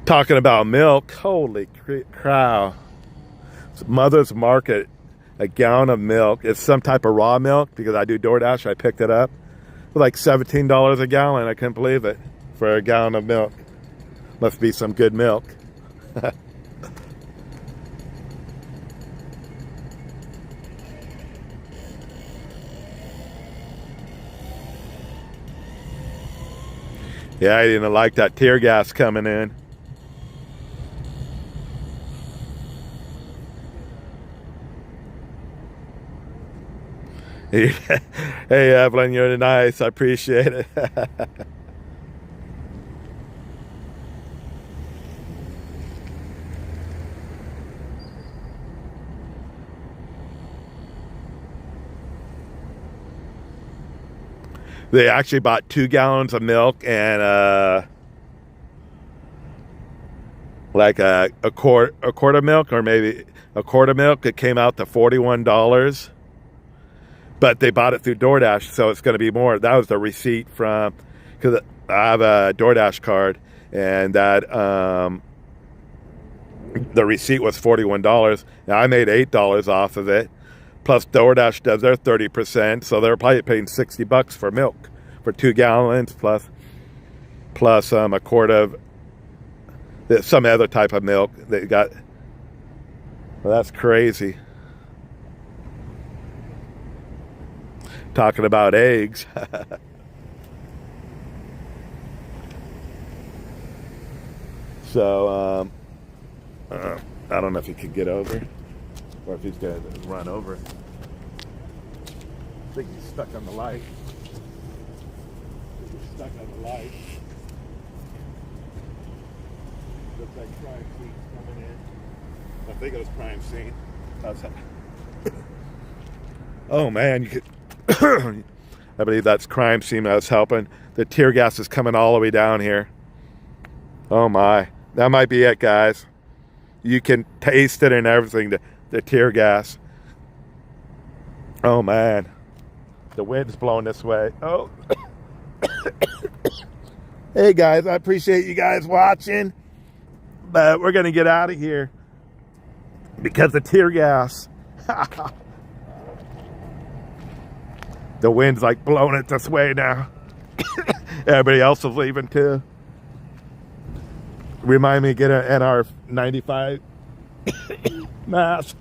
Talking about milk, holy cow. Mother's Market, a gallon of milk. It's some type of raw milk because I do DoorDash. I picked it up. It was like $17 a gallon. I couldn't believe it for a gallon of milk. Must be some good milk. Yeah, I didn't like that tear gas coming in. Hey, Evelyn, you're nice. I appreciate it. They actually bought 2 gallons of milk and like a quart of milk, or maybe a quart of milk. It came out to $41. But they bought it through DoorDash, so it's going to be more. That was the receipt from, because I have a DoorDash card, and that the receipt was $41. Now I made $8 off of it. Plus DoorDash does their 30%, so they're probably paying $60 for milk for 2 gallons plus a quart of some other type of milk that got. Well, that's crazy. Talking about eggs. So, I don't know if he could get over, or if he's going to run over. I think he's stuck on the light. He's stuck on the light. Looks like crime scene's coming in. I think it was crime scene. Oh man, you could. I believe that's crime scene. I was helping. The tear gas is coming all the way down here. Oh my. That might be it, guys. You can taste it and everything, the tear gas. Oh, man. The wind's blowing this way. Oh. Hey, guys, I appreciate you guys watching. But we're going to get out of here because of tear gas. The wind's like blowing it this way now. Everybody else is leaving, too. Remind me to get an NR95 mask.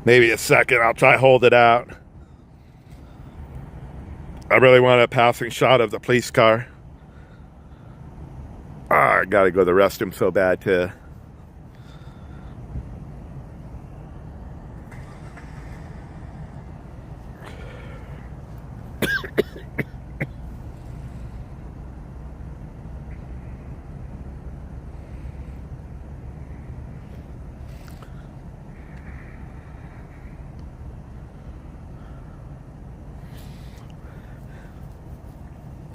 Maybe a second. I'll try to hold it out. I really want a passing shot of the police car. Oh, I gotta go to the restroom so bad too.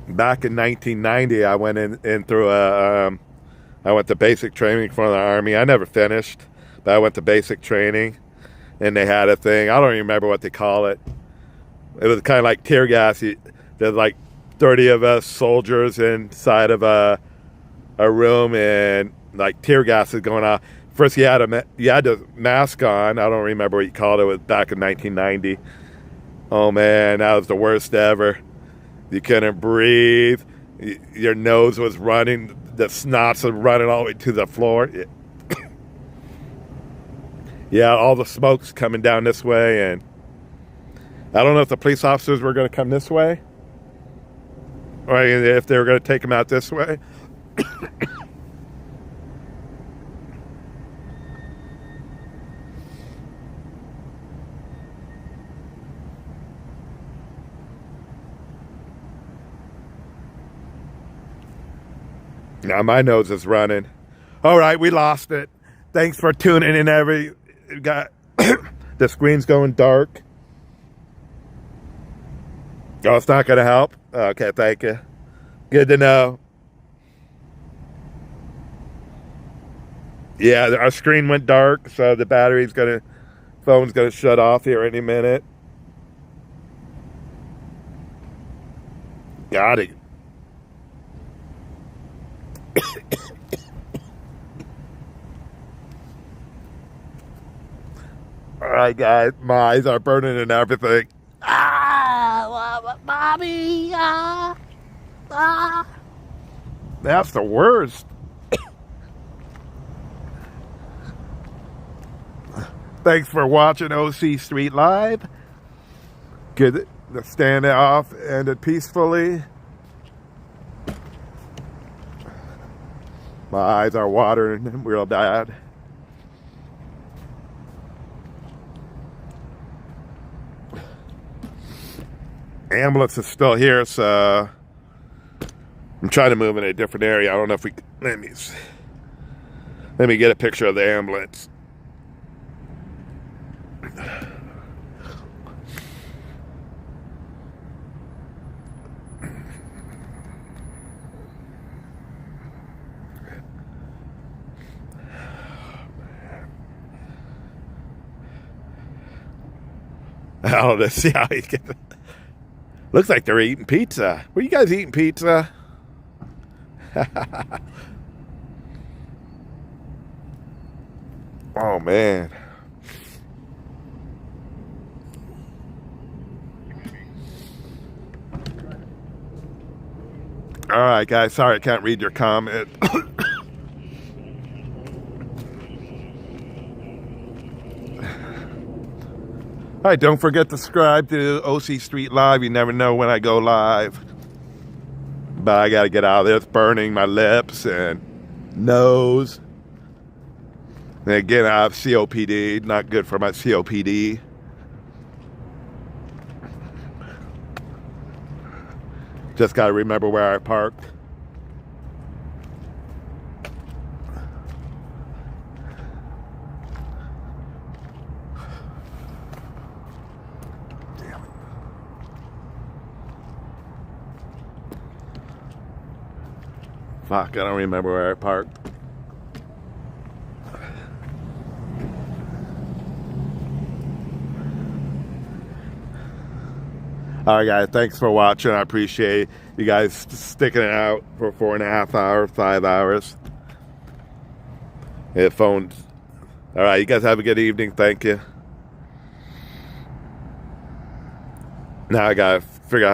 Back in 1990, I went in through I went to basic training for the Army. I never finished, but I went to basic training, and they had a thing. I don't even remember what they call it. It was kind of like tear gas. There's like 30 of us soldiers inside of a room, and like tear gas is going on. First, you had the mask on. I don't remember what you called it. It was back in 1990. Oh man, that was the worst ever. You couldn't breathe. Your nose was running. The snots were running all the way to the floor. Yeah, all the smoke's coming down this way, and I don't know if the police officers were going to come this way, or if they were going to take them out this way. Now my nose is running. All right, we lost it. Thanks for tuning in, the screen's going dark. Oh, it's not going to help? Okay, thank you. Good to know. Yeah, our screen went dark, so the phone's going to shut off here any minute. Got it. All right, guys, my eyes are burning and everything. Bobby, That's the worst. Thanks for watching OC Street Live. Good. The standoff ended peacefully. My eyes are watering real bad. Ambulance is still here, so I'm trying to move in a different area. I don't know if we. Let me get a picture of the ambulance. Oh, let's see how he gets it. Looks like they're eating pizza. Were you guys eating pizza? Oh, man. All right, guys. Sorry I can't read your comment. All right, don't forget to subscribe to OC Street Live. You never know when I go live. But I got to get out of there. It's burning my lips and nose. And again, I have COPD. Not good for my COPD. Just got to remember where I parked. Damn it. Fuck, I don't remember where I parked. All right, guys, thanks for watching. I appreciate you guys sticking it out for 4.5 hours, 5 hours. Headphones. All right, you guys have a good evening. Thank you. Now I got to figure out